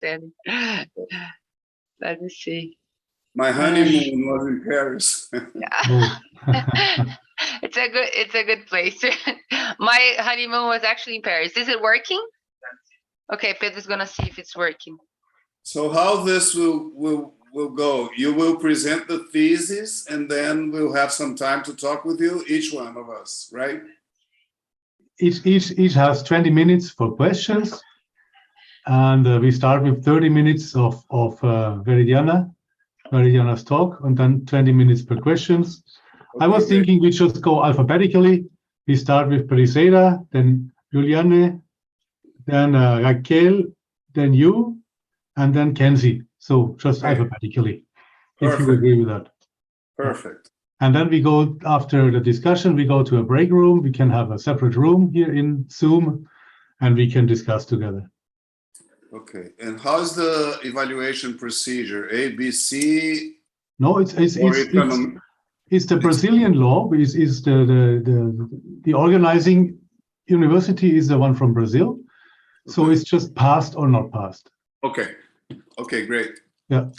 understanding. Let me see. My honeymoon was in Paris. It's a good place. My honeymoon was actually in Paris. Is it working? Okay, Pedro's gonna see if it's working. So how this will go? You will present the thesis, and then we'll have some time to talk with you, each one of us, right? Each has 20 minutes for questions, and we start with 30 minutes of Veridiana's talk, and then 20 minutes per questions. Okay, I was thinking we just go alphabetically. We start with Briseida, then Juliane, then Raquel, then you, and then Kenzie. So just alphabetically, if you agree with that. Perfect. And then we go, after the discussion, we go to a break room. We can have a separate room here in Zoom, and we can discuss together. Okay. And how's the evaluation procedure? A, B, C? No, it's the Brazilian law. Is the organizing university is the one from Brazil. Okay. So it's just passed or not passed. Okay. Okay, great. Yeah.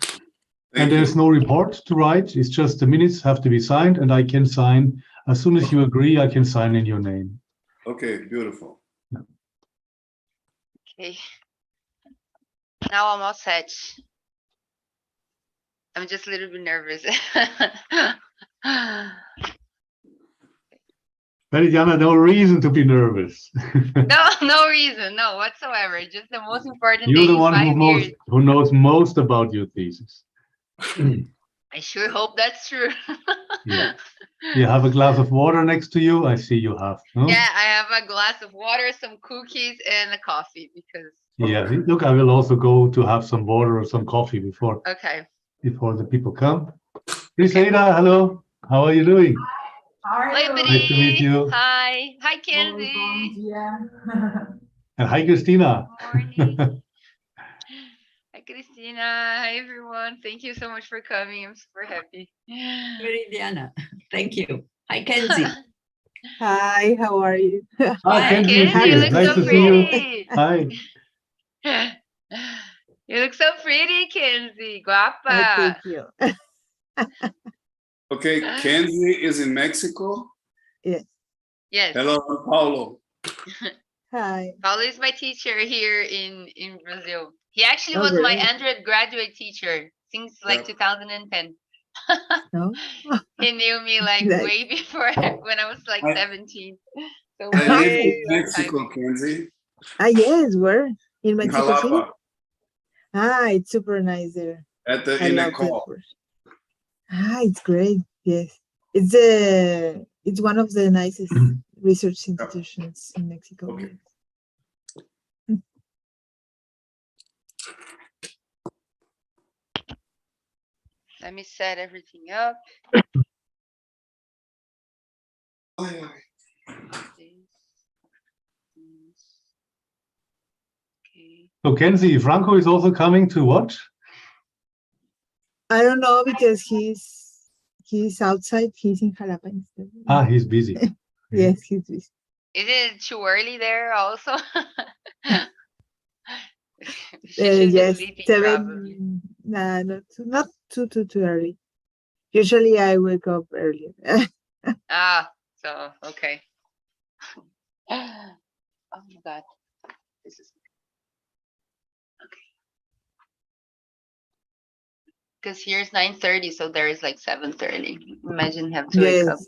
And there's no report to write. It's just the minutes have to be signed, and I can sign as soon as you agree. I can sign in your name. Okay, beautiful. Yeah. Okay. Now I'm all set. I'm just a little bit nervous. Veridiana, no reason to be nervous. No reason, no whatsoever. Just the most important You're thing. the one who knows most about your thesis. I sure hope that's true. Yeah. You have a glass of water next to you. I see you have. Huh? Yeah, I have a glass of water, some cookies, and a coffee because. Yeah, look, I will also go to have some water or some coffee before. Okay. Before the people come. Briseida, hello. How are you doing? Hi, nice to meet you. Hi. Hi, Kenzie. And hi, Christina. Morning. Hi, Christina. Hi, everyone. Thank you so much for coming. I'm super happy. Veridiana, thank you. Hi, Kenzie. Hi, how are you? Hi, Kenzie. You look nice so to pretty. see you. Hi. You look so pretty, Kenzie. Guapa. Thank you. Okay, Kenzie is in Mexico. Yes. Yes. Hello, Paulo. Hi. Paulo is my teacher here in Brazil. He actually was my undergraduate teacher since like 2010. No? He knew me like way before when I was like 17. So I live in Mexico, Kenzie. Yes, where? In Mexico City? Jalapa. It's super nice there. At the Inecol. It's great. Yes. It's one of the nicest research institutions in Mexico. Okay. Let me set everything up. Okay. So Kenzie, Franco is also coming to watch? I don't know because he's outside. He's in Jalapa instead. He's busy. Yes, he's busy. Is it too early there also? Yes, 7. Not too early. Usually I wake up earlier. So okay. Oh my God, this is okay. Because here's 9:30, so there is like 7:30. Imagine having to wake up.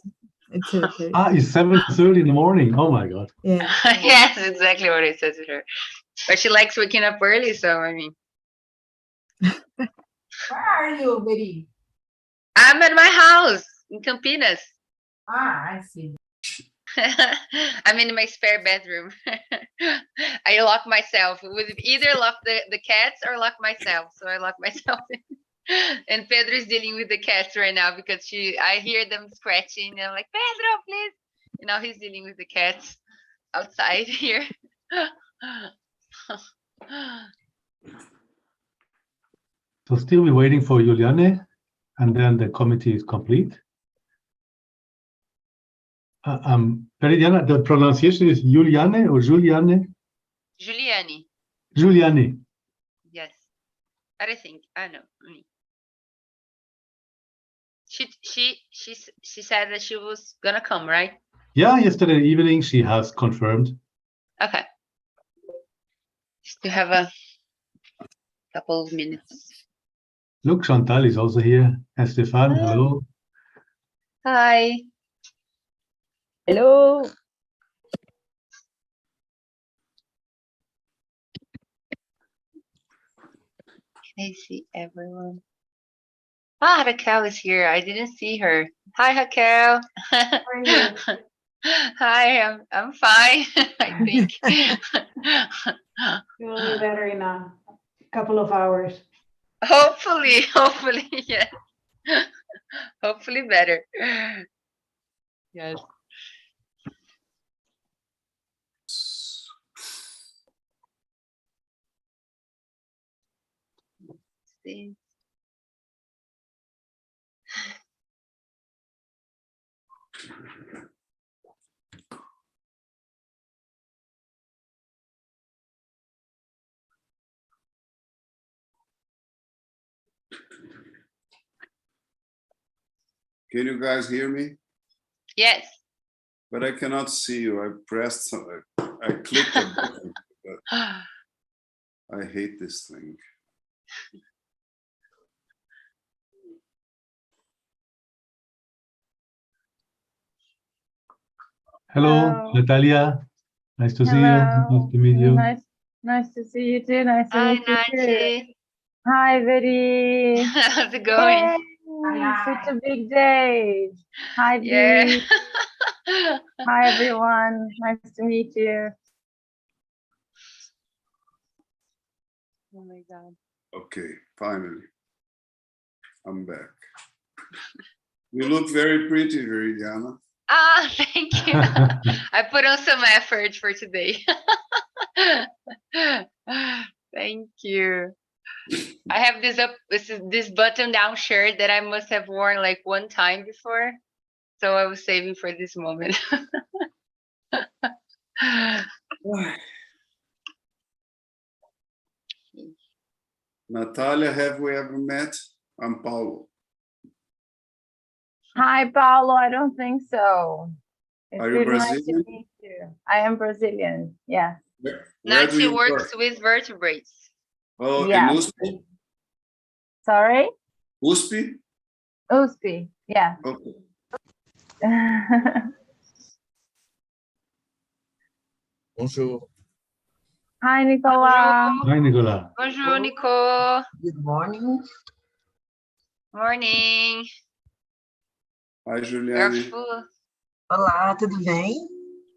It's 7:30. It's 7:30 in the morning. Oh my God. Yeah. Yes, exactly what I said to her. But she likes waking up early, so I mean. Where are you, Betty? I'm at my house in Campinas. I see. I'm in my spare bedroom. I lock myself. Would either lock the cats or lock myself. So I lock myself in. And Pedro is dealing with the cats right now because I hear them scratching. And I'm like, Pedro, please. And now he's dealing with the cats outside here. So still we're waiting for Juliane, and then the committee is complete. Veridiana, the pronunciation is Juliane or Juliane? Juliane. Juliane. Yes. I don't think. I know. She said that she was gonna come, right? Yeah, yesterday evening she has confirmed. Okay. Still have a couple of minutes. Look, Chantal is also here. And Stefan, hello. Hi. Hello. Can I see everyone? Ah, Raquel is here. I didn't see her. Hi, Raquel. How are you? Hi, I'm fine. I think. You'll be better in a couple of hours. Hopefully, yes. Hopefully better. Yes. See. Can you guys hear me? Yes. But I cannot see you. I pressed some, I clicked a button, but I hate this thing. Hello, Hello. Natalia. Nice to see you. Hello. Nice to meet you. Nice to see you too. Nice to Hi, meet you too. Nachi. Hi, Veri. How's it going? Yay, such a big day. Hi, Yeah. Dee. Hi, everyone. Nice to meet you. Oh my God. Okay, finally. I'm back. You look very pretty, Veridiana. Ah, thank you. I put on some effort for today. Thank you. I have this button-down shirt that I must have worn like one time before, so I was saving for this moment. Natalia, have we ever met? I'm Paulo. Hi, Paulo. I don't think so. It's Are you really nice to Brazilian? meet you. I am Brazilian. Yeah. Where do Nachi you works work? with vertebrates. Oh, Yeah. in USP? Sorry? USP? USP. Yeah. Okay. Bonjour. Hi, Nicola. Hi, Nicola. Bonjour, Nico. Good morning. Morning. Hi, You're Juliane. full. Olá, tudo bem?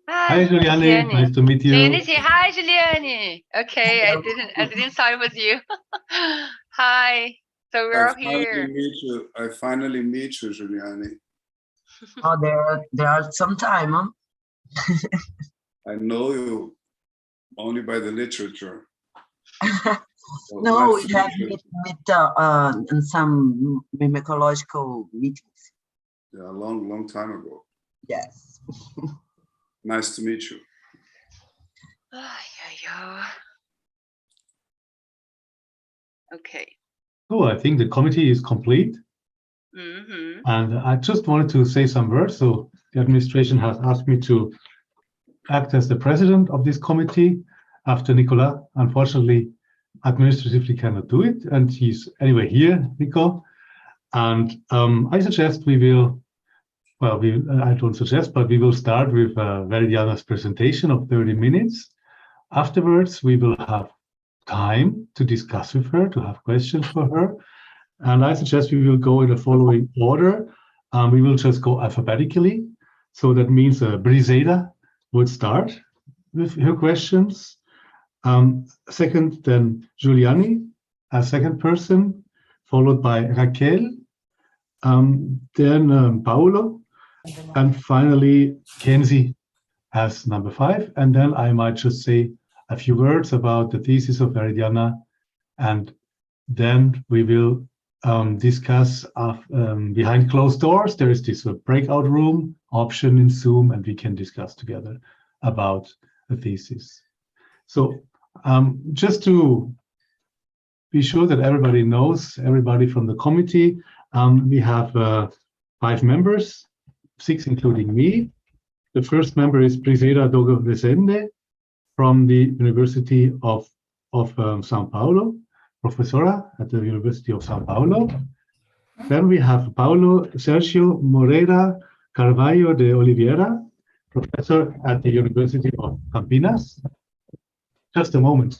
Hi, Juliane. Nice to meet you. Juliane, say hi, Juliane. Okay, I didn't thought it was you. Hi. So we're all here. I finally meet you, Juliane. Oh, there are some time, huh? I know you only by the literature. So No, my we have favorite. met in some mimicological meetings. Yeah, a long time ago. Yes. Nice to meet you. Okay. Oh, I think the committee is complete. Mm-hmm. And I just wanted to say some words. So the administration has asked me to act as the president of this committee after Nicola. Unfortunately, administratively cannot do it. And he's anyway here, Nico. And I suggest we will, well, I don't suggest, but we will start with Veridiana's presentation of 30 minutes. Afterwards, we will have time to discuss with her, to have questions for her. And I suggest we will go in the following order. We will just go alphabetically. So that means Briseida would start with her questions. Second, then Giuliani, as second person, followed by Raquel, then Paolo, and finally Kenzie as number 5. And then I might just say a few words about the thesis of Veridiana, and then we will discuss behind closed doors. There is this breakout room option in Zoom, and we can discuss together about the thesis. So just to be sure that everybody knows, everybody from the committee. We have 5 members, 6 including me. The first member is Briseida Dogo-Resende from the University of São Paulo, professora at the University of São Paulo. Then we have Paulo Sergio Moreira Carvalho de Oliveira, professor at the University of Campinas. Just a moment.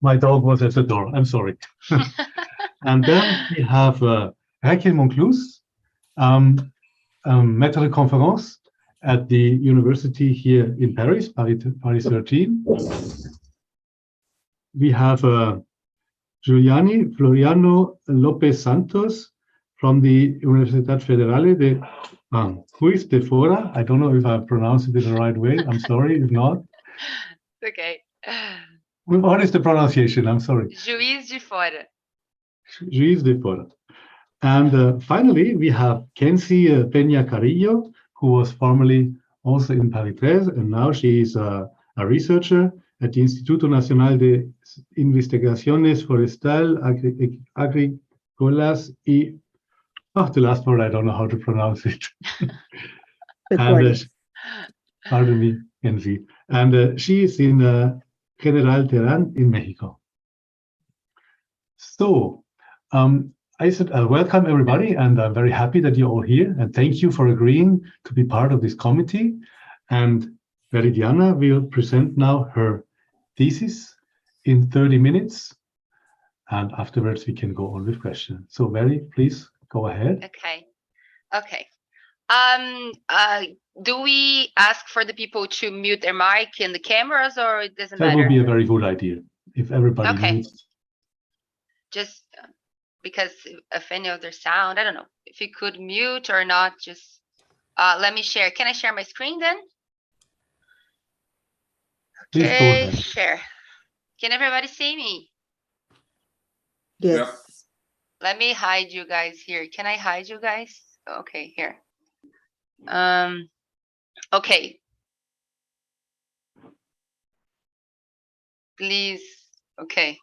My dog was at the door, I'm sorry. And then we have Raquel Monclús, maître de conférence at the university here in Paris, Paris 13. We have Giuliani Floriano López Santos from the Universidad Federal de Juiz de Fora. I don't know if I pronounced it the right way. I'm sorry if not. Okay. What is the pronunciation? I'm sorry. Juiz de Fora. Juiz de Fora. And finally, we have Kenzie Peña Carrillo, who was formerly also in Paris 13, and now she is a researcher at the Instituto Nacional de Investigaciones Forestal Agrícolas y, the last word, I don't know how to pronounce it. And, pardon me, Kenzie. And she is in General Terán in Mexico. So, I said, welcome everybody, and I'm very happy that you're all here, and thank you for agreeing to be part of this committee. And Veridiana will present now her thesis in 30 minutes, and afterwards we can go on with questions. So Veri, please go ahead. Okay. Do we ask for the people to mute their mic and the cameras, or it doesn't matter? That would be a very good idea if everybody mutes. Just because of any other sound, I don't know if you could mute or not. Just let me share. Can I share my screen then? Please go ahead. Share. Can everybody see me? Yes. Yeah. Let me hide you guys here. Can I hide you guys? Okay, here. Okay. Please. Okay.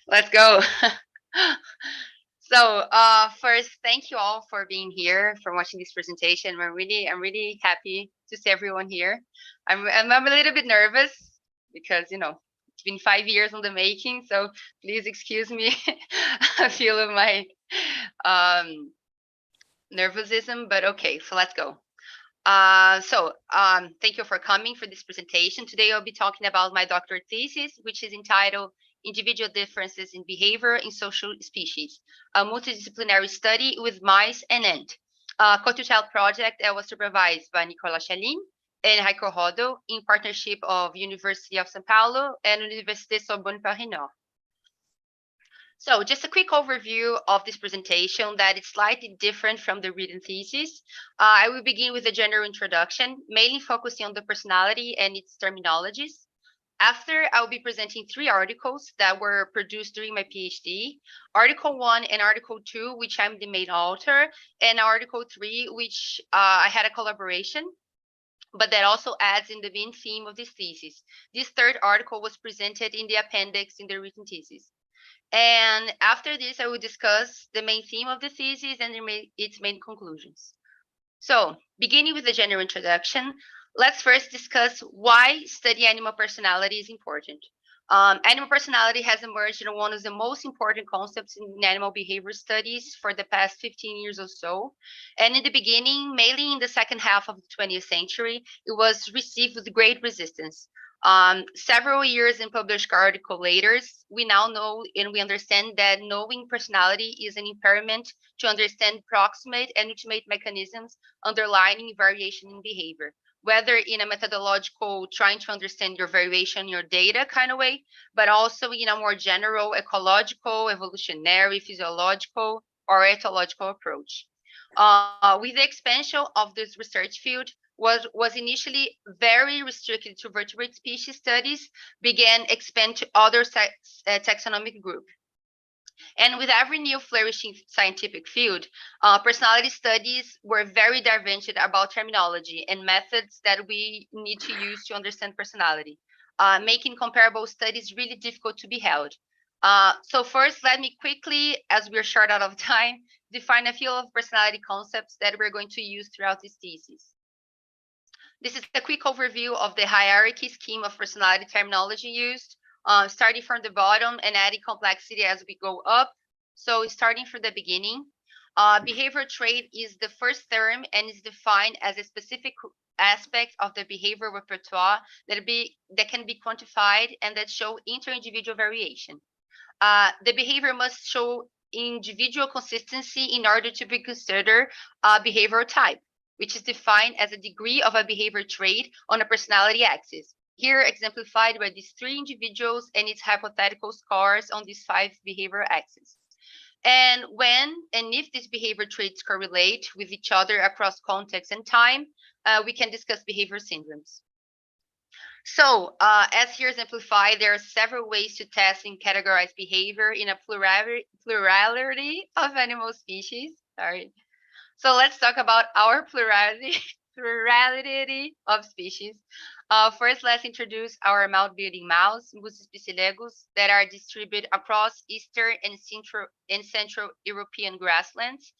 Let's go. So first, thank you all for being here, for watching this presentation. I'm really happy to see everyone here. I'm a little bit nervous because, you know, it's been 5 years in the making, so please excuse me a few of my nervosism, but okay, so let's go. Thank you for coming for this presentation. Today I'll be talking about my doctorate thesis, which is entitled Individual Differences in Behavior in Social Species, a multidisciplinary study with mice and ant. A co-tutel project that was supervised by Nicolas Chalin and Heiko Rodo in partnership of University of São Paulo and Université Sorbonne Paris Nord. So just a quick overview of this presentation that is slightly different from the written thesis. I will begin with a general introduction, mainly focusing on the personality and its terminologies. After, I will be presenting 3 articles that were produced during my PhD. Article 1 and Article 2, which I'm the main author, and Article 3, which I had a collaboration, but that also adds in the main theme of this thesis. This 3rd article was presented in the appendix in the written thesis. And after this, I will discuss the main theme of the thesis and its main conclusions. So, beginning with the general introduction, let's first discuss why study animal personality is important. Animal personality has emerged as one of the most important concepts in animal behavior studies for the past 15 years or so. And in the beginning, mainly in the second half of the 20th century, it was received with great resistance. Several years in published articles later, we now know and we understand that knowing personality is an impairment to understand proximate and ultimate mechanisms underlying variation in behavior, whether in a methodological trying to understand your variation in your data kind of way, but also in a more general ecological, evolutionary, physiological, or ethological approach. With the expansion of this research field, was initially very restricted to vertebrate species studies, began expand to other taxonomic group. And with every new flourishing scientific field, personality studies were very divergent about terminology and methods that we need to use to understand personality, making comparable studies really difficult to be held. So first, let me quickly, as we're short out of time, define a few of personality concepts that we're going to use throughout this thesis. This is a quick overview of the hierarchy scheme of personality terminology used, starting from the bottom and adding complexity as we go up. So starting from the beginning, behavior trait is the first term and is defined as a specific aspect of the behavior repertoire that can be quantified and that show inter-individual variation. The behavior must show individual consistency in order to be considered a behavioral type, which is defined as a degree of a behavior trait on a personality axis. Here exemplified by these 3 individuals and its hypothetical scores on these 5 behavior axes. And when and if these behavior traits correlate with each other across context and time, we can discuss behavior syndromes. So, as here exemplified, there are several ways to test and categorize behavior in a plurality of animal species. Sorry. So let's talk about our plurality of species. First, let's introduce our mouth-building mouse, Mus spicilegos, that are distributed across Eastern and Central European grasslands.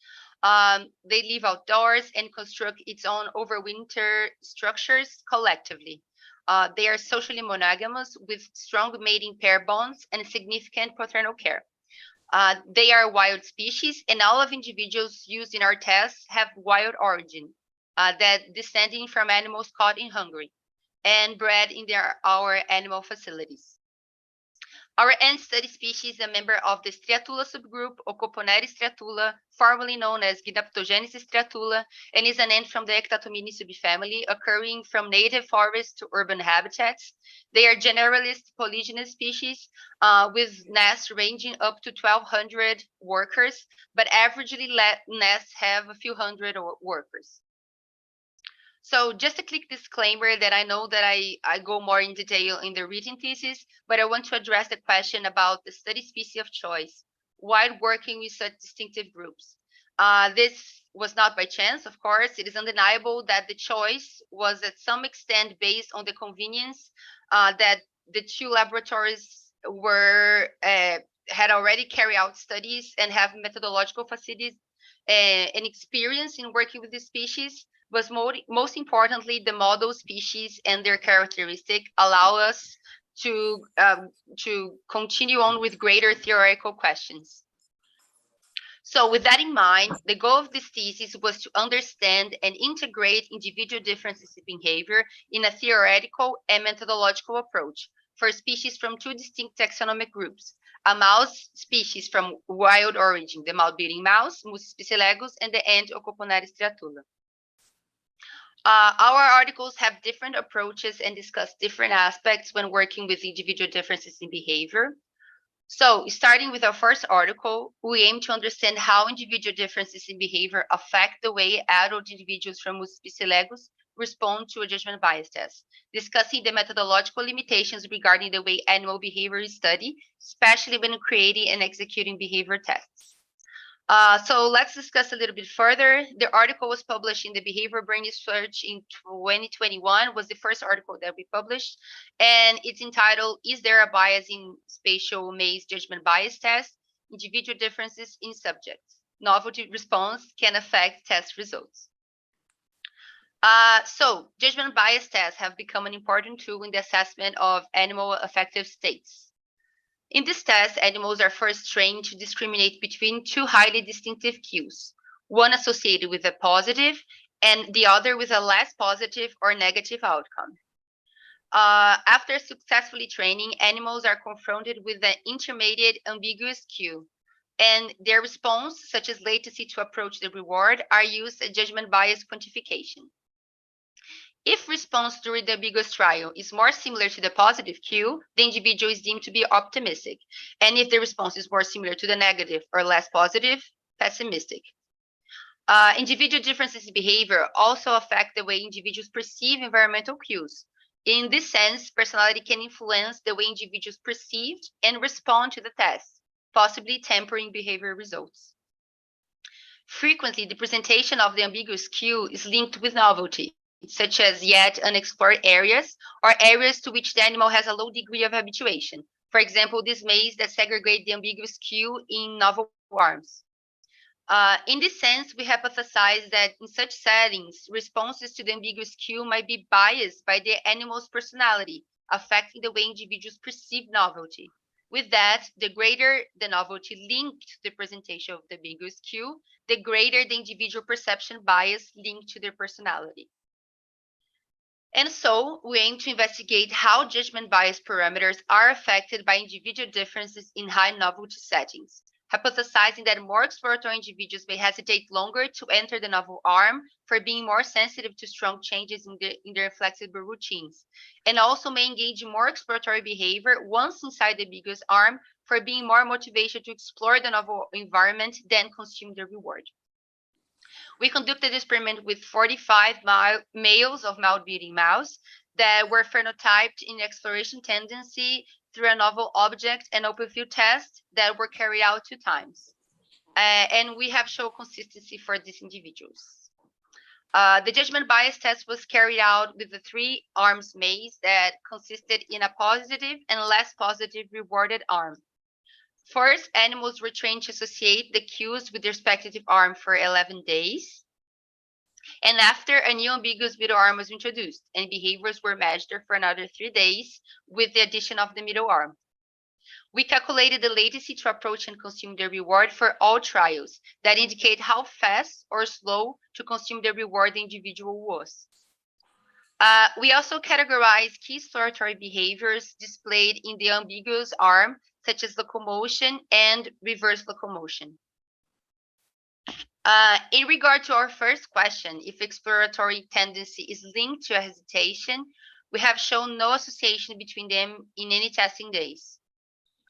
They live outdoors and construct its own overwinter structures collectively. They are socially monogamous with strong mating pair bonds and significant paternal care. They are wild species, and all of individuals used in our tests have wild origin, that descending from animals caught in Hungary and bred in our animal facilities. Our end study species is a member of the Striatula subgroup, Ocoponeris striatula, formerly known as Gynaptogenesis striatula, and is an ant from the Ectatomini subfamily, occurring from native forests to urban habitats. They are generalist polygynous species with nests ranging up to 1,200 workers, but averagely nests have a few hundred workers. So just a quick disclaimer that I know that I go more in detail in the written thesis, but I want to address the question about the study species of choice while working with such distinctive groups. This was not by chance, of course. It is undeniable that the choice was at some extent based on the convenience that the 2 laboratories had already carried out studies and have methodological facilities and experience in working with the species. But most importantly, the model species and their characteristic allow us to continue on with greater theoretical questions. So with that in mind, the goal of this thesis was to understand and integrate individual differences in behavior in a theoretical and methodological approach for species from 2 distinct taxonomic groups, a mouse species from wild origin, the mouth-building mouse, Mus spicilegos, and the ant Ocoponeris striatula. Our articles have different approaches and discuss different aspects when working with individual differences in behavior. So, starting with our first article, we aim to understand how individual differences in behavior affect the way adult individuals from Mus spicilegos respond to a judgment bias test, discussing the methodological limitations regarding the way animal behavior is studied, especially when creating and executing behavior tests. So let's discuss a little bit further. The article was published in the Behavior Brain Research in 2021, was the first article that we published, and it's entitled, Is There a Bias in Spatial Maze Judgment Bias Test? Individual Differences in Subjects. Novelty Response Can Affect Test Results. So judgment bias tests have become an important tool in the assessment of animal affective states. In this test, animals are first trained to discriminate between 2 highly distinctive cues, one associated with a positive and the other with a less positive or negative outcome. After successfully training, animals are confronted with an intermediate ambiguous cue, and their response, such as latency to approach the reward, are used as judgment bias quantification. If response during the ambiguous trial is more similar to the positive cue, the individual is deemed to be optimistic. And if the response is more similar to the negative or less positive, pessimistic. Individual differences in behavior also affect the way individuals perceive environmental cues. In this sense, personality can influence the way individuals perceive and respond to the test. possibly tempering behavior results. Frequently, the presentation of the ambiguous cue is linked with novelty, such as yet unexplored areas or areas to which the animal has a low degree of habituation. For example, these maze that segregate the ambiguous cue in novel arms. In this sense, we hypothesize that in such settings, responses to the ambiguous cue might be biased by the animal's personality, affecting the way individuals perceive novelty. With that, the greater the novelty linked to the presentation of the ambiguous cue, the greater the individual perception bias linked to their personality. And so, we aim to investigate how judgment bias parameters are affected by individual differences in high novelty settings, hypothesizing that more exploratory individuals may hesitate longer to enter the novel arm for being more sensitive to strong changes in their flexible routines, and also may engage in more exploratory behavior once inside the ambiguous arm for being more motivated to explore the novel environment than consume the reward. We conducted this experiment with 45 males of mouth-beating mouse that were phenotyped in exploration tendency through a novel object and open field test that were carried out 2 times. And we have shown consistency for these individuals. The judgment bias test was carried out with the 3 arms maze that consisted in a positive and less positive rewarded arm. First, animals were trained to associate the cues with their respective arm for 11 days. And after, a new ambiguous middle arm was introduced, and behaviors were measured for another 3 days with the addition of the middle arm. We calculated the latency to approach and consume the reward for all trials that indicate how fast or slow to consume the reward the individual was. We also categorized key exploratory behaviors displayed in the ambiguous arm, such as locomotion and reverse locomotion. In regard to our first question, if exploratory tendency is linked to a hesitation, we have shown no association between them in any testing days.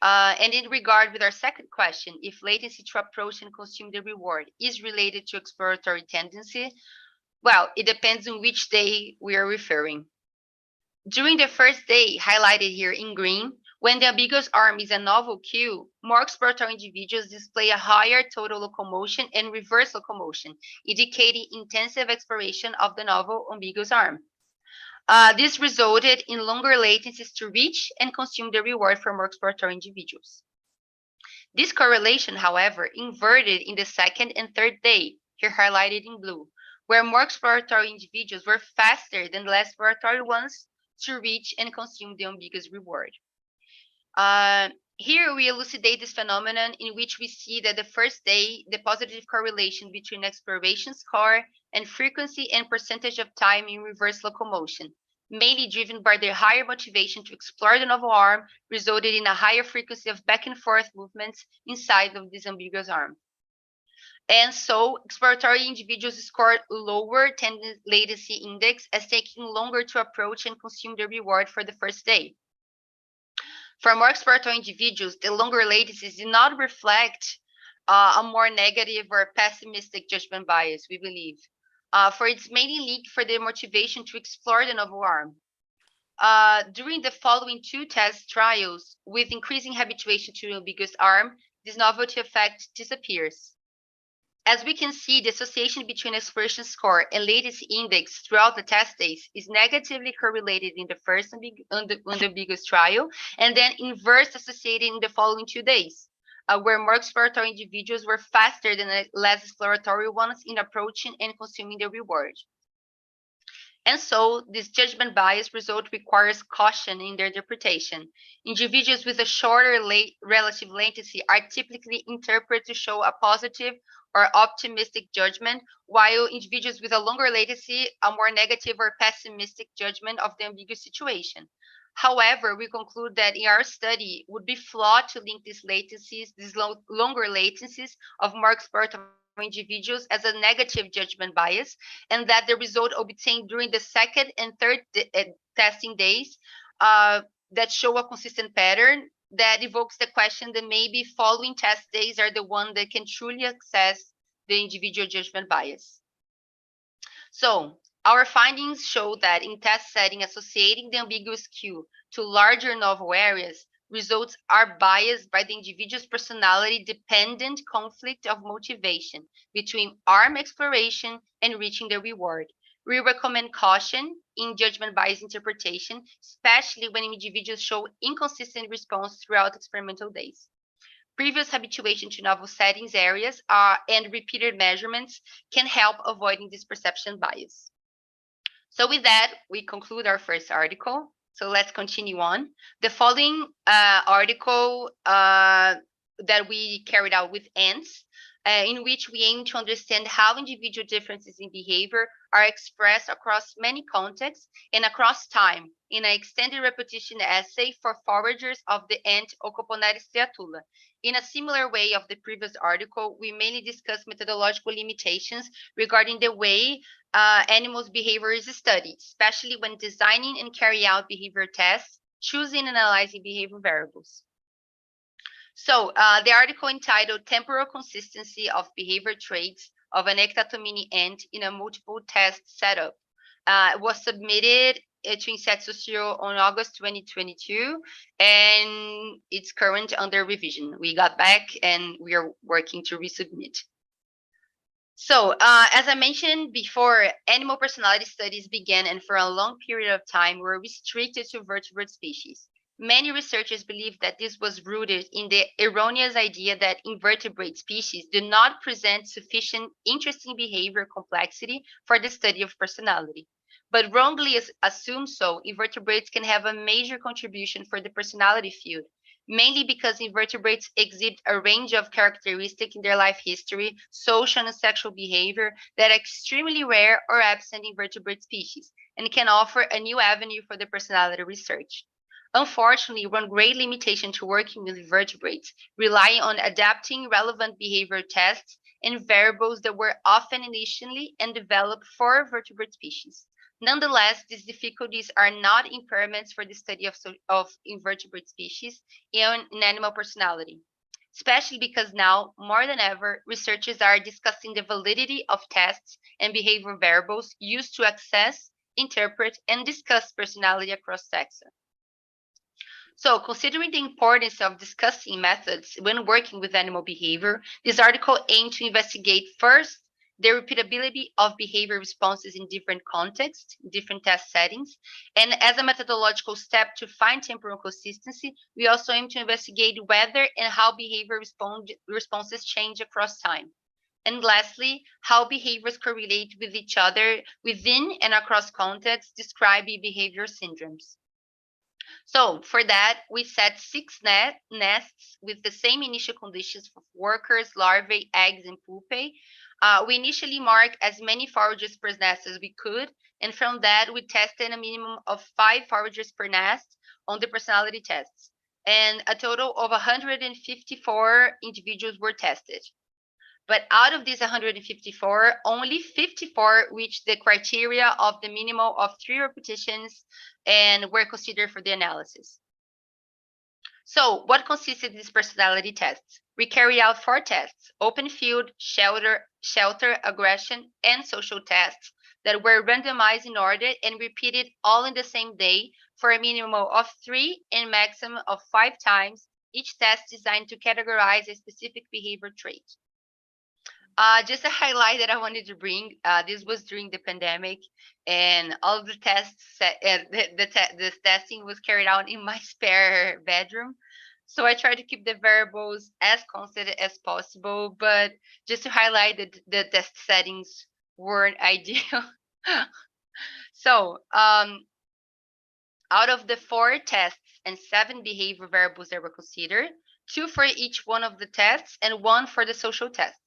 And in regard with our second question, if latency to approach and consume the reward is related to exploratory tendency, well, it depends on which day we are referring. During the first day, highlighted here in green, when the ambiguous arm is a novel cue, more exploratory individuals display a higher total locomotion and reverse locomotion, indicating intensive exploration of the novel ambiguous arm. This resulted in longer latencies to reach and consume the reward for more exploratory individuals. This correlation, however, inverted in the second and third day, here highlighted in blue, where more exploratory individuals were faster than less exploratory ones to reach and consume the ambiguous reward. Here we elucidate this phenomenon in which we see that the first day, the positive correlation between exploration score and frequency and percentage of time in reverse locomotion, mainly driven by their higher motivation to explore the novel arm, resulted in a higher frequency of back and forth movements inside of this ambiguous arm. And so exploratory individuals scored lower latency index as taking longer to approach and consume the reward for the first day. For more exploratory individuals, the longer latencies do not reflect a more negative or pessimistic judgment bias, we believe, for it's mainly linked for their motivation to explore the novel arm. During the following 2 test trials, with increasing habituation to the ambiguous arm, this novelty effect disappears. As we can see, the association between exploration score and latency index throughout the test days is negatively correlated in the first ambiguous trial, and then inverse associated in the following 2 days, where more exploratory individuals were faster than less exploratory ones in approaching and consuming the reward. And so, this judgment bias result requires caution in their interpretation. Individuals with a shorter relative latency are typically interpreted to show a positive or optimistic judgment, while individuals with a longer latency, a more negative or pessimistic judgment of the ambiguous situation. However, we conclude that in our study, it would be flawed to link these latencies, these longer latencies of more exploratory individuals as a negative judgment bias, and that the result obtained during the second and third testing days that show a consistent pattern that evokes the question that maybe following test days are the one that can truly assess the individual judgment bias. So our findings show that in test setting associating the ambiguous cue to larger novel areas results are biased by the individual's personality-dependent conflict of motivation between arm exploration and reaching the reward. We recommend caution in judgment bias interpretation, especially when individuals show inconsistent response throughout experimental days. Previous habituation to novel settings areas and repeated measurements can help avoiding this perception bias. So with that, we conclude our first article. So let's continue on. The following article that we carried out with ants, in which we aim to understand how individual differences in behavior are expressed across many contexts and across time in an extended repetition essay for foragers of the ant Ocoponaris striatula. In a similar way of the previous article, we mainly discuss methodological limitations regarding the way animals' behavior is studied, especially when designing and carrying out behavior tests, choosing and analyzing behavior variables. So the article entitled Temporal Consistency of Behavior Traits of an Ectatomini Ant in a Multiple Test Setup was submitted to InsetSocio on August 2022, and it's current under revision. We got back and we are working to resubmit. So, as I mentioned before, animal personality studies began and for a long period of time were restricted to vertebrate species. Many researchers believe that this was rooted in the erroneous idea that invertebrate species do not present sufficient interesting behavior complexity for the study of personality. But wrongly assumed so, invertebrates can have a major contribution for the personality field, mainly because invertebrates exhibit a range of characteristics in their life history, social and sexual behavior that are extremely rare or absent in vertebrate species, and can offer a new avenue for the personality research. Unfortunately, one great limitation to working with vertebrates rely on adapting relevant behavior tests and variables that were often initially and developed for vertebrate species. Nonetheless, these difficulties are not impairments for the study of invertebrate species in animal personality, especially because now, more than ever, researchers are discussing the validity of tests and behavior variables used to assess, interpret, and discuss personality across taxa. So, considering the importance of discussing methods when working with animal behavior, this article aimed to investigate first the repeatability of behavior responses in different contexts, different test settings. And as a methodological step to find temporal consistency, we also aim to investigate whether and how behavior responses change across time. And lastly, how behaviors correlate with each other within and across contexts, describing behavior syndromes. So for that, we set 6 nests with the same initial conditions for workers, larvae, eggs, and pupae. We initially marked as many foragers per nest as we could, and from that, we tested a minimum of 5 foragers per nest on the personality tests, and a total of 154 individuals were tested. But out of these 154, only 54 reached the criteria of the minimum of 3 repetitions and were considered for the analysis. So what consisted these personality tests? We carried out 4 tests: open field, shelter, aggression, and social tests that were randomized in order and repeated all in the same day for a minimum of 3 and maximum of 5 times, each test designed to categorize a specific behavior trait. Just a highlight that I wanted to bring, this was during the pandemic, and all of the tests, the testing was carried out in my spare bedroom. So I tried to keep the variables as constant as possible, but just to highlight that the test settings weren't ideal. So out of the 4 tests and 7 behavior variables that were considered, 2 for each one of the tests and 1 for the social test.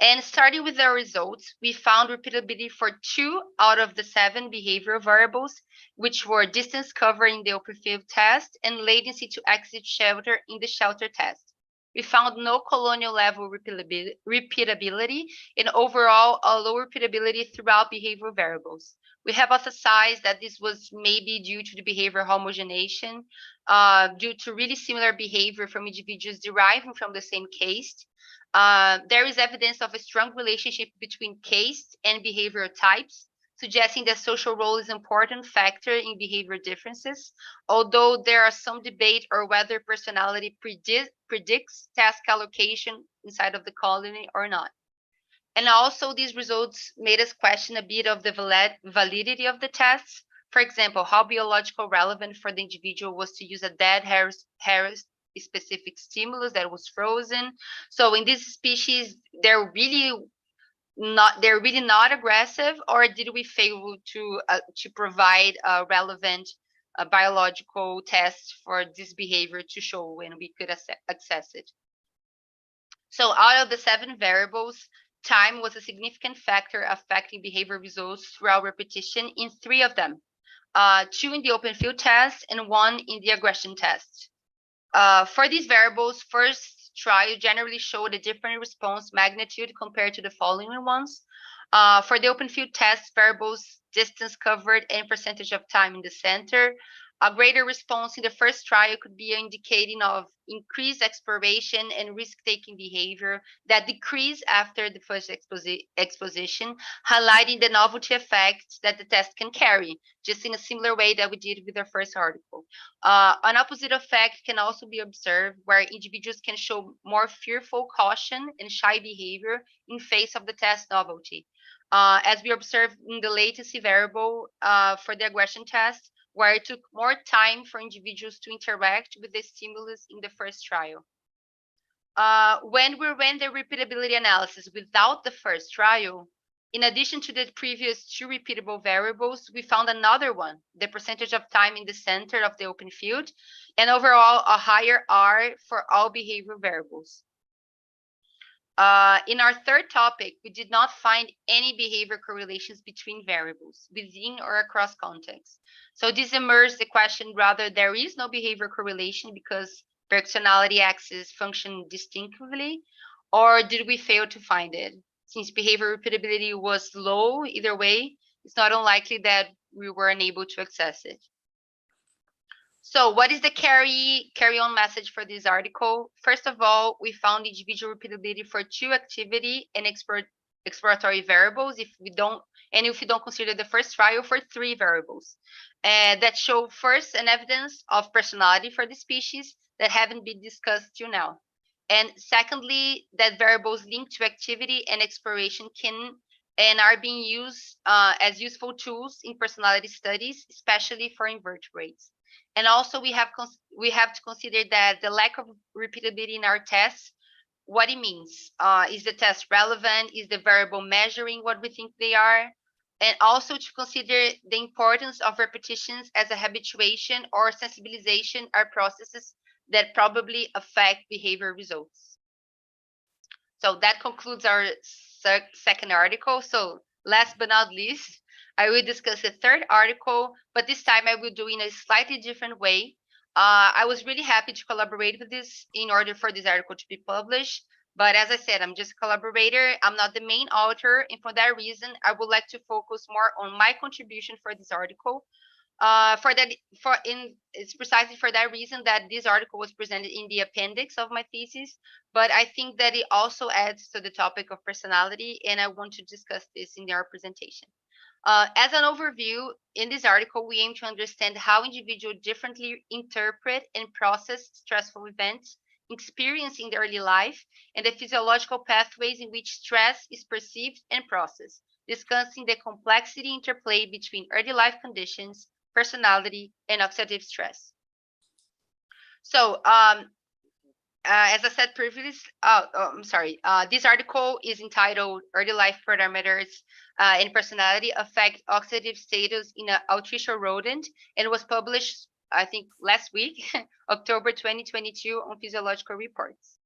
And starting with our results, we found repeatability for 2 out of the 7 behavioral variables, which were distance cover in the open field test and latency to exit shelter in the shelter test. We found no colonial level repeatability and overall a low repeatability throughout behavioral variables. We hypothesized that this was maybe due to the behavior homogenization, due to really similar behavior from individuals deriving from the same case. There is evidence of a strong relationship between caste and behavioral types. suggesting that social role is an important factor in behavior differences, although there are some debate or whether personality predicts task allocation inside of the colony or not. And also these results made us question a bit of the validity of the tests. For example, how biological relevant for the individual was to use a dead hair specific stimulus that was frozen. So in this species, they're really not aggressive, or did we fail to provide a relevant biological test for this behavior to show when we could access it? So out of the 7 variables, time was a significant factor affecting behavior results throughout repetition in 3 of them, 2 in the open field test and 1 in the aggression test. For these variables, first trial generally showed a different response magnitude compared to the following ones. For the open field test, variables distance covered and percentage of time in the center. A greater response in the first trial could be indicating of increased exploration and risk-taking behavior that decrease after the first exposition, highlighting the novelty effects that the test can carry, just in a similar way that we did with our first article. An opposite effect can also be observed where individuals can show more fearful caution and shy behavior in face of the test novelty. As we observed in the latency variable for the aggression test, where it took more time for individuals to interact with the stimulus in the first trial. When we ran the repeatability analysis without the first trial, in addition to the previous 2 repeatable variables, we found another one, the percentage of time in the center of the open field, and overall a higher R for all behavioral variables. In our third topic, we did not find any behavior correlations between variables within or across contexts. So this emerged the question whether there is no behavior correlation because personality axes function distinctively, or did we fail to find it? Since behavior repeatability was low either way, it's not unlikely that we were unable to access it. So what is the carry-on message for this article? First of all, we found individual repeatability for 2 activity and exploratory variables if we don't consider the first trial for 3 variables. That show first an evidence of personality for the species that haven't been discussed till now. And secondly, that variables linked to activity and exploration can and are being used as useful tools in personality studies, especially for invertebrates. And also we have to consider that the lack of repeatability in our tests, what it means. Is the test relevant? Is the variable measuring what we think they are? And also to consider the importance of repetitions as a habituation or sensibilization are processes that probably affect behavior results. So that concludes our second article. So last but not least, I will discuss the third article, but this time I will do it in a slightly different way. I was really happy to collaborate with this in order for this article to be published. But as I said, I'm just a collaborator. I'm not the main author. And for that reason, I would like to focus more on my contribution for this article. It's precisely for that reason that this article was presented in the appendix of my thesis. But I think that it also adds to the topic of personality, and I want to discuss this in our presentation. As an overview, in this article, we aim to understand how individuals differently interpret and process stressful events experienced in the early life and the physiological pathways in which stress is perceived and processed, discussing the complexity interplay between early life conditions, personality, and oxidative stress. So, as I said previously, this article is entitled Early Life Parameters and Personality Affect Oxidative Status in an Altricial Rodent, and was published, I think, last week, October 2022, on Physiological Reports.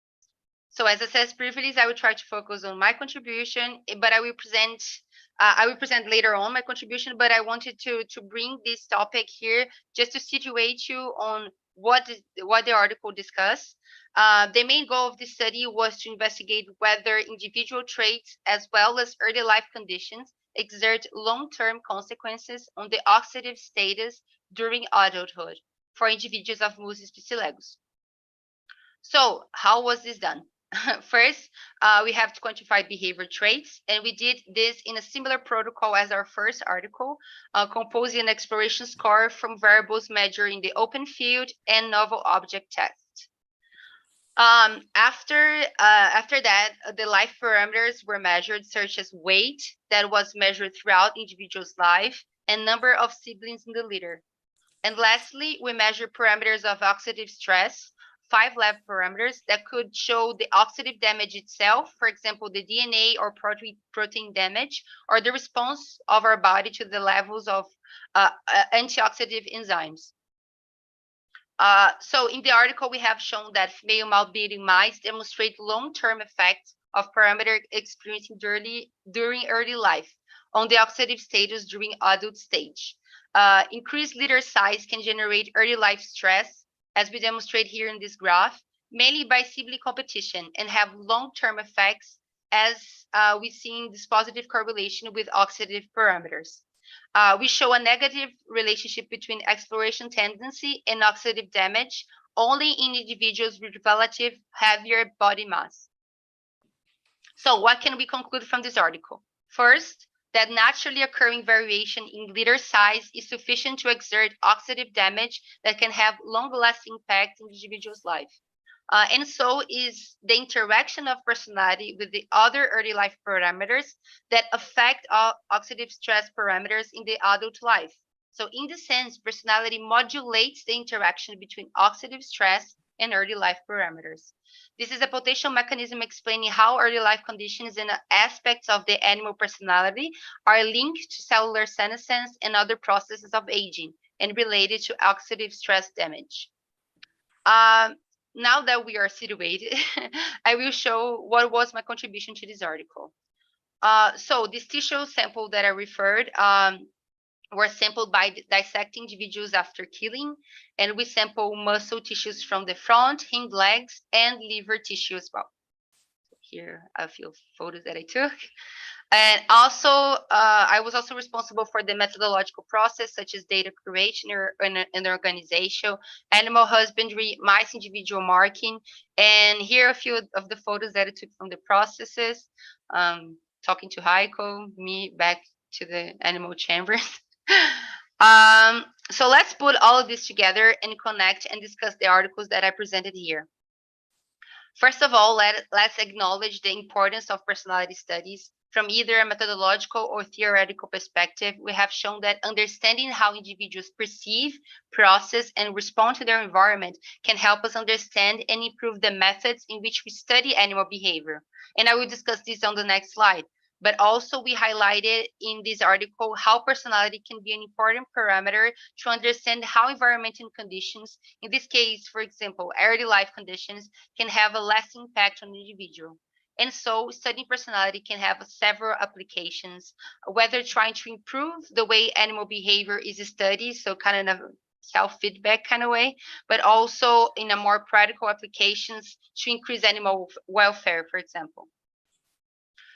So as I said previously, I will try to focus on my contribution, but I will present later on my contribution, but I wanted to bring this topic here just to situate you on what the article discussed. The main goal of this study was to investigate whether individual traits as well as early life conditions exert long-term consequences on the oxidative status during adulthood for individuals of Musis piscilegos. So how was this done? First, we have to quantify behavior traits, and we did this in a similar protocol as our first article, composing an exploration score from variables measured in the open field and novel object test. After that, the life parameters were measured, such as weight that was measured throughout individual's life and number of siblings in the litter. And lastly, we measured parameters of oxidative stress, 5 lab parameters that could show the oxidative damage itself, for example, the DNA or protein damage, or the response of our body to the levels of antioxidant enzymes. So in the article, we have shown that female male-beating mice demonstrate long-term effects of parameter experiencing during early life on the oxidative status during adult stage. Increased litter size can generate early life stress, as we demonstrate here in this graph, mainly by sibling competition, and have long-term effects, as we see in this positive correlation with oxidative parameters. We show a negative relationship between exploration tendency and oxidative damage only in individuals with relative heavier body mass. So what can we conclude from this article? First, that naturally occurring variation in litter size is sufficient to exert oxidative damage that can have long-lasting impact in the individual's life. And so is the interaction of personality with the other early life parameters that affect oxidative stress parameters in the adult life. So in this sense, personality modulates the interaction between oxidative stress and early life parameters. This is a potential mechanism explaining how early life conditions and aspects of the animal personality are linked to cellular senescence and other processes of aging and related to oxidative stress damage. Now that we are situated, I will show what was my contribution to this article. So this tissue sample that I referred were sampled by dissecting individuals after killing, and we sample muscle tissues from the front, hind legs, and liver tissue as well. Here are a few photos that I took. And also, I was also responsible for the methodological process, such as data creation and organization, animal husbandry, mice individual marking, and here are a few of the photos that I took from the processes, talking to Heiko, me back to the animal chambers. So let's put all of this together and connect and discuss the articles that I presented here. First of all, let's acknowledge the importance of personality studies. From either a methodological or theoretical perspective, we have shown that understanding how individuals perceive, process, and respond to their environment can help us understand and improve the methods in which we study animal behavior. And I will discuss this on the next slide. But also we highlighted in this article how personality can be an important parameter to understand how environmental conditions, in this case, for example, early life conditions, can have a lasting impact on the individual. And so studying personality can have several applications, whether trying to improve the way animal behavior is studied, so kind of a self-feedback kind of way, but also in a more practical applications to increase animal welfare, for example.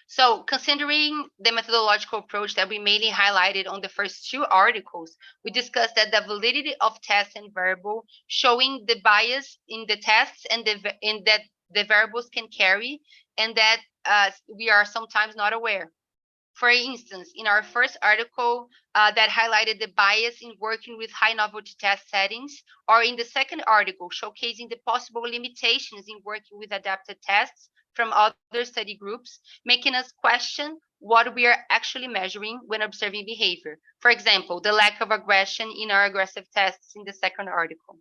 So considering the methodological approach that we mainly highlighted on the first 2 articles, we discussed that the validity of tests and variable showing the bias in the tests and that the variables can carry, and that we are sometimes not aware. For instance, in our first article that highlighted the bias in working with high novelty test settings, or in the second article showcasing the possible limitations in working with adapted tests from other study groups, making us question what we are actually measuring when observing behavior. For example, the lack of aggression in our aggressive tests in the second article.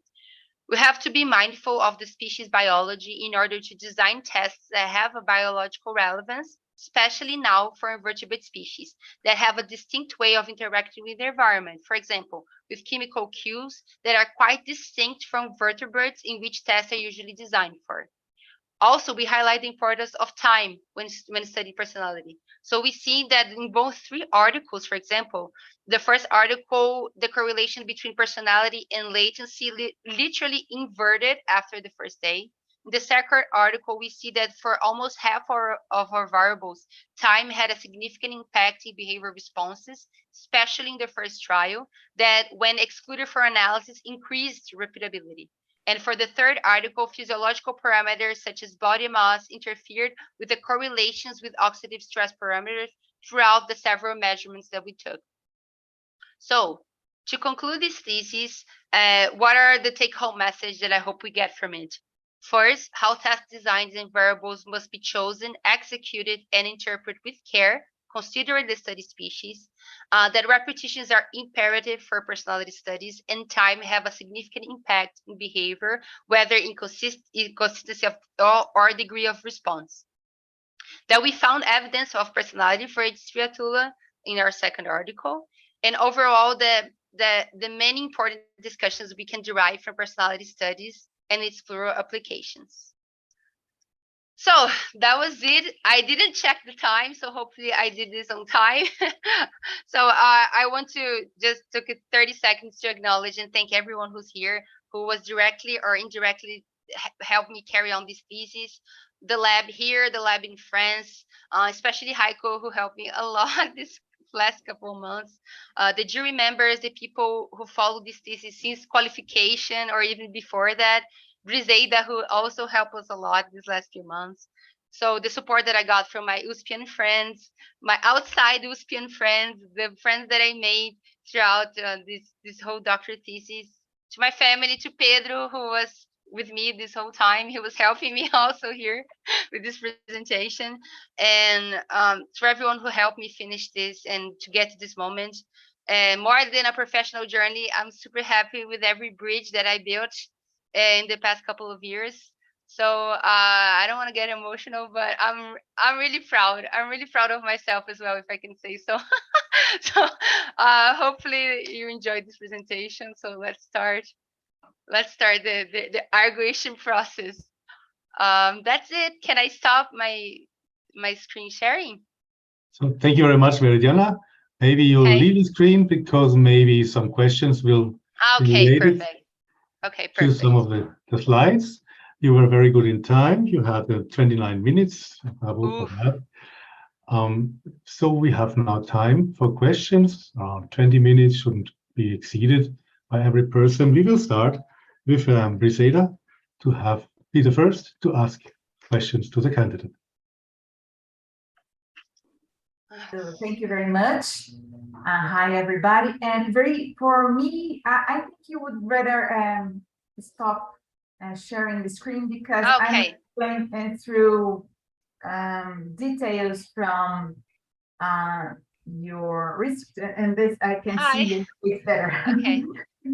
We have to be mindful of the species biology in order to design tests that have a biological relevance, especially now for invertebrate species that have a distinct way of interacting with their environment. For example, with chemical cues that are quite distinct from vertebrates in which tests are usually designed for. Also, we highlight the importance of time when studying personality. So we see that in both 3 articles, for example, the first article, the correlation between personality and latency literally inverted after the first day. In the second article, we see that for almost half of our variables, time had a significant impact in behavior responses, especially in the first trial, that when excluded for analysis, increased repeatability. And for the third article, physiological parameters such as body mass interfered with the correlations with oxidative stress parameters throughout the several measurements that we took. So to conclude this thesis, what are the take-home message that I hope we get from it? First, how test designs and variables must be chosen, executed, and interpreted with care, considering the study species, that repetitions are imperative for personality studies, and time have a significant impact in behavior, whether in consistency of or degree of response. That we found evidence of personality for H3 in our second article, and overall the many important discussions we can derive from personality studies and its plural applications. So that was it. I didn't check the time, so hopefully I did this on time. So I want to just took 30 seconds to acknowledge and thank everyone who's here, who was directly or indirectly helped me carry on this thesis. The lab here, the lab in France, especially Heiko, who helped me a lot this last couple of months. The jury members, the people who followed this thesis since qualification or even before that. Briseida, who also helped us a lot these last few months. So the support that I got from my USPian friends, my outside USPian friends, the friends that I made throughout this whole doctorate thesis, to my family, to Pedro, who was with me this whole time. He was helping me also here with this presentation. And for everyone who helped me finish this and to get to this moment. And more than a professional journey, I'm super happy with every bridge that I built in the past couple of years. So I don't want to get emotional, but I'm really proud. I'm really proud of myself as well, if I can say so. So hopefully you enjoyed this presentation. So let's start the arguation process. That's it. Can I stop my screen sharing? So thank you very much, Veridiana. Maybe you'll Okay. leave the screen because maybe some questions will be Okay, related perfect. Okay, to perfect. some of the slides. You were very good in time. You had 29 minutes. Bravo for Oof. that. So we have now time for questions. 20 minutes shouldn't be exceeded by every person. We will start with Briseida to be the first to ask questions to the candidate. So thank you very much. Hi, everybody. And for me, I think you would rather stop sharing the screen because Okay. I'm going through details from your research, and this I can Hi. see it better. Okay.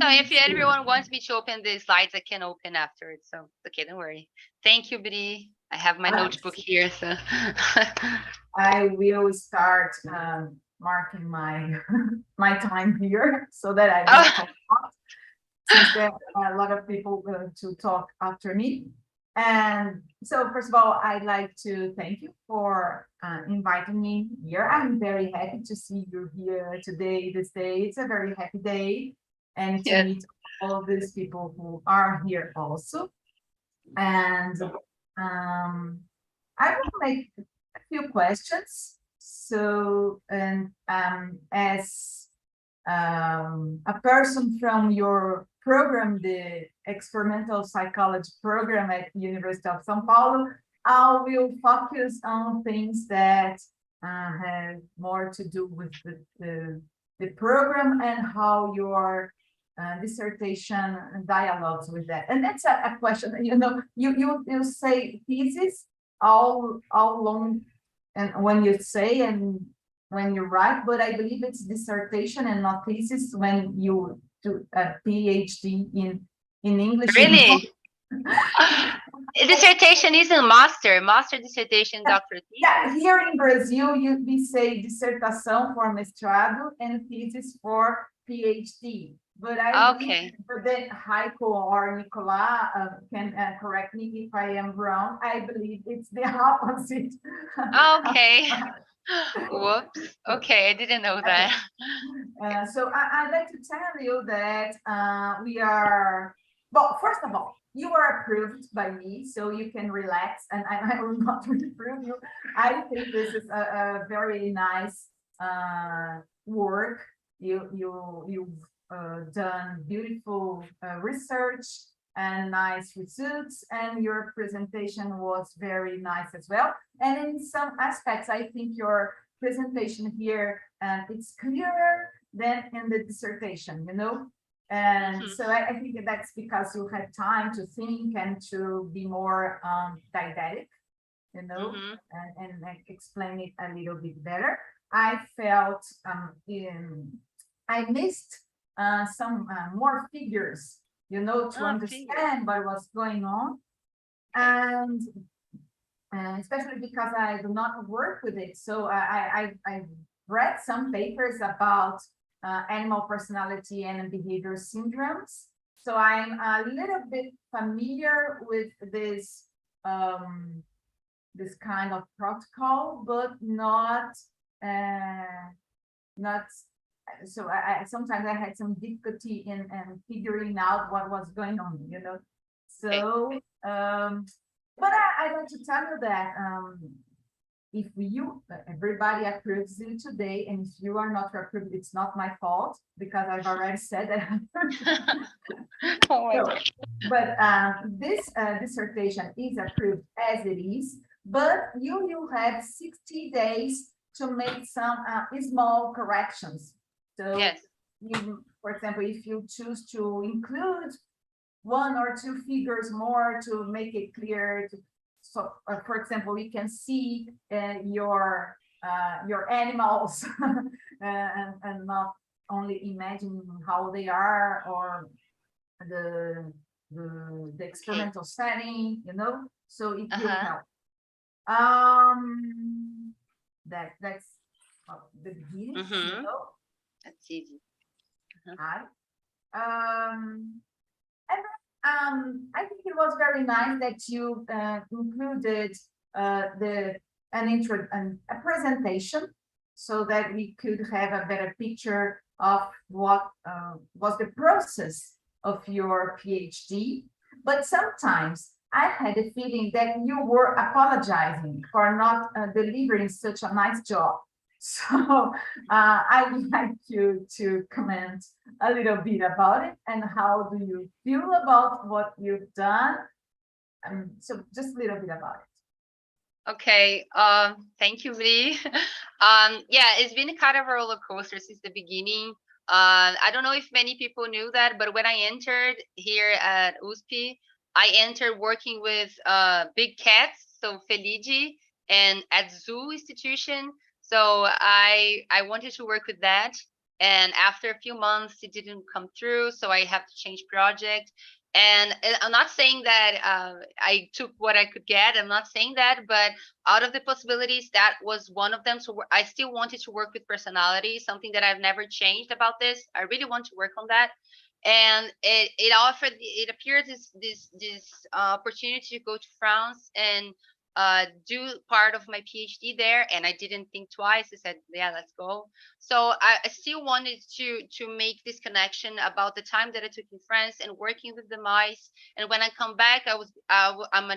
So if everyone wants me to open the slides, I can open afterwards. So okay, don't worry. Thank you, Bri. I have my notebook here. So I will start marking my my time here so that I don't talk a lot, since there are a lot of people to talk after me. And so first of all, I'd like to thank you for inviting me here. I'm very happy to see you here today, this day. It's a very happy day, and to meet all these people who are here also. And I will make a few questions. So, and as a person from your program, the experimental psychology program at University of São Paulo, I will focus on things that have more to do with the program and how your dissertation dialogues with that. And that's a question, you know, you say thesis all along, and when you say and when you write, but I believe it's dissertation and not thesis when you do a PhD in English. really? Dissertation isn't master dissertation, doctorate. Yeah, here in Brazil, we say dissertação for mestrado and thesis for PhD. But I believe that Heiko or Nicola can correct me if I am wrong. I believe it's the opposite. Okay. Whoops. Okay, I didn't know that. So I'd like to tell you that we are, well, first of all, you are approved by me, so you can relax, and I will not reprove you. I think this is a very nice work. You've done beautiful research, and nice results, and your presentation was very nice as well. And in some aspects, I think your presentation here, it's clearer than in the dissertation, you know? And so I think that's because you had time to think and to be more didactic, you know, and like explain it a little bit better. I felt I missed some more figures, you know, to understand what was going on. And especially because I do not work with it. So I read some papers about animal personality and behavior syndromes. So I'm a little bit familiar with this this kind of protocol, but not so I sometimes I had some difficulty in figuring out what was going on, you know. So but I want to tell you that if everybody approves you today, and if you are not approved, it's not my fault, because I've already said that. But this dissertation is approved as it is, but you will have 60 days to make some small corrections. So Yes. For example, if you choose to include 1 or 2 figures more to make it clear, so for example, we can see your animals and not only imagining how they are, or the experimental setting, you know, so it will help. That's the beginning, you know? That's easy. And I think it was very nice that you included a presentation, so that we could have a better picture of what was the process of your PhD. But sometimes I had a feeling that you were apologizing for not delivering such a nice job. So I would like you to comment a little bit about it, and how do you feel about what you've done? So just a little bit about it. Okay, thank you, Vri. Yeah, it's been kind of a roller coaster since the beginning. I don't know if many people knew that, but when I entered here at USP, I entered working with big cats, so Feligi, and at Zoo Institution. So I wanted to work with that, and after a few months, it didn't come through, so I have to change project. And I'm not saying that I took what I could get. I'm not saying that, but out of the possibilities, that was one of them. So I still wanted to work with personality, something that I've never changed about this. I really want to work on that. And it appeared this opportunity to go to France and do part of my PhD there, and I didn't think twice. I said, yeah, let's go. So I still wanted to make this connection about the time that I took in France and working with the mice. And when I come back, I'm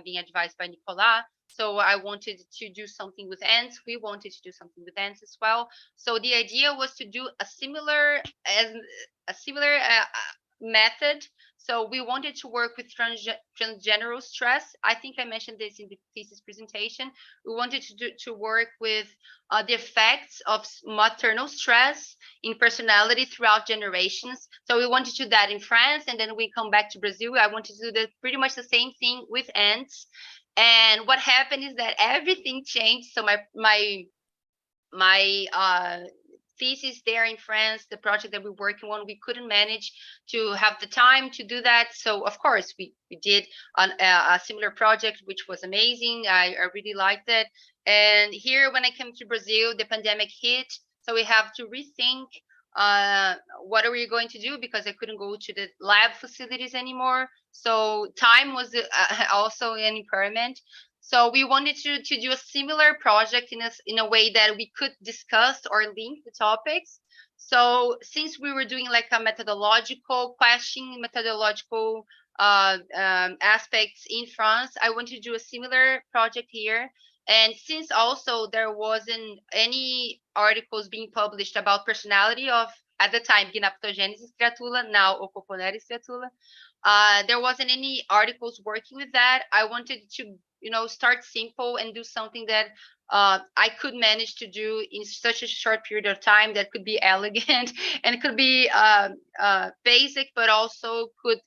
being advised by Nicolas. So I wanted to do something with ants. We wanted to do something with ants as well. So the idea was to do a similar method. So we wanted to work with transgeneral stress. I think I mentioned this in the thesis presentation. We wanted to work with the effects of maternal stress in personality throughout generations. So we wanted to do that in France, and then we come back to Brazil. I wanted to do pretty much the same thing with ants. And what happened is that everything changed. So my thesis there in France, the project that we're working on, we couldn't manage to have the time to do that. So of course we did a similar project, which was amazing. I really liked it. And here, when I came to Brazil, the pandemic hit. So we have to rethink what are we going to do, because I couldn't go to the lab facilities anymore. So time was also an impairment. So we wanted to do a similar project in a way that we could discuss or link the topics. So since we were doing like a methodological question, methodological aspects in France, I wanted to do a similar project here. And since also there wasn't any articles being published about personality of at the time, Gnaptogenesis stratula, now Ocoponera stratula. There wasn't any articles working with that. I wanted to, start simple and do something that I could manage to do in such a short period of time that could be elegant and could be basic, but also could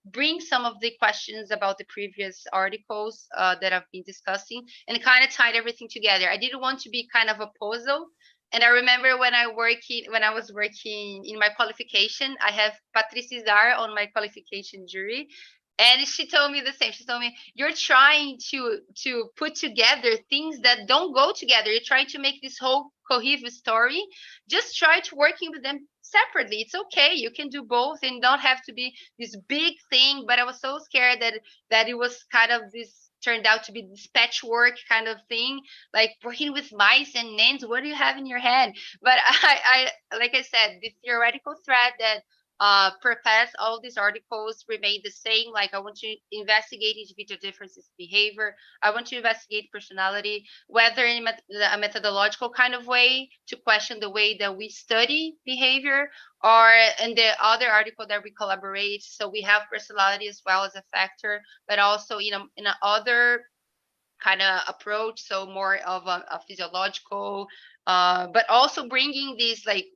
bring some of the questions about the previous articles that I've been discussing and kind of tied everything together. I didn't want to be kind of a puzzle. And I remember when I was working in my qualification, I have Patricia Zar on my qualification jury. And she told me the same. She told me, you're trying to put together things that don't go together. You're trying to make this whole cohesive story. Just try to working with them separately. It's okay. You can do both and don't have to be this big thing. But I was so scared that it was kind of this turned out to be this patchwork kind of thing, like working with mice and names. What do you have in your head? But I like I said, the theoretical thread that prepares all these articles remain the same. Like I want to investigate individual differences in behavior. I want to investigate personality, whether in a methodological kind of way to question the way that we study behavior, or in the other article that we collaborate. So we have personality as well as a factor, but also in a other kind of approach. So more of a physiological, but also bringing these like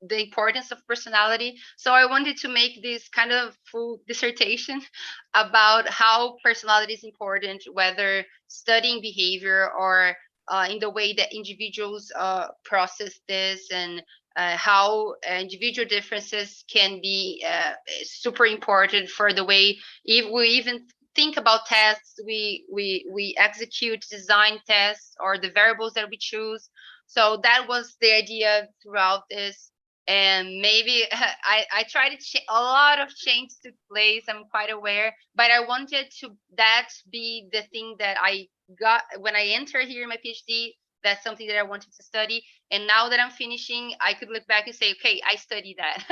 the importance of personality. So I wanted to make this kind of full dissertation about how personality is important, whether studying behavior or in the way that individuals process this, and how individual differences can be super important for the way if we even think about tests, we execute design tests or the variables that we choose. So that was the idea throughout this. And maybe I tried to a lot of change took place, I'm quite aware, but I wanted that be the thing that I got when I entered here in my PhD. That's something that I wanted to study. And now that I'm finishing, I could look back and say, okay, I studied that.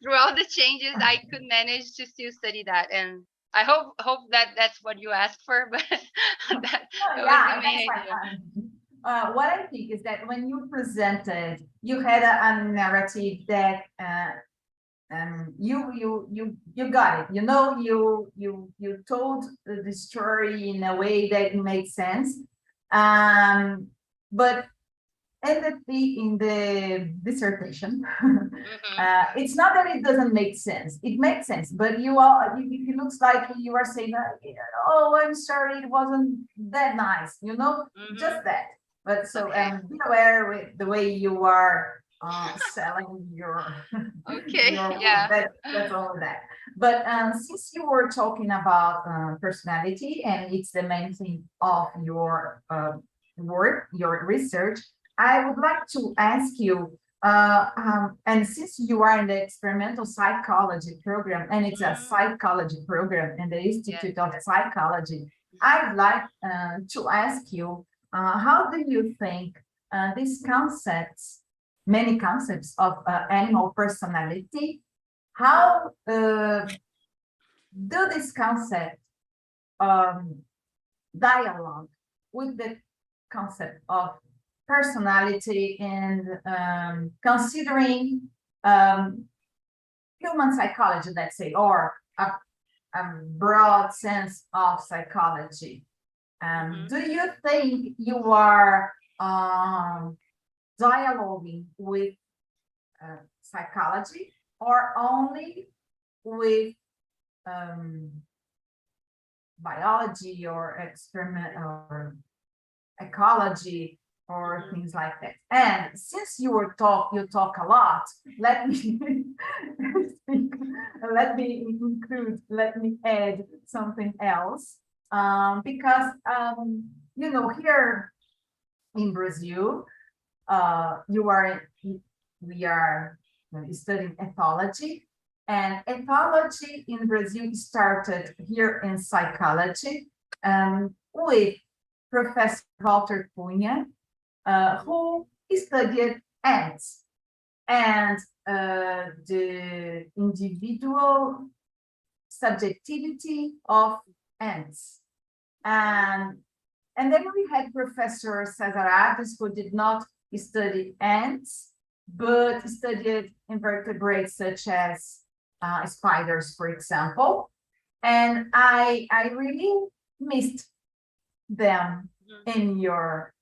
Throughout the changes, I could manage to still study that. And I hope that that's what you asked for, but that was the main idea. What I think is that when you presented, you had a narrative that you got it. You told the story in a way that made sense. But in the dissertation, it's not that it doesn't make sense. It makes sense, but it looks like you are saying, oh, I'm sorry, it wasn't that nice, just that. But so be aware with the way you are selling your that's all of that. But since you were talking about personality, and it's the main thing of your work, your research, I would like to ask you, and since you are in the experimental psychology program, and it's a psychology program in the Institute of Psychology, I'd like to ask you, how do you think these concepts, many concepts of animal personality, how do this concept dialogue with the concept of personality and considering human psychology, let's say, or a broad sense of psychology? Do you think you are dialoguing with psychology, or only with biology or experiment or ecology or things like that? And since you talk a lot, let me let me add something else. Because here in Brazil, we are studying ethology, and ethology in Brazil started here in psychology with Professor Walter Cunha, who studied ants and the individual subjectivity of ants. And then we had Professor Cesar Aves, who did not study ants, but studied invertebrates such as spiders, for example. And I really missed them in your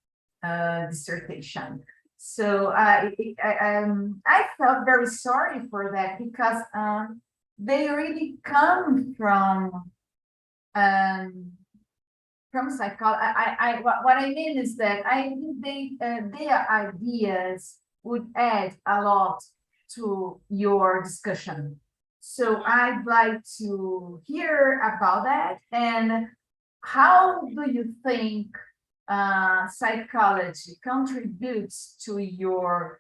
dissertation. So I felt very sorry for that because they really come from psychology. What I mean is that I think their ideas would add a lot to your discussion. So I'd like to hear about that. And how do you think psychology contributes to your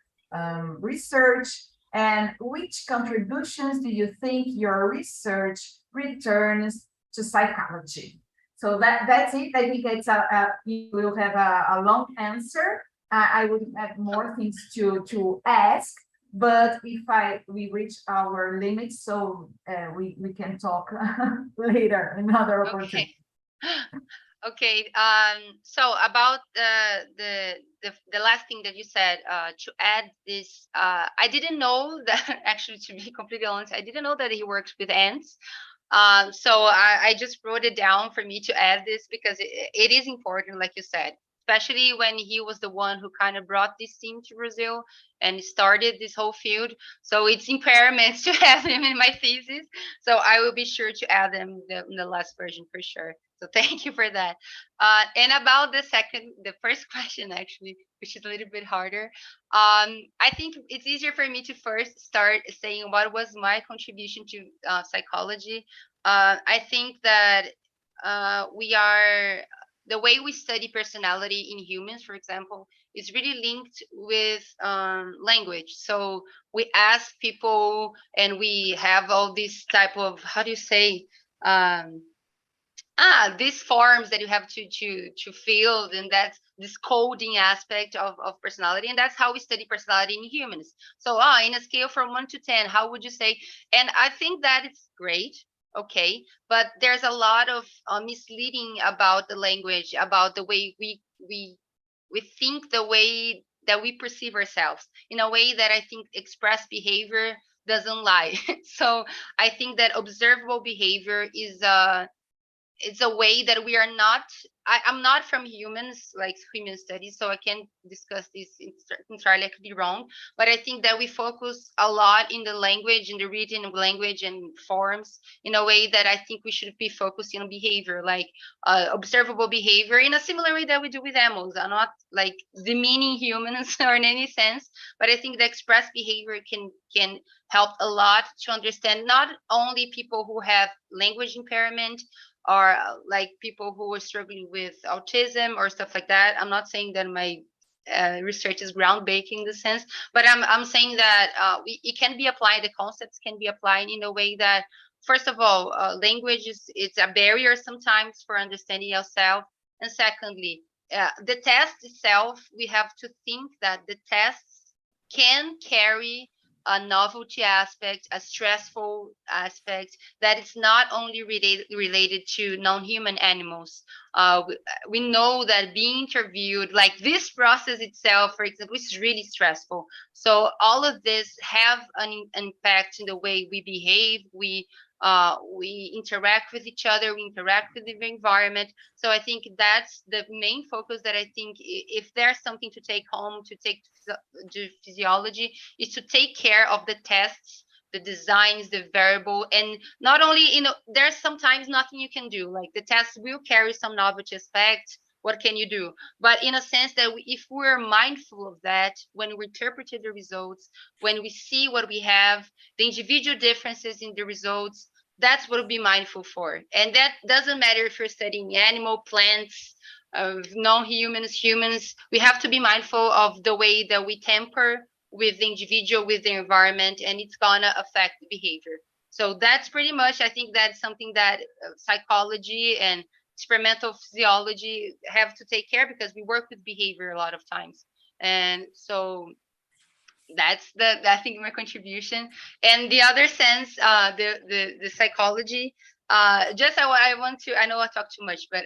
research, and which contributions do you think your research returns to psychology? So that's it. I think it's you will have a long answer. I would have more things to ask, but if we reach our limits, so we can talk later, another opportunity. Okay. Okay. So about the last thing that you said, to add this, I didn't know that actually, to be completely honest, I didn't know that he works with ants. So I just wrote it down for me to add this because it is important, like you said, especially when he was the one who kind of brought this team to Brazil and started this whole field. So it's impairments to have him in my thesis. So I will be sure to add them in the last version for sure. So thank you for that. And about the first question, actually, which is a little bit harder. I think it's easier for me to first start saying what was my contribution to psychology. I think that the way we study personality in humans, for example, is really linked with language. So we ask people, and we have all these type of, how do you say, these forms that you have to fill, and that's this coding aspect of personality, and that's how we study personality in humans. So in a scale from 1 to 10, how would you say? And I think that it's great, okay, but there's a lot of misleading about the language, about the way we think, the way that we perceive ourselves, in a way that I think express behavior doesn't lie. So I think that observable behavior is it's a way that we are not. I'm not from humans, like human studies, so I can't discuss this entirely. I could be wrong, but I think that we focus a lot in the language, in the reading of language and forms, in a way that I think we should be focusing on behavior, like observable behavior, in a similar way that we do with animals. I'm not like demeaning humans or in any sense, but I think the express behavior can help a lot to understand not only people who have language impairment, or like people who are struggling with autism or stuff like that. I'm not saying that my research is groundbreaking in the sense, but I'm saying that it can be applied. The concepts can be applied in a way that, first of all, language it's a barrier sometimes for understanding yourself, and secondly, the test itself. We have to think that the tests can carry a novelty aspect, a stressful aspect, that it's not only related to non-human animals. We know that being interviewed, like this process itself, for example, is really stressful. So all of this have an impact in the way we behave, we interact with each other, we interact with the environment. So I think that's the main focus that I think, if there's something to take home, to take to physiology, is to take care of the tests, the designs, the variable, and not only, there's sometimes nothing you can do, like the test will carry some novelty aspect. What can you do? But in a sense that if we're mindful of that, when we interpret the results, when we see what we have, the individual differences in the results, that's what we'll be mindful for. And that doesn't matter if you're studying animal, plants, non-humans, humans. We have to be mindful of the way that we tamper with the individual, with the environment, and it's gonna affect the behavior. So that's pretty much, I think that's something that psychology and experimental physiology have to take care, because we work with behavior a lot of times. And so that's I think my contribution. And the other sense, the psychology, I want to, I know I talk too much, but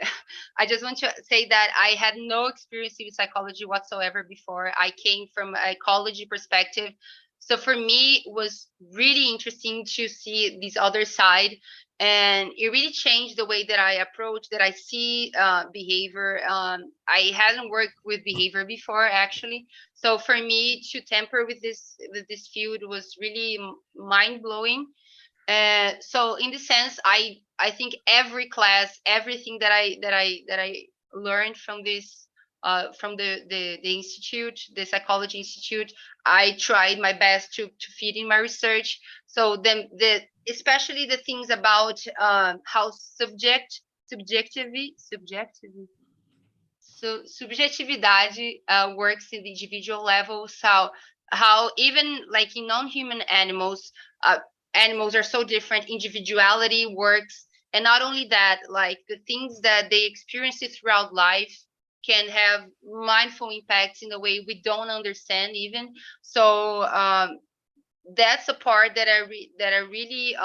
I just want to say that I had no experience with psychology whatsoever before. I came from a ecology perspective. So for me, it was really interesting to see this other side. And it really changed the way that I approach, that I see behavior. I hadn't worked with behavior before, actually. So for me to tamper with this field was really mind blowing. So in the sense, I think every class, everything that I learned from this from the institute, the psychology institute, I tried my best to feed in my research. So then especially the things about how subjectividade works in the individual level. So how even like in non-human animals, animals are so different, individuality works. And not only that, like the things that they experience throughout life can have mindful impacts in a way we don't understand even. So that's a part that I really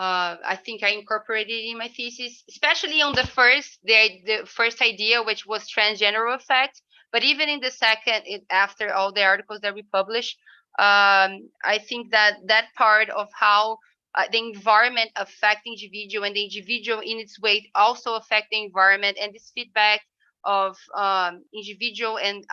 I think I incorporated in my thesis, especially on the first idea, which was transgender effect. But even in the second, after all the articles that we published, I think that part of how the environment affects the individual, and the individual in its way also affect the environment, and this feedback of individual and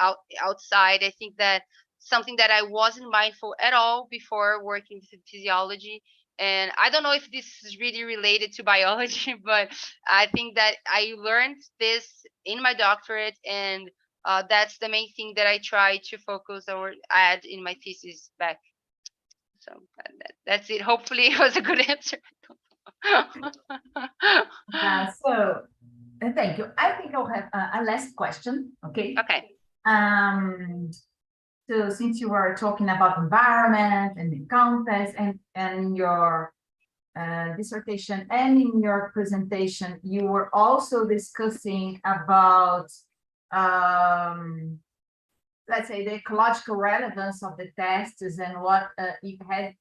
outside, I think that something that I wasn't mindful at all before working with physiology. And I don't know if this is really related to biology, but I think that I learned this in my doctorate, and that's the main thing that I try to focus or add in my thesis back. So that's it. Hopefully it was a good answer. Thank you. I think I'll have a last question. Okay. Okay. So since you were talking about environment and the context, and your dissertation and in your presentation, you were also discussing about, let's say, the ecological relevance of the tests and what it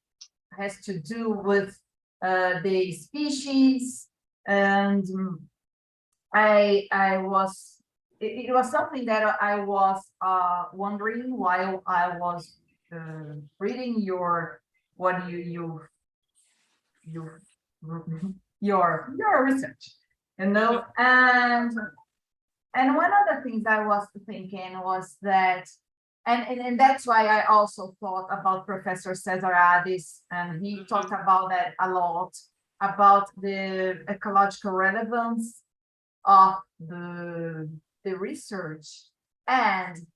has to do with the species. And it was something that I was wondering while I was reading your research, you know. And one of the things I was thinking was that, and that's why I also thought about Professor Cesar Adis, and he talked about that a lot, about the ecological relevance of the research. And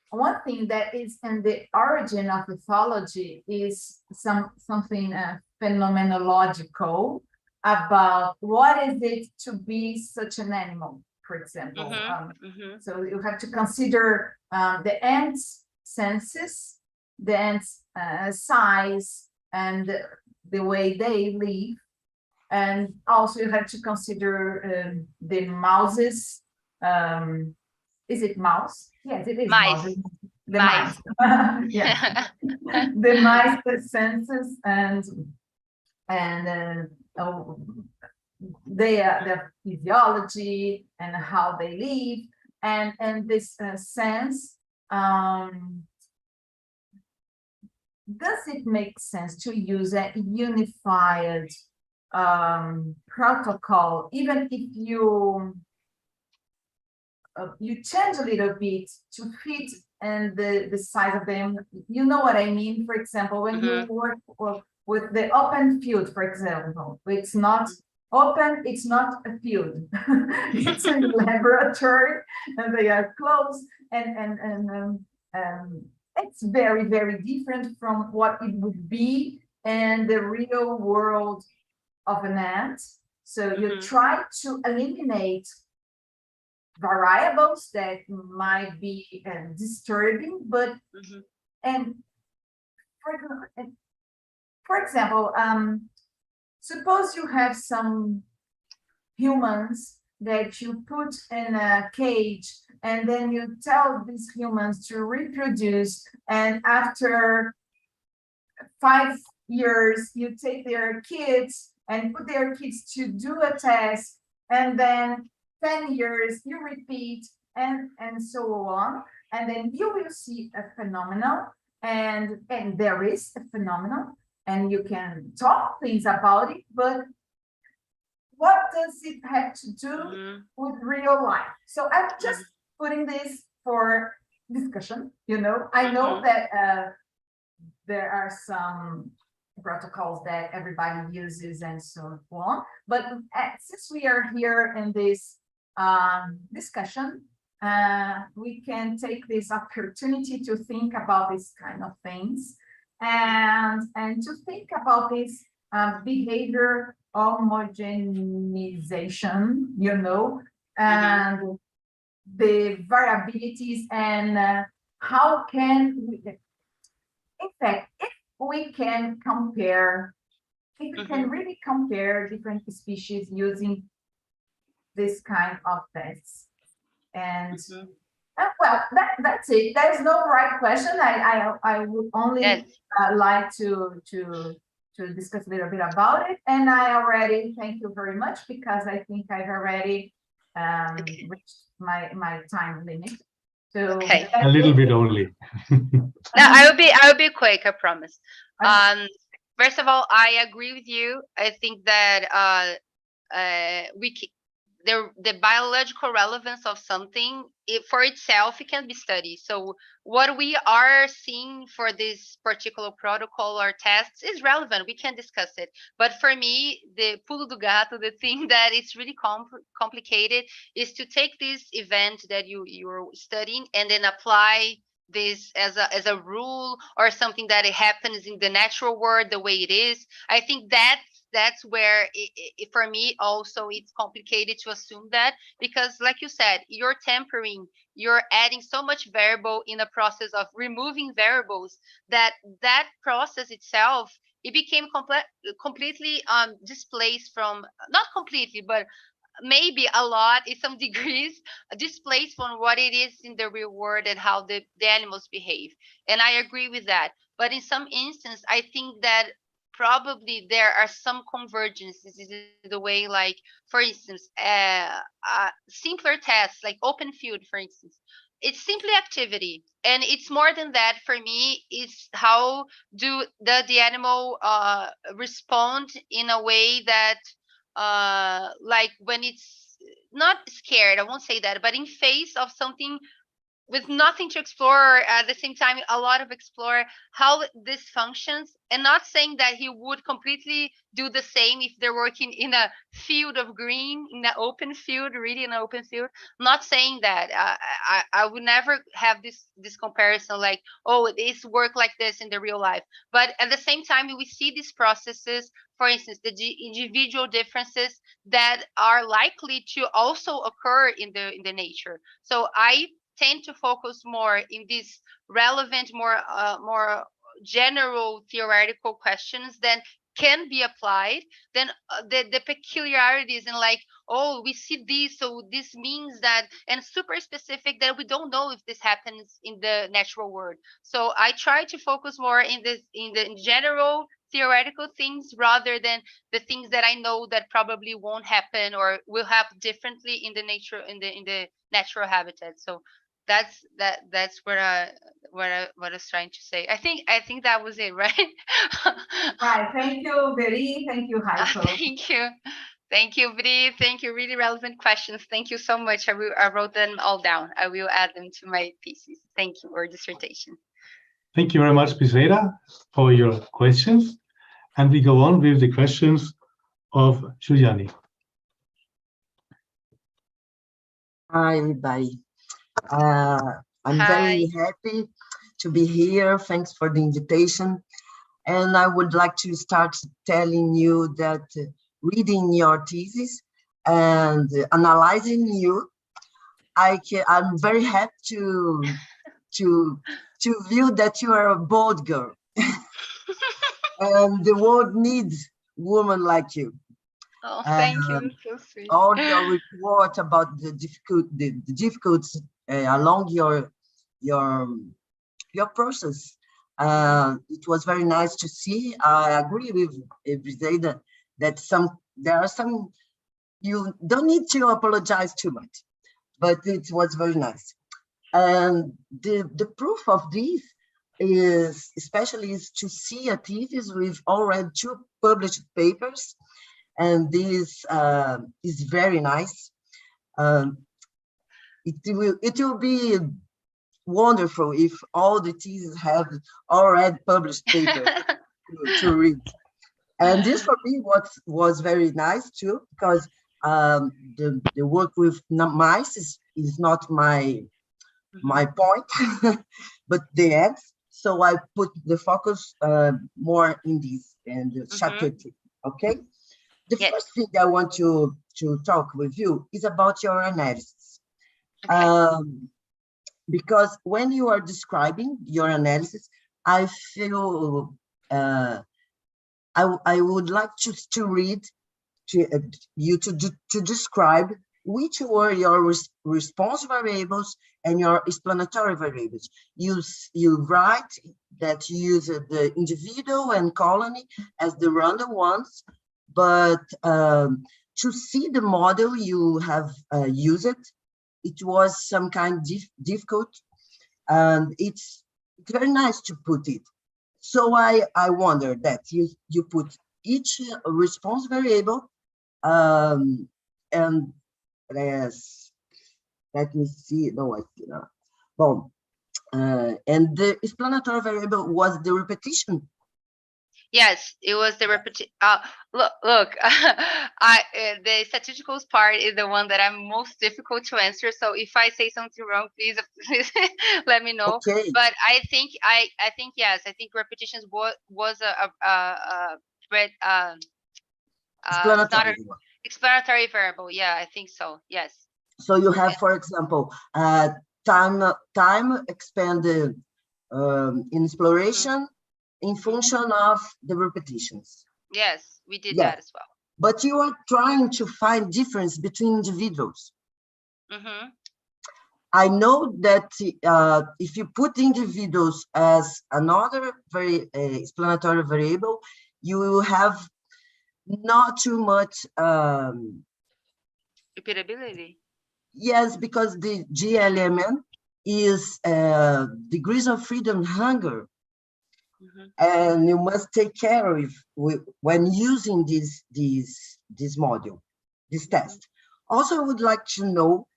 one thing that is in the origin of ethology is something phenomenological about what is it to be such an animal, for example. So you have to consider the ants' senses, the ants' size, and the way they live. And also you have to consider the mouses. Is it mouse? Yes, it is mice. Mouse. The mice. Yeah. The mice senses and their physiology and how they live, and this sense. Does it make sense to use a unified protocol, even if you change a little bit to fit and the size of them? You know what I mean? For example, when you work with the open field, for example, it's not open, it's not a field. It's a laboratory, and they are closed, and it's very, very different from what it would be in the real world of an ant. So you try to eliminate variables that might be disturbing, but and for example, suppose you have some humans that you put in a cage, and then you tell these humans to reproduce, and after 5 years you take their kids and put their kids to do a test, and then 10 years you repeat, and so on, and then you will see a phenomenon, and there is a phenomenon, and you can talk things about it, but what does it have to do with real life? So I'm just putting this for discussion. I know that there are some protocols that everybody uses and so on, but since we are here in this discussion, we can take this opportunity to think about these kind of things, and to think about this behavior homogenization, and the variabilities, and how can we, in fact, if we can compare, if we can really compare different species using this kind of tests. And well, that's it. There's no right question. I would only like to discuss a little bit about it, and I already thank you very much, because I think I've already reached my time limit. So a little bit only. No, I will be quick, I promise. First of all, I agree with you. I think that the biological relevance of something for itself, it can be studied. So what we are seeing for this particular protocol or tests is relevant. We can discuss it. But for me, the pulo do gato, the thing that is really complicated, is to take this event that you're studying and then apply this as a rule, or something that it happens in the natural world the way it is. I think that's where for me also it's complicated to assume that, because like you said, you're tempering, you're adding so much variable in a process of removing variables, that process itself, it became completely displaced from, not completely, but maybe a lot, in some degrees, displaced from what it is in the real world and how the animals behave. And I agree with that. But in some instance, I think that probably there are some convergences in the way, like, for instance, simpler tests like open field, for instance. It's simply activity, and it's more than that. For me, it's how do the animal respond in a way that like when it's not scared, I won't say that, but in face of something with nothing to explore, at the same time a lot of explore how this functions. And not saying that he would completely do the same if they're working in a field of green, in an open field, really in an open field. Not saying that. I would never have this comparison like, oh, this work like this in the real life. But at the same time, we see these processes, for instance, the individual differences that are likely to also occur in the nature. So I tend to focus more in these relevant, more general theoretical questions that can be applied than the peculiarities, and like, oh, we see this, so this means that, and super specific that we don't know if this happens in the natural world. So I try to focus more in the general theoretical things, rather than the things that I know that probably won't happen or will happen differently in the nature, in the natural habitat. So that's what I was trying to say. I think that was it, right? Right. Thank you, Veri. Thank you, Heiko. Thank you, Veri. Thank you. Really relevant questions. Thank you so much. I wrote them all down. I will add them to my thesis. Thank you, or dissertation. Thank you very much, Piseira, for your questions. And we go on with the questions of Giuliani. Hi, everybody. I'm very happy to be here. Thanks for the invitation. And I would like to start telling you that reading your thesis and analyzing you, I'm very happy to view that you are a bold girl. And the world needs women like you. Oh, thank you. So sweet. All your report about the difficulties along your process. It was very nice to see. I agree with Briseida that there are some, you don't need to apologize too much, but it was very nice. And the proof of this is to see a thesis with already 2 published papers, and this is very nice. It will be wonderful if all the theses have already published papers to read. And this for me was very nice too, because the work with mice is not my point, but the ants. So I put the focus more in this and the chapter 2. Okay. The first thing I want to talk with you is about your analysis. Okay. Because when you are describing your analysis, I feel I would like to read to describe which were your response variables and your explanatory variables. You write that you use the individual and colony as the random ones, but to see the model you have used, it was some kind difficult, and it's very nice to put it. So I wonder that you put each response variable, and let me see. No, I cannot. Well, and the explanatory variable was the repetition. Yes, it was the repetition. Look, the statistical part is the one that I'm most difficult to answer. So if I say something wrong, please let me know. Okay. But I think yes, I think repetitions was explanatory variable. Yeah, I think so. Yes. So you have, for example, time expanded in exploration in function of the repetitions. Yes, we did that as well. But you are trying to find difference between individuals. I know that if you put individuals as another very explanatory variable, you will have not too much repeatability. Yes, because the GLMN is degrees of freedom hunger. And you must take care of when using this module, this test. Also, I would like to know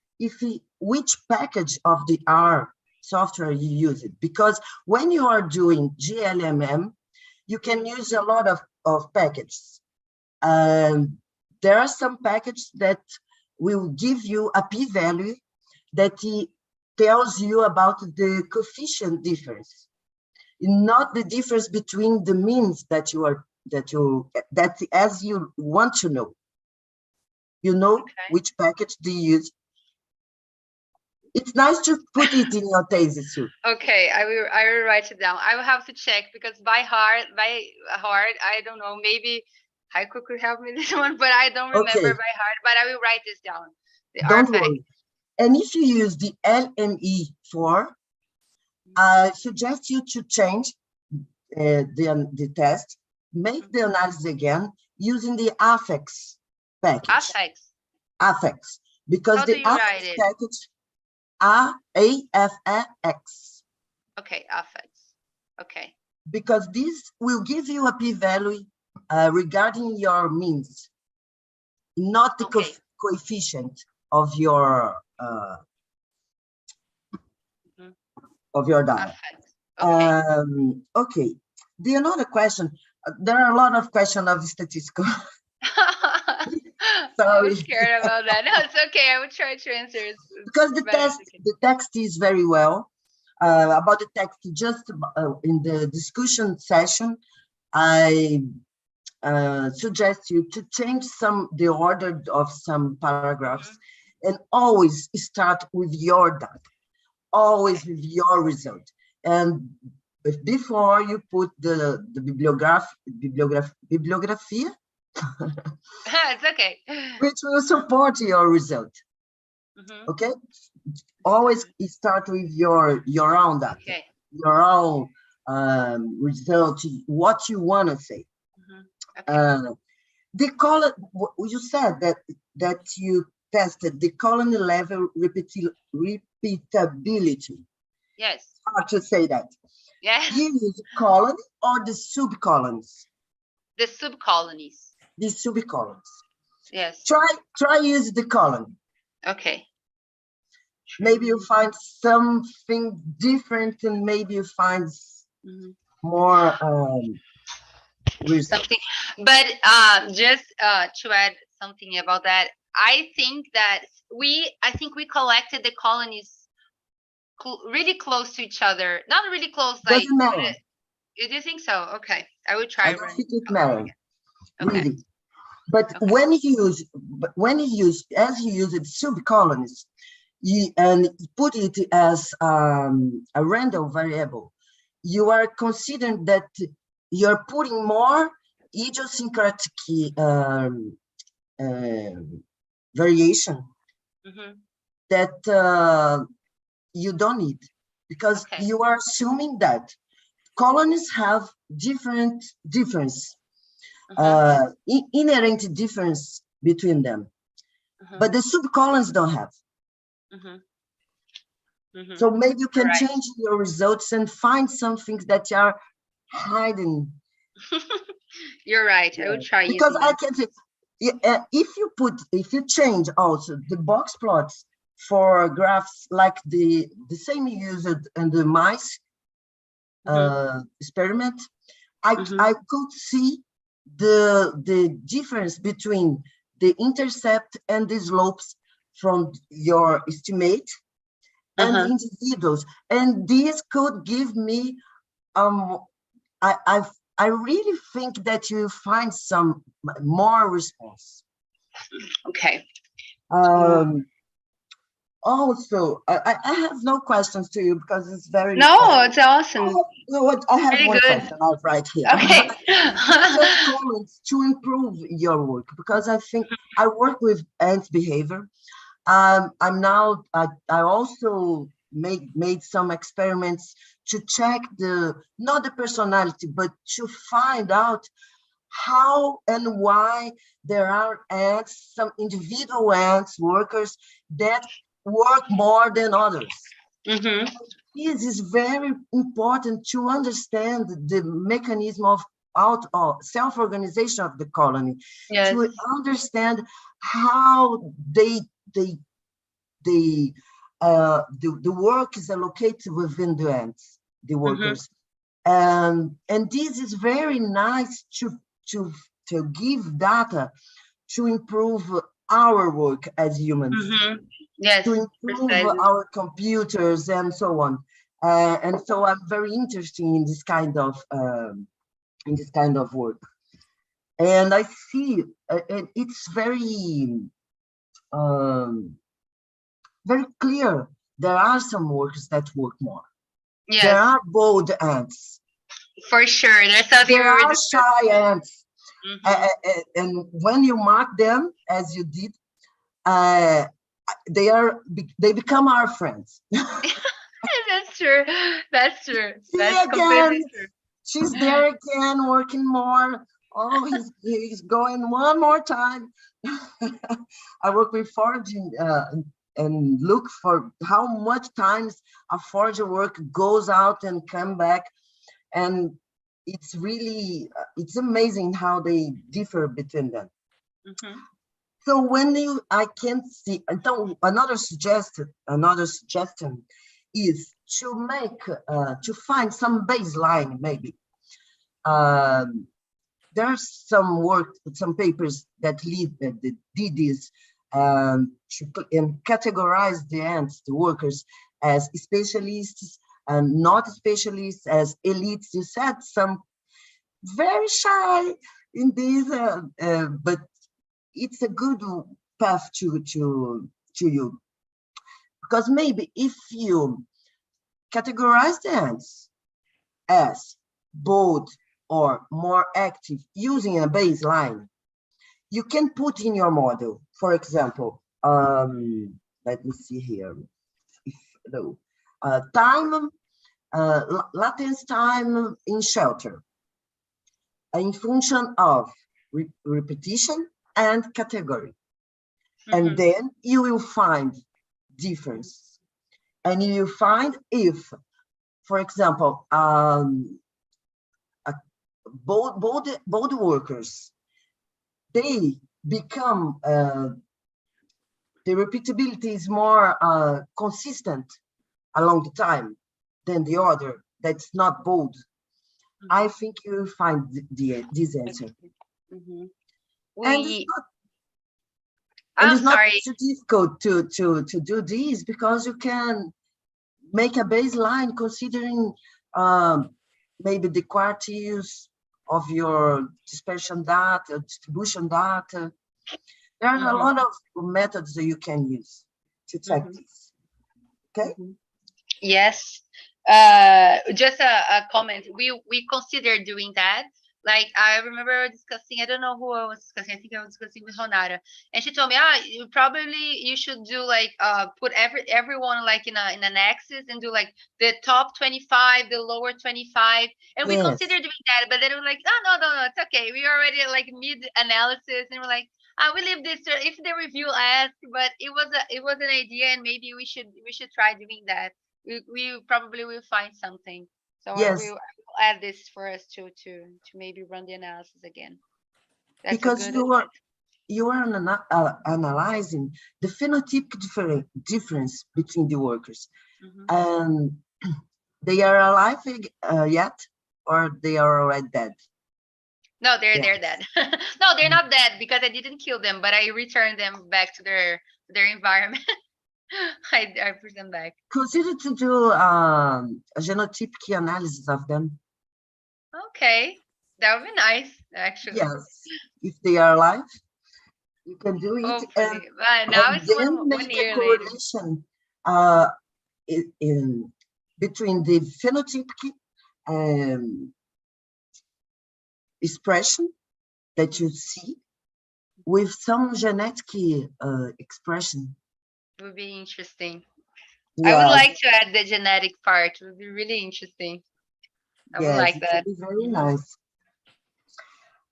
which package of the R software you use it, because when you are doing GLMM, you can use a lot of packages. There are some packages that will give you a p-value that tells you about the coefficient difference, not the difference between the means that as you want to know. You know which package do you use. It's nice to put it in your thesis too. Okay, I will write it down. I will have to check, because by heart, I don't know. Maybe Heiko could help me this one, but I don't remember by heart. But I will write this down. Don't worry. And if you use the LME4, I suggest you to change the test, make the analysis again using the affix package. Affix, because the affix package AFX. Okay, affix. Okay. Because this will give you a p-value regarding your means, not the coefficient of your data. Okay. The another question. There are a lot of questions of statistical. Sorry. I'm scared about that. No, it's okay. I will try to answer it. Because the text is very well. About the text, just in the discussion session, I suggest you to change the order of some paragraphs and always start with your data, always with your result. And before you put the bibliography, it's okay, which will support your result. Okay, always start with your own data, your own result, what you want to say. the colony, you said that you tested the colony level repeatability. Yes. Hard to say that. Yes. You use colony or the subcolonies? The subcolonies. The subcolonies. Yes. Try use the colony. Okay. Maybe you find something different, and maybe you find more something. But just to add something about that, I think we collected the colonies really close to each other. Not really close, like. Doesn't matter. You do think so? Okay, I would try. I don't think it matters. Okay. Really. But Okay. when you use subcolonies, and put it as a random variable, you are considering that you're putting more idiosyncratic variation that you don't need, because you are assuming that colonies have difference, inherent difference between them, but the subcolonies don't have. So maybe you can change your results and find some things that are hidden. You're right. I would try because using I can say, if you change also the box plots for graphs like the same used in the mice experiment, I could see the difference between the intercept and the slopes from your estimate and the individuals, and this could give me I really think that you find some more response. Okay. Also, I have no questions to you because it's very. No, it's awesome. I have really one good. question right here. Okay. Just comments to improve your work, because I think I work with ants behavior. I also made some experiments to check not the personality, but to find out how and why there are ants, some individual ants, workers that work more than others. This is very important to understand the mechanism of self-organization of the colony, to understand how the work is allocated within the ants, the workers, and this is very nice to give data to improve our work as humans, to improve our computers and so on, and so I'm very interested in this kind of work, and I see it's very very clear. There are some workers that work more. There are bold ants. For sure. There are shy ants. And when you mark them, as you did, they become our friends. That's true. That's true. That's completely true. She's there again, working more. Oh, he's going one more time. I work with foraging and look for how much times a forager work goes out and come back, and it's really it's amazing how they differ between them. So when I can see, another suggestion is to make to find some baseline. Maybe there's some papers that did this and categorize the ants, the workers, as specialists and not specialists, as elites. You said some very shy in this, but it's a good path to you, because maybe if you categorize the ants as bold or more active using a baseline, you can put in your model, for example, let me see here, latence time in shelter in function of repetition and category. And then you will find difference. And you find if, for example, both workers, they become, the repeatability is more consistent along the time than the other that's not bold. I think you will find this answer. And it's not so difficult to do this, because you can make a baseline considering maybe the quartiles of your dispersion data, distribution data. There are a lot of methods that you can use to check this. Okay? Yes. Just a comment. We consider doing that. Like, I remember discussing, I don't know who I was discussing, I think I was discussing with Honara, and she told me, you should do like put everyone like in an axis and do like the top 25, the lower 25, and we consider doing that, but then we're like, no, it's okay, we already like mid analysis, and we're like, we leave this if the review asks, but it was an idea, and maybe we should try doing that. We probably will find something. So I will add this for us to maybe run the analysis again. That's because you are analyzing the phenotypic difference between the workers, and they are alive yet, or they are already dead? No, they're dead. No, they're not dead, because I didn't kill them, but I returned them back to their environment. I put them back. Consider to do a genotypic analysis of them. Okay, that would be nice, actually. Yes, if they are alive, you can do it. Hopefully. But now it's then one year a later. correlation between the phenotypic expression that you see with some genetic expression. It would be interesting. I would like to add the genetic part. It would be really interesting. I would like that. It would be very nice.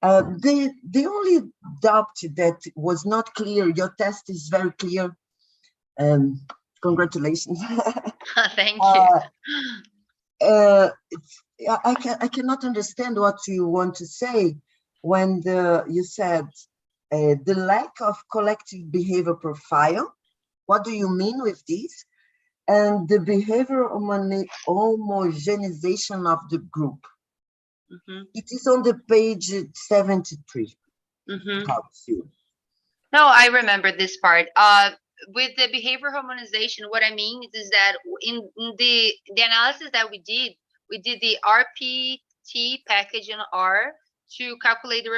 The only doubt that was not clear, your test is very clear. Congratulations. Thank you. I cannot understand what you want to say when you said the lack of collective behavior profile. What do you mean with this? And the behavior homogenization of the group. It is on the page 73. Helps you. No, I remember this part. With the behavior harmonization, what I mean is that in the analysis that we did the RPT package in R to calculate the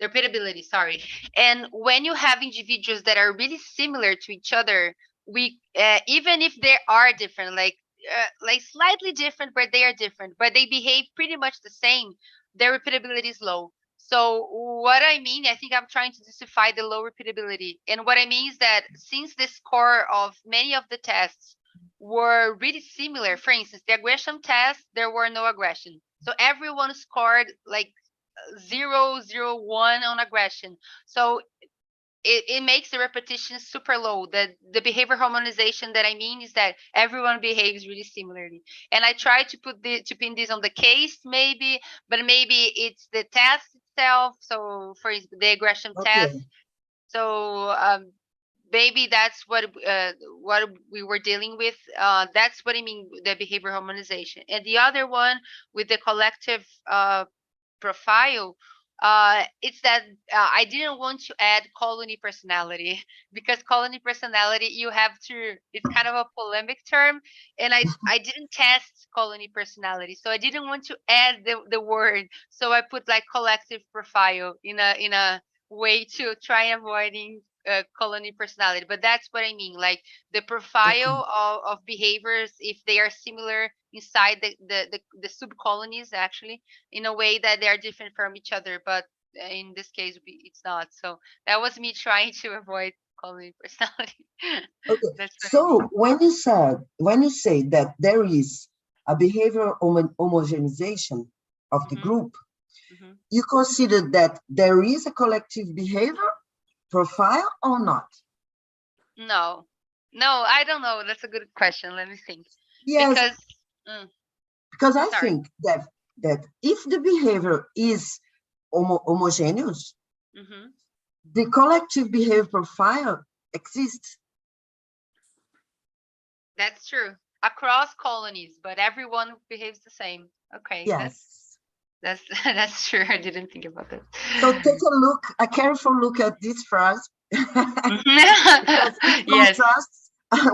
repeatability, sorry. And when you have individuals that are really similar to each other, we even if they are different, like slightly different, but they are different, but they behave pretty much the same, their repeatability is low. So what I mean, I think I'm trying to justify the low repeatability. And what I mean is that since the score of many of the tests were really similar, for instance, the aggression test, there were no aggression. So everyone scored like 0, 0, 1 on aggression. So it makes the repetition super low. The behavior harmonization that I mean is that everyone behaves really similarly. And I try to pin this on the case maybe, but maybe it's the test itself. So for the aggression test. So maybe that's what we were dealing with. That's what I mean, the behavior harmonization. And the other one with the collective profile, it's that I didn't want to add colony personality, because colony personality, you have to, it's kind of a polemic term, and I didn't test colony personality, so I didn't want to add the word, so I put like collective profile in a way to try avoiding colony personality. But that's what I mean, like the profile of behaviors, if they are similar inside the subcolonies, actually, in a way that they are different from each other, but in this case it's not. So that was me trying to avoid colony personality. So when you say that there is a behavior homogenization of the group, Mhm. you consider that there is a collective behavior profile or not? No, I don't know. That's a good question. Let me think. Yes, Because, because I sorry. think that if the behavior is homogeneous, Mhm. the collective behavior profile exists. That's true. Across colonies, but everyone behaves the same. Okay, Yes. that's that's true. I didn't think about that. So take a careful look at this phrase, because it Yes. contrasts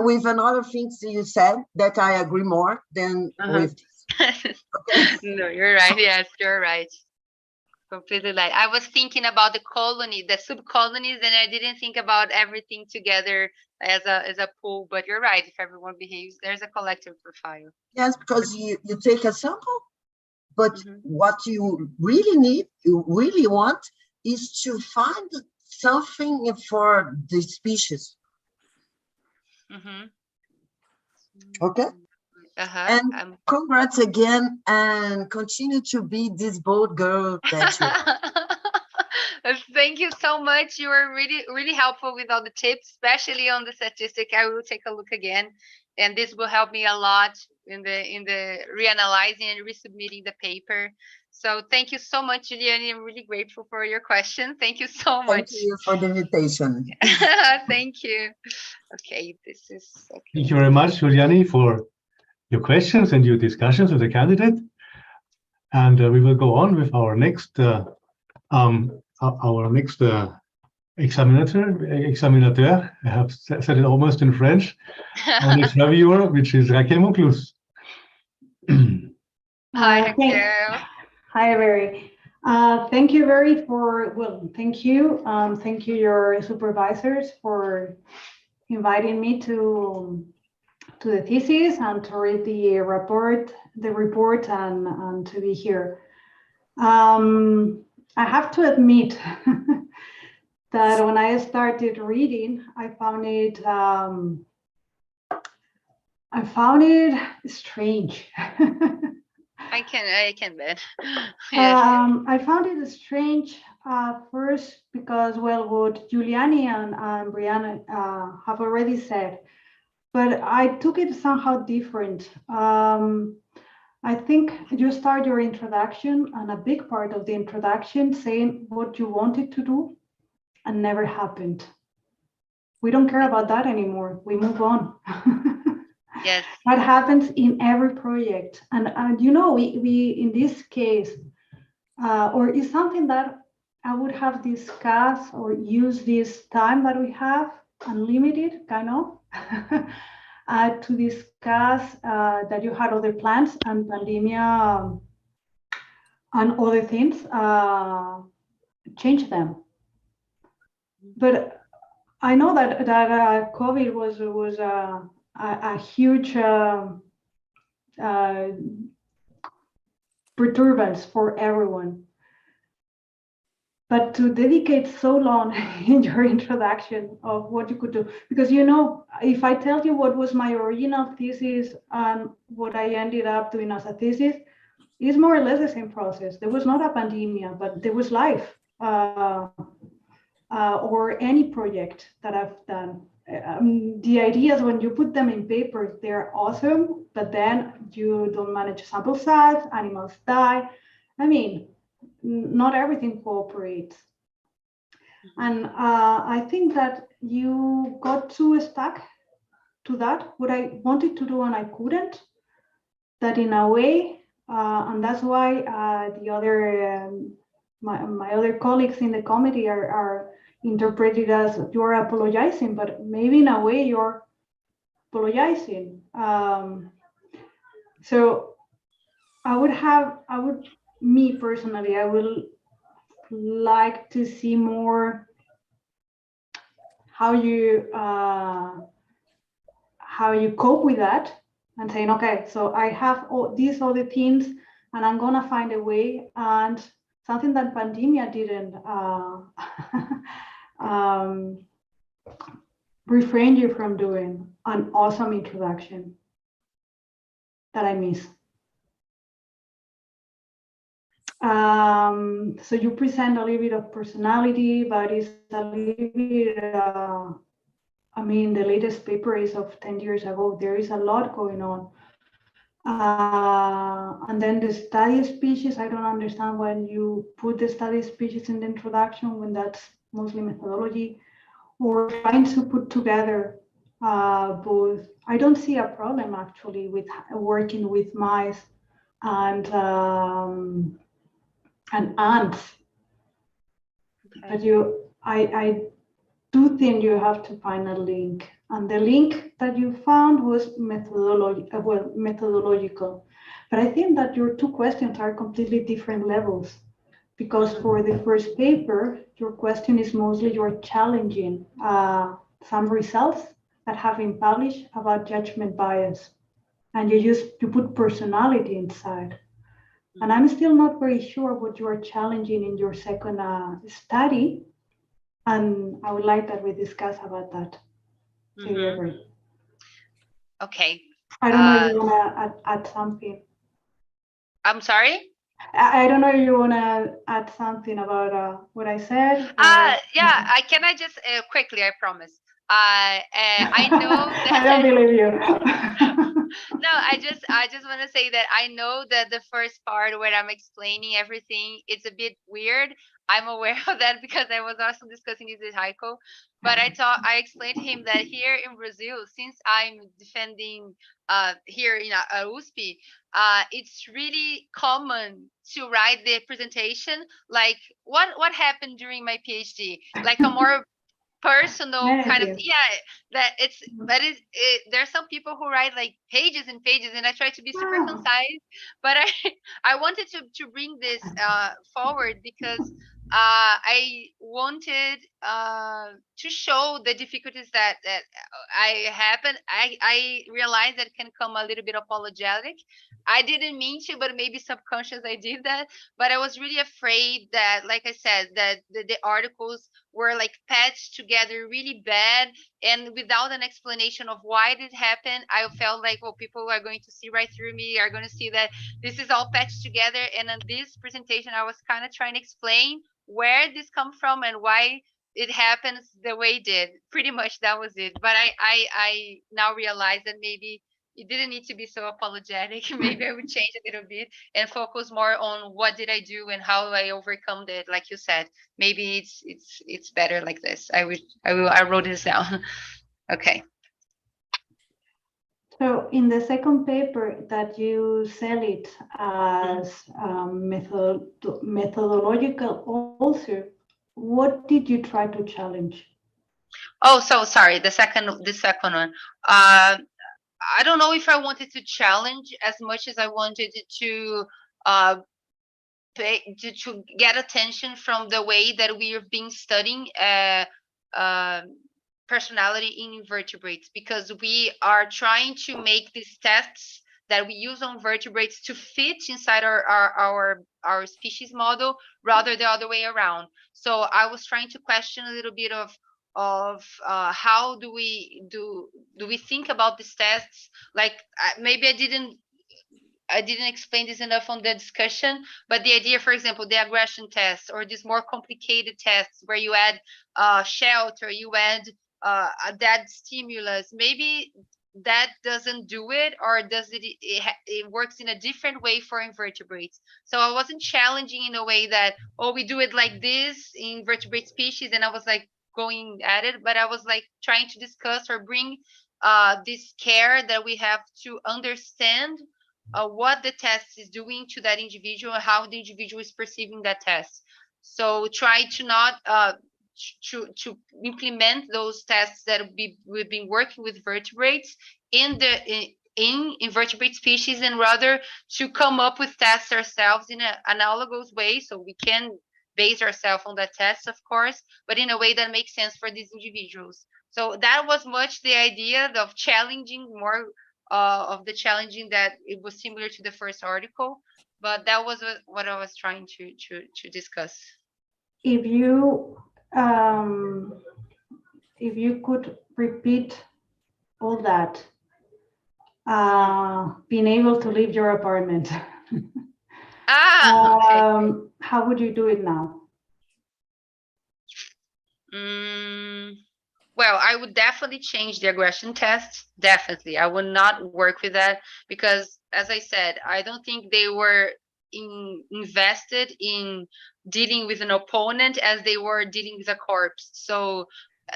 with another things you said that I agree more than with this. Okay. No, you're right. Yes, you're right. Completely right. I was thinking about the colony, the sub-colonies, and I didn't think about everything together as a pool. But you're right. If everyone behaves, there's a collective profile. Yes, because you take a sample, but Mhm. what you really need, you really want, is to find something for the species. Mhm. Okay. Uh-huh. And congrats again, and continue to be this bold girl that you are. Thank you so much. You were really helpful with all the tips, especially on the statistic. I will take a look again, and this will help me a lot in the reanalyzing and resubmitting the paper. So thank you so much, Juliani. I'm really grateful for your question. Thank you so much. Thank you for the invitation. Thank you. Okay, this is okay. Thank you very much, Juliani, for your questions and your discussions with the candidate. And we will go on with our next examinateur. I have said it almost in French. Our next reviewer, which is Raquel Monclus. Hi, Raquel. Hi, Very. Thank you, Very, thank you. Thank you, your supervisors, for inviting me to the thesis and to read the report and to be here. I have to admit that when I started reading, I found it strange. I can bet. Yes. I found it strange first because, well, what Giuliani and Brianna have already said, but I took it somehow different. I think you start your introduction, and a big part of the introduction saying what you wanted to do and never happened. We don't care about that anymore. We move on. Yes. That happens in every project. And you know, we in this case, or is something that I would have discussed or use this time that we have, unlimited, kind of, to discuss that you had other plans and pandemia and other things, change them. But I know that COVID was a huge perturbance for everyone. But to dedicate so long in your introduction of what you could do, because you know, if I tell you what was my original thesis and what I ended up doing as a thesis, it's more or less the same process. There was not a pandemic, but there was life, or any project that I've done. The ideas, when you put them in paper, they're awesome, but then you don't manage sample size, animals die. I mean, not everything cooperates. And I think that you got too stuck to that, what I wanted to do and I couldn't, that in a way, and that's why the other, my other colleagues in the committee are interpreted as you're apologizing, but maybe in a way you're apologizing. So me personally, I will like to see more how you cope with that and saying, okay, so I have all these other things and I'm gonna find a way, and something that pandemia didn't refrain you from doing, an awesome introduction that I miss. So you present a little bit of personality, but it's a little bit, I mean, the latest paper is of 10 years ago. There is a lot going on. And then the study species, I don't understand when you put the study species in the introduction, when that's mostly methodology, or trying to put together both. I don't see a problem actually with working with mice and ants. But I do think you have to find a link, and the link that you found was methodological. But I think that your two questions are completely different levels, because for the first paper, your question is mostly you're challenging some results that have been published about judgment bias, and you put personality inside. And I'm still not very sure what you are challenging in your second study. And I would like that we discuss about that. If you agree. Okay. I don't know if you want to add something. I'm sorry? I don't know if you want to add something about what I said. Yeah, can I just quickly, I promise. I know that I don't believe you. No, I just want to say that I know that the first part where I'm explaining everything, it's a bit weird. I'm aware of that because I was also discussing this with Heiko. But I explained to him that here in Brazil, since I'm defending here in USP, it's really common to write the presentation like what happened during my PhD, like a more personal kind of there are some people who write like pages and pages, and I try to be super concise, but I wanted to bring this forward because I wanted to show the difficulties that I realized that can come a little bit apologetic. I didn't mean to, but maybe subconscious I did that. But I was really afraid that, like I said, that the articles were like patched together really bad, and without an explanation of why it happened. I felt like, well, people are going to see right through me, are going to see that this is all patched together. And in this presentation, I was kind of trying to explain where this comes from and why it happens the way it did. Pretty much that was it. But I now realize that maybe it didn't need to be so apologetic. Maybe I would change a little bit and focus more on what did I do and how I overcome it. Like you said, maybe it's better like this. I wrote this down. Okay. So in the second paper that you sell it as methodological also, what did you try to challenge? Oh, so sorry. The second one. I don't know if I wanted to challenge as much as I wanted to get attention from the way that we have been studying personality in invertebrates, because we are trying to make these tests that we use on vertebrates to fit inside our species model rather the other way around. So I was trying to question a little bit of how do we think about these tests? Like maybe I didn't explain this enough on the discussion, but the idea, for example, the aggression test or these more complicated tests where you add shelter, you add a dead stimulus, maybe that doesn't do it, or does it works in a different way for invertebrates. So I wasn't challenging in a way that, oh, we do it like this in invertebrate species, and I was like going at it, but I was like trying to discuss or bring this care that we have to understand what the test is doing to that individual, how the individual is perceiving that test. So try to not to implement those tests that we've been working with vertebrates in invertebrate species, and rather to come up with tests ourselves in an analogous way, so we can base ourselves on that test, of course, but in a way that makes sense for these individuals. So that was much the idea of challenging more of the challenging, that it was similar to the first article, but that was what I was trying to discuss. If you could repeat all that, being able to leave your apartment Okay. How would you do it now? Well, I would definitely change the aggression test. Definitely. I would not work with that because, as I said, I don't think they were invested in dealing with an opponent as they were dealing with a corpse. So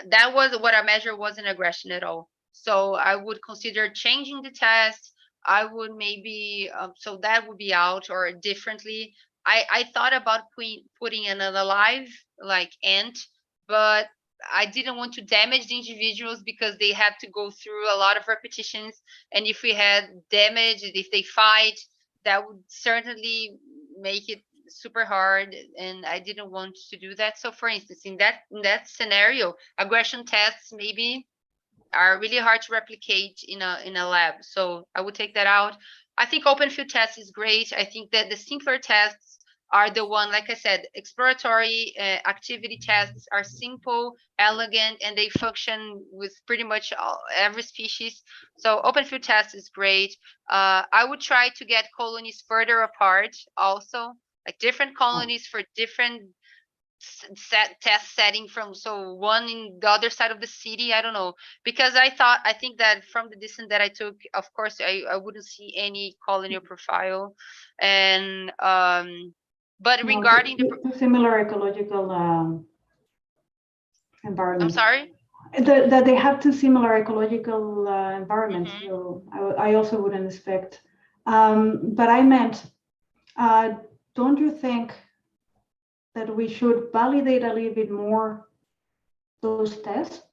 that was what I measured wasn't aggression at all. So I would consider changing the test. I would maybe, so that would be out or differently. I thought about putting an alive, like ant, but I didn't want to damage the individuals because they have to go through a lot of repetitions. And if we had damage, if they fight, that would certainly make it super hard. And I didn't want to do that. So for instance, in that scenario, aggression tests maybe are really hard to replicate in a lab. So I would take that out. I think open field test is great. I think that the simpler tests are the one, like I said, exploratory activity tests are simple, elegant, and they function with pretty much every species. So open field test is great. I would try to get colonies further apart also, like different colonies for different test setting from, so one in the other side of the city. I don't know, because I think that from the distance that I took, of course I wouldn't see any colonial profile. And but regarding the similar ecological environment. I'm sorry? That they have two similar ecological environments. So I also wouldn't expect. But I meant, don't you think that we should validate a little bit more those tests?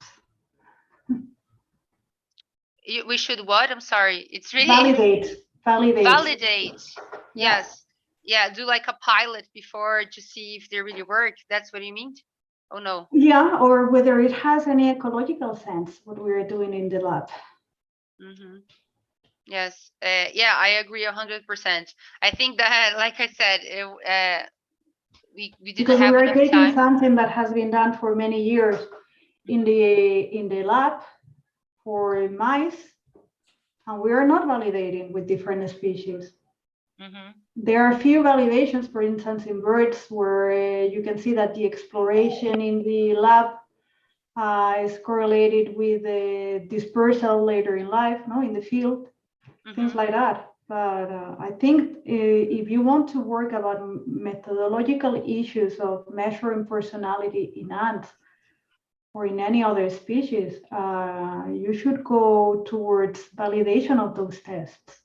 We should what? I'm sorry. It's really validate. Validate. Yeah. Yes. Yeah, do like a pilot before to see if they really work. That's what you mean? Oh no. Yeah, or whether it has any ecological sense what we're doing in the lab. Yes. Yeah, I agree 100%. I think that, like I said, we didn't because have we are enough taking time. something that has been done for many years in the lab for mice, and we are not validating with different species. There are few validations, for instance, in birds, where you can see that the exploration in the lab is correlated with the dispersal later in life, no, in the field, things like that. But I think if you want to work about methodological issues of measuring personality in ants or in any other species, you should go towards validation of those tests.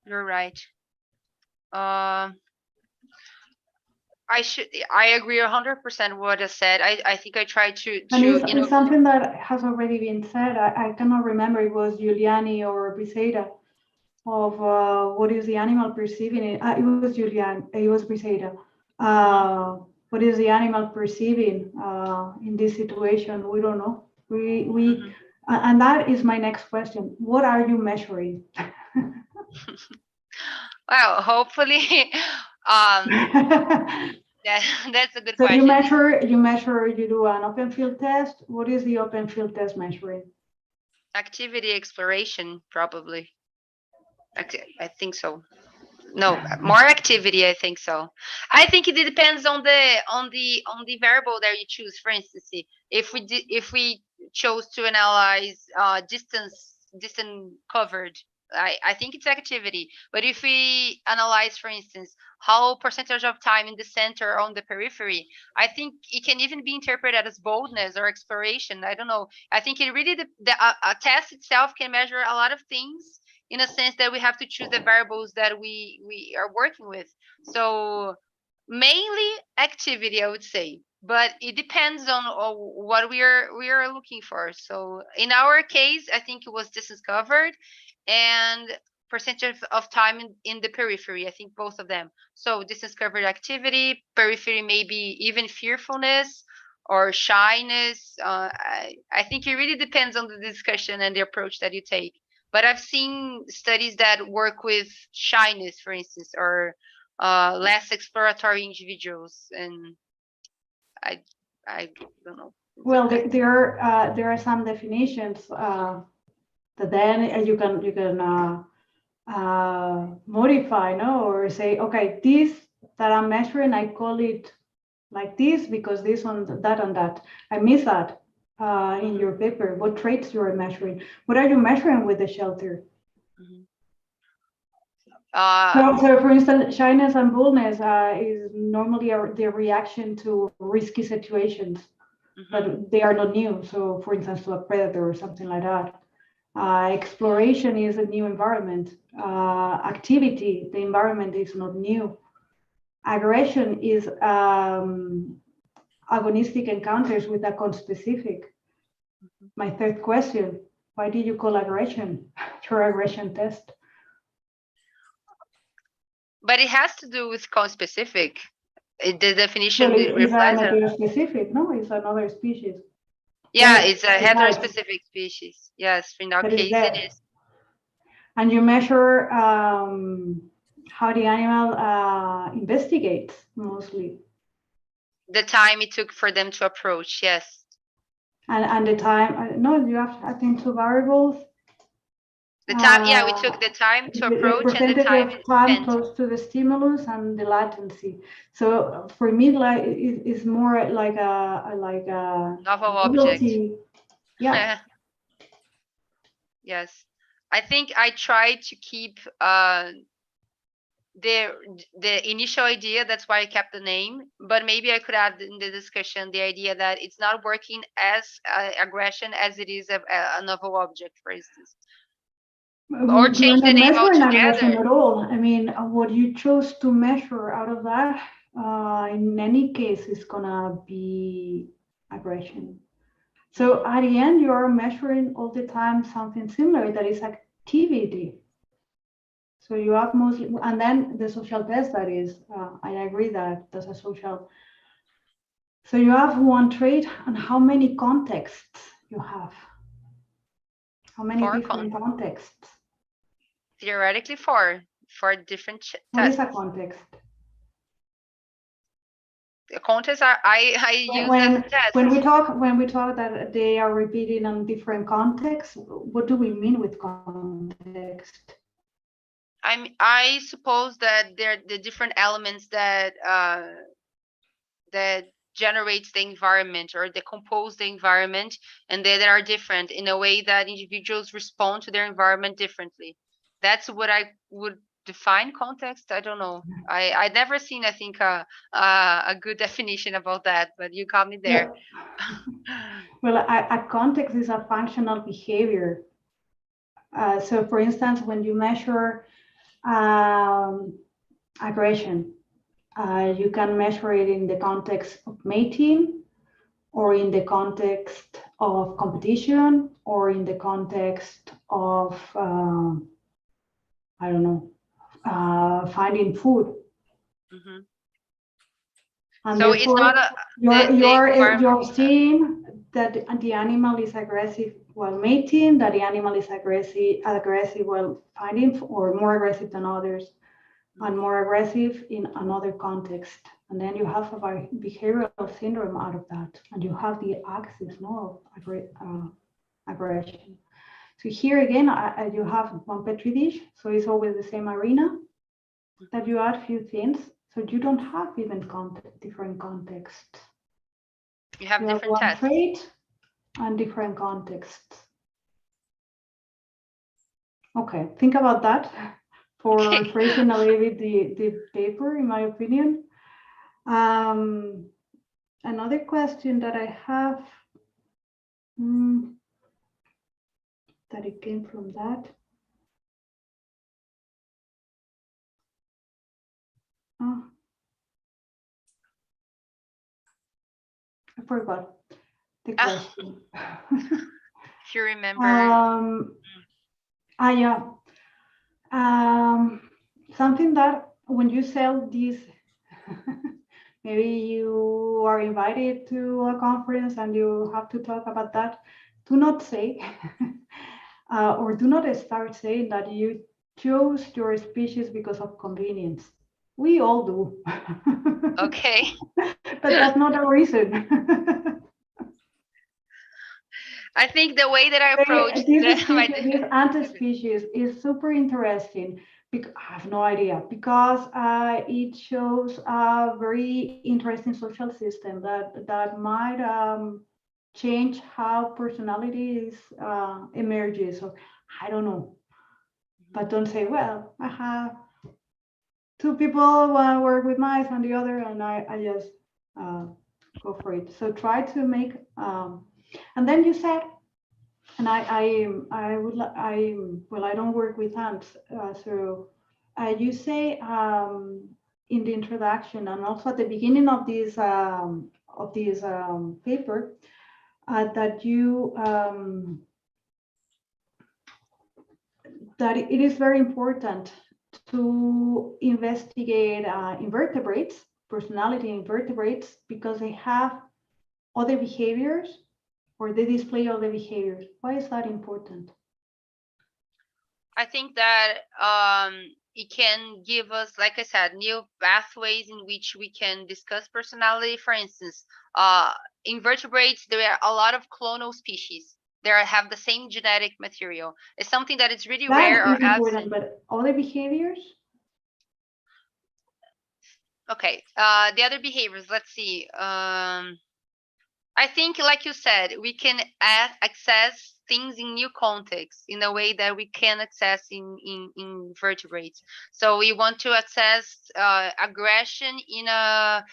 You're right. I agree 100% what I said. I think I tried to and you it's know, something that has already been said. I cannot remember, it was Giuliani or Briseida, of what is the animal perceiving it. It was Giuliani, it was Briseida. What is the animal perceiving in this situation? We don't know. And that is my next question. What are you measuring? Well, hopefully, that's a good So question. you do an open field test. What is the open field test measuring? Activity exploration, probably. I think so. No, more activity. I think so. I think it depends on the variable that you choose. For instance, if we chose to analyze distance covered, I think it's activity. But if we analyze, for instance, how percentage of time in the center or on the periphery, I think it can even be interpreted as boldness or exploration. I don't know. I think it really a test itself can measure a lot of things, in a sense that we have to choose the variables that we are working with. So mainly activity, I would say, but it depends on what we are looking for. So in our case, I think it was distance covered and percentage of time in the periphery. I think both of them. So distance covered activity, periphery, maybe even fearfulness or shyness. I think it really depends on the discussion and the approach that you take. But I've seen studies that work with shyness, for instance, or less exploratory individuals, and I don't know. Well, there are some definitions that then you can modify, no, or say, okay, this that I'm measuring, I call it like this because this on that and that. I miss that in your paper. What traits you are measuring? What are you measuring with the shelter? So, for instance, shyness and boldness is normally the reaction to risky situations, but they are not new. So, for instance, to a predator or something like that. Exploration is a new environment. Activity, the environment is not new. Aggression is agonistic encounters with a conspecific. My third question, why did you call aggression your aggression test? But it has to do with conspecific. The definition Well, it's reflects a that. heterospecific, no? It's another species. Yeah, Well, it's a heterospecific species. Yes, in our That is case there. it is. And you measure how the animal investigates mostly. The time it took for them to approach, yes. And the time, no, you have, I think, two variables. The time, yeah, we took the time to The approach and the percentage time of time spent. close to the stimulus and the latency. So for me, like it's more like a Novel object. novelty. Yeah. Yes, I think I tried to keep the initial idea. That's why I kept the name. But maybe I could add in the discussion the idea that it's not working as aggression as it is a novel object, for instance. Or change the name altogether. At all. I mean, what you chose to measure out of that, in any case, is gonna be aggression. So at the end, you are measuring all the time something similar, that is activity. So you have mostly, and then the social test, that is, I agree that that's a social. So you have one trait, and how many contexts you have? How many different contexts? Theoretically, four different tests. What is a context? The context I use as a test. When we talk that they are repeating on different contexts, what do we mean with context? I suppose that they're the different elements that that generates the environment or decompose the environment, and they are different in a way that individuals respond to their environment differently. That's what I would define context. I don't know. I'd never seen, I think, a good definition about that, but you got me there. Well, a context is a functional behavior. So for instance, when you measure aggression, you can measure it in the context of mating, or in the context of competition, or in the context of, I don't know, finding food. And so it's not you're seeing that the animal is aggressive while mating, that the animal is aggressive while finding, or more aggressive than others, and more aggressive in another context. And then you have a behavioral syndrome out of that, and you have the axis, no, of aggression. So here again, you have one petri dish, so it's always the same arena, that you add few things, so you don't have even different contexts. You have different tests. Trait and different contexts. Okay, think about that for phrasing a little bit the paper, in my opinion. Another question that I have, that it came from that. I forgot the question. If you remember. Yeah. Something that when you sell these, maybe you are invited to a conference and you have to talk about that. Do not say, or do not start saying that you chose your species because of convenience. We all do. Okay. But that's not a reason. I think the way that I approached This anti-species is super interesting. I have no idea, because it shows a very interesting social system that might change how personalities emerges. So I don't know, but don't say, well, I have two people, one work with mice and the other, and I just go for it. So try to make, and then you said, and well, I don't work with ants, so you say in the introduction and also at the beginning of this paper that you that it is very important to investigate invertebrates, personality invertebrates, because they have other behaviors, or they display other behaviors. Why is that important? I think that it can give us, like I said, new pathways in which we can discuss personality. For instance, invertebrates, there are a lot of clonal species. They have the same genetic material. It's something that is really rare or absent. But other behaviors? Okay, the other behaviors, let's see. I think, like you said, we can access things in new contexts in a way that we can access in vertebrates. So we want to access aggression in a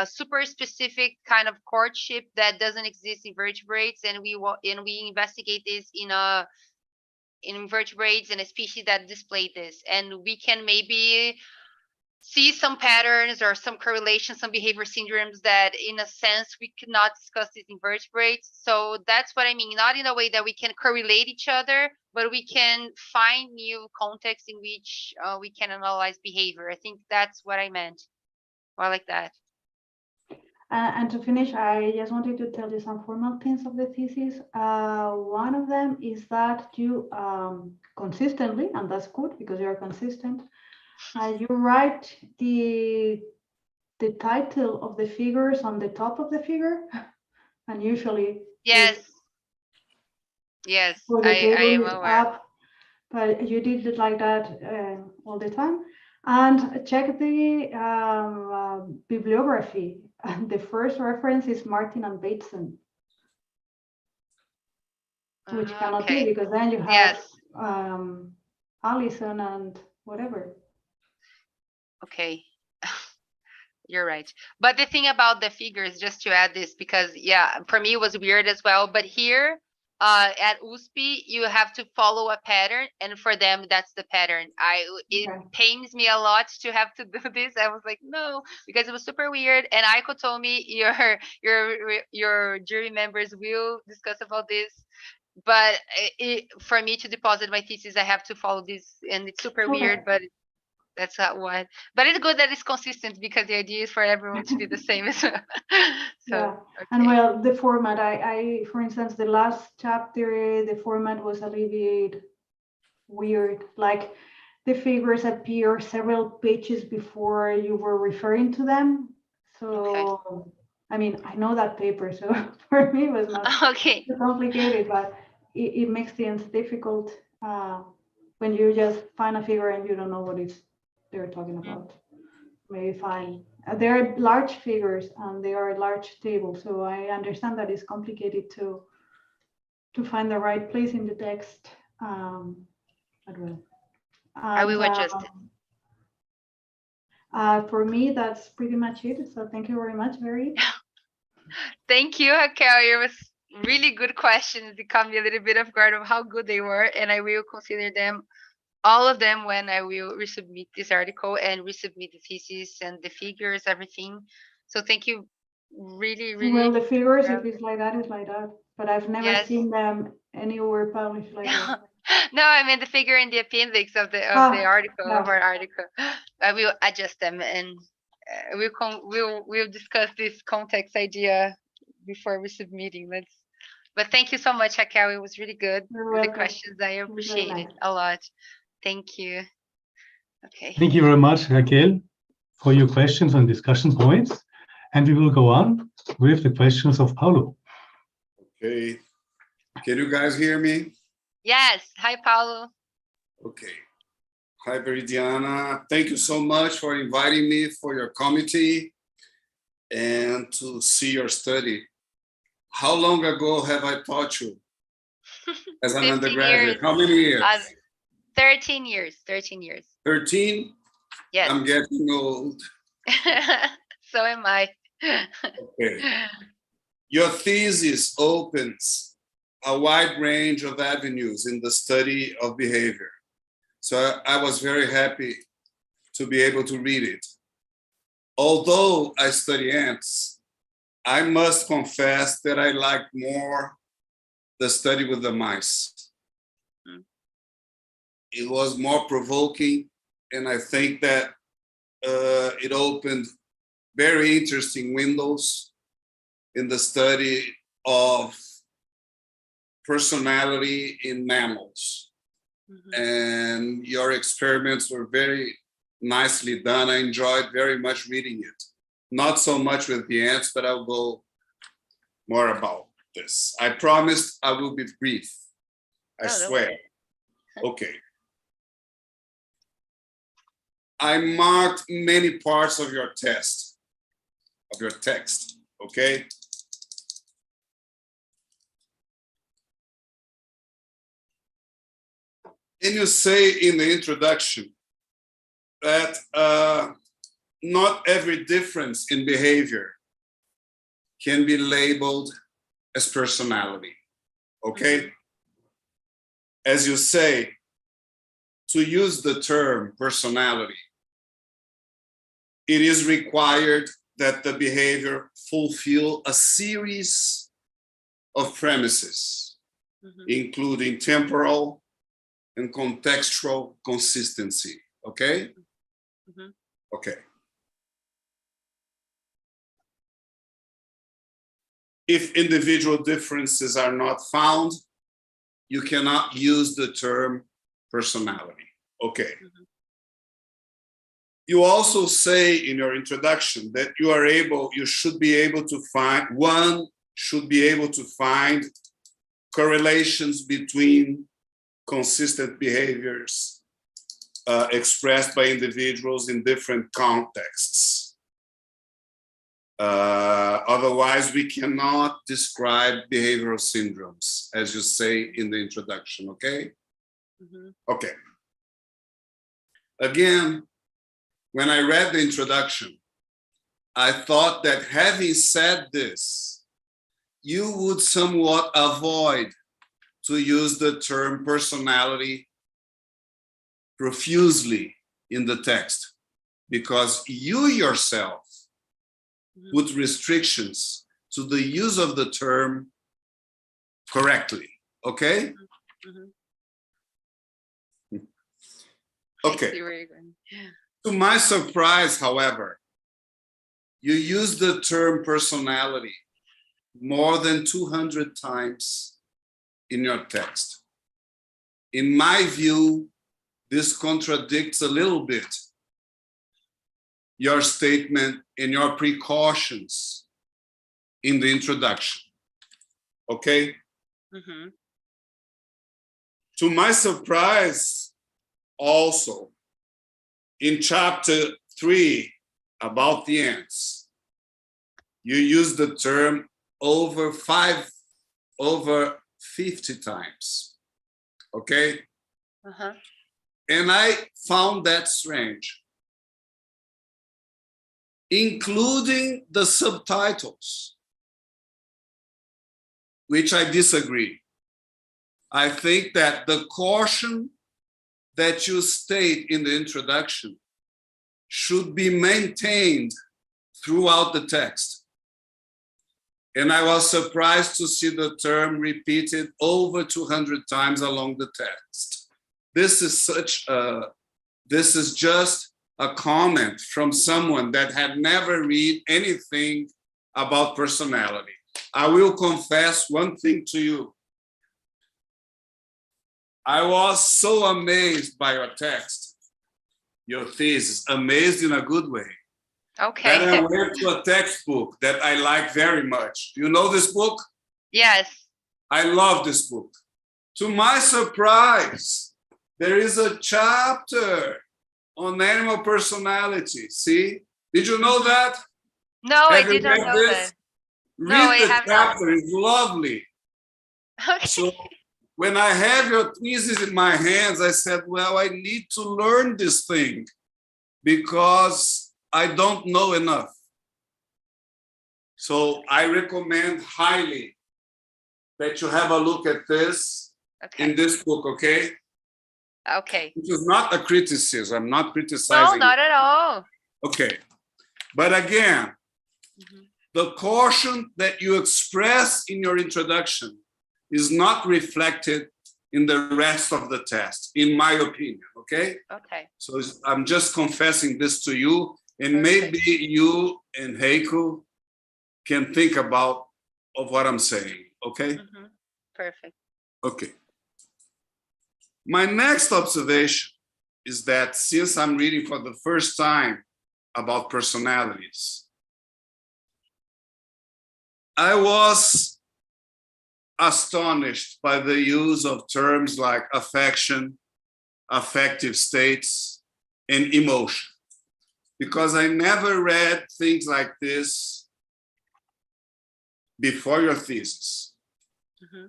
super specific kind of courtship that doesn't exist in vertebrates, and we investigate this in vertebrates and a species that display this, and we can maybe see some patterns or some correlations, some behavior syndromes that in a sense we could not discuss these invertebrates. So that's what I mean, not in a way that we can correlate each other, but we can find new contexts in which we can analyze behavior. I think that's what I meant. Well, like that. And to finish, I just wanted to tell you some formal things of the thesis. One of them is that you consistently, and that's good because you're consistent, you write the title of the figures on the top of the figure, and usually yes, I am aware. Up, but you did it like that all the time. And check the bibliography. The first reference is Martin and Bateson, which cannot be, because then you have Allison and whatever. Okay. You're right. But the thing about the figures, just to add this, because yeah, for me it was weird as well, but here at USP you have to follow a pattern, and for them that's the pattern. It pains me a lot to have to do this. I was like, no, because it was super weird, and Aiko told me your jury members will discuss about this, but for me to deposit my thesis I have to follow this, and it's super weird, but that's not what. But it's good that it's consistent, because the idea is for everyone to be the same as well. So, yeah. Okay. And well, the format, I for instance, the last chapter, the format was a little bit weird. Like the figures appear several pages before you were referring to them. So, I mean, I know that paper, so for me it was not too complicated, but it makes things difficult when you just find a figure and you don't know what they're talking about. Maybe fine. There are large figures and they are large tables, so I understand that it's complicated to find the right place in the text. But well, I will adjust it. For me, that's pretty much it. So thank you very much, Veri. Thank you, Raquel. It was really good questions. It caught me a little bit off guard of how good they were, and I will consider them, all of them, when I will resubmit this article and resubmit the thesis and the figures, everything. So thank you, really, really. Well, the figures, if it's like that, it's like that. But I've never seen them anywhere published like that. No, I mean the figure in the appendix of the article, of our article. I will adjust them, and we'll discuss this context idea before resubmitting. But thank you so much, Raquel. It was really good with the questions. I appreciate it a lot. Thank you. Okay. Thank you very much, Raquel, for your questions and discussion points. And we will go on with the questions of Paulo. Okay. Can you guys hear me? Yes. Hi, Paulo. Okay. Hi, Veridiana. Thank you so much for inviting me for your committee and to see your study. How long ago have I taught you as an 15 undergraduate? years. How many years? 13 years. 13 years. 13? Yes. I'm getting old. So am I. Okay. Your thesis opens a wide range of avenues in the study of behavior. So I was very happy to be able to read it. Although I study ants, I must confess that I like more the study with the mice. It was more provoking, and I think that it opened very interesting windows in the study of personality in mammals. And your experiments were very nicely done. I enjoyed very much reading it. Not so much with the ants, but I'll go more about this. I promised I will be brief. I swear. Okay. I marked many parts of your text, okay? And you say in the introduction that not every difference in behavior can be labeled as personality, okay? As you say, to use the term personality, it is required that the behavior fulfill a series of premises, including temporal and contextual consistency, okay? Okay. If individual differences are not found, you cannot use the term personality, okay? You also say in your introduction that you should be able to find, one should be able to find correlations between consistent behaviors expressed by individuals in different contexts. Otherwise, we cannot describe behavioral syndromes, as you say in the introduction, okay? Okay. Again, when I read the introduction, I thought that having said this, you would somewhat avoid to use the term personality profusely in the text, because you yourself put restrictions to the use of the term correctly, okay? Okay. To my surprise, however, you use the term personality more than 200 times in your text. In my view, this contradicts a little bit your statement and your precautions in the introduction, okay? To my surprise, also, in chapter 3 about the ants, you use the term over 50 times, okay? And I found that strange, including the subtitles, which I disagree. I think that the caution that you state in the introduction should be maintained throughout the text. And I was surprised to see the term repeated over 200 times along the text. This is just a comment from someone that had never read anything about personality. I will confess one thing to you. I was so amazed by your text, your thesis, amazed in a good way. Okay. That I went to a textbook that I like very much. You know this book? Yes. I love this book. To my surprise, there is a chapter on animal personality. See? Did you know that? No, I Have you did not read know this? that. No, I Read the have not. chapter. It's lovely. Okay. So when I have your thesis in my hands, I said, well, I need to learn this thing because I don't know enough. So I recommend highly that you have a look at this Okay. in this book, okay? Okay. It is not a criticism. I'm not No, criticizing. not at all. Okay. But again, the caution that you express in your introduction is not reflected in the rest of the test, in my opinion, okay? Okay. So I'm just confessing this to you, and Perfect. maybe you and Heiko can think about of what I'm saying, okay? Perfect. Okay. My next observation is that since I'm reading for the first time about personalities, I was astonished by the use of terms like affection, affective states, and emotion, because I never read things like this before your thesis.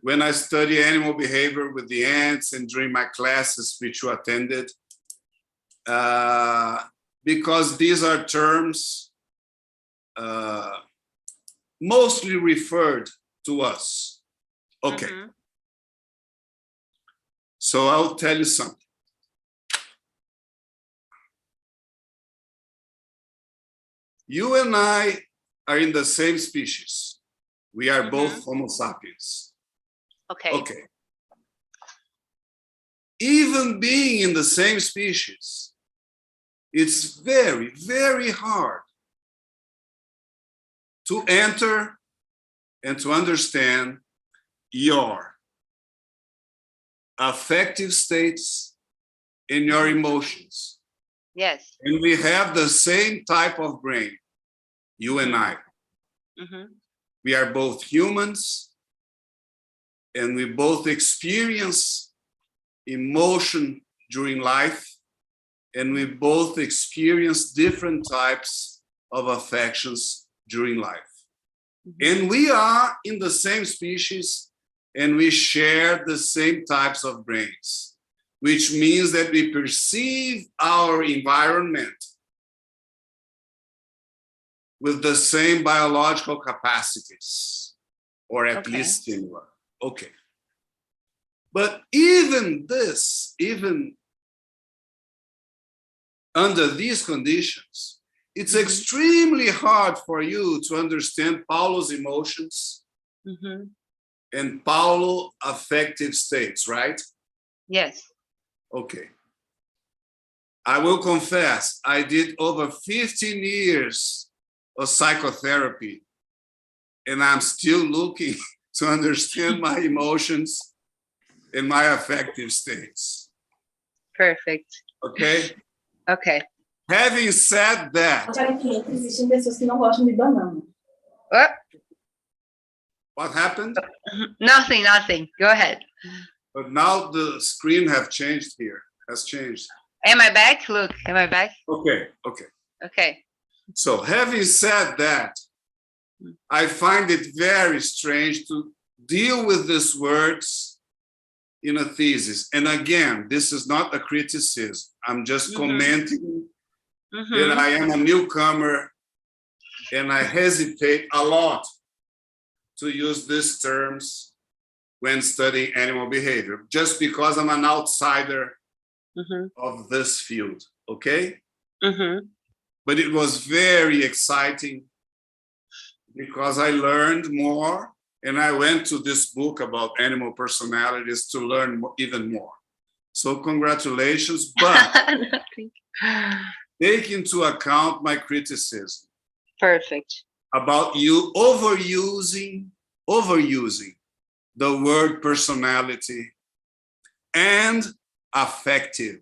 When I study animal behavior with the ants and during my classes, which you attended, because these are terms mostly referred to us. Okay. So I'll tell you something. You and I are in the same species. We are both Homo sapiens. Okay. Okay. Even being in the same species, it's very, very hard to enter and to understand your affective states and your emotions. Yes. And we have the same type of brain, you and I. We are both humans, and we both experience emotion during life, and we both experience different types of affections during life. And we are in the same species, and we share the same types of brains, which means that we perceive our environment with the same biological capacities, or at least similar. Okay. But even this, even under these conditions, it's extremely hard for you to understand Paulo's emotions and Paulo affective states, right? Yes. Okay. I will confess, I did over 15 years of psychotherapy, and I'm still looking to understand my emotions and my affective states. Perfect. Okay? Okay. Having said that, Aparentemente existem pessoas que não gostam de banana. what happened? Nothing, nothing. Go ahead. But now the screen has changed here. Am I back? Look, am I back? Okay, okay. Okay. So having said that, I find it very strange to deal with these words in a thesis. And again, this is not a criticism. I'm just commenting that I am a newcomer and I hesitate a lot to use these terms when studying animal behavior, just because I'm an outsider of this field, okay? But it was very exciting because I learned more, and I went to this book about animal personalities to learn even more. So congratulations, but take into account my criticism. Perfect. About you overusing the word personality and affective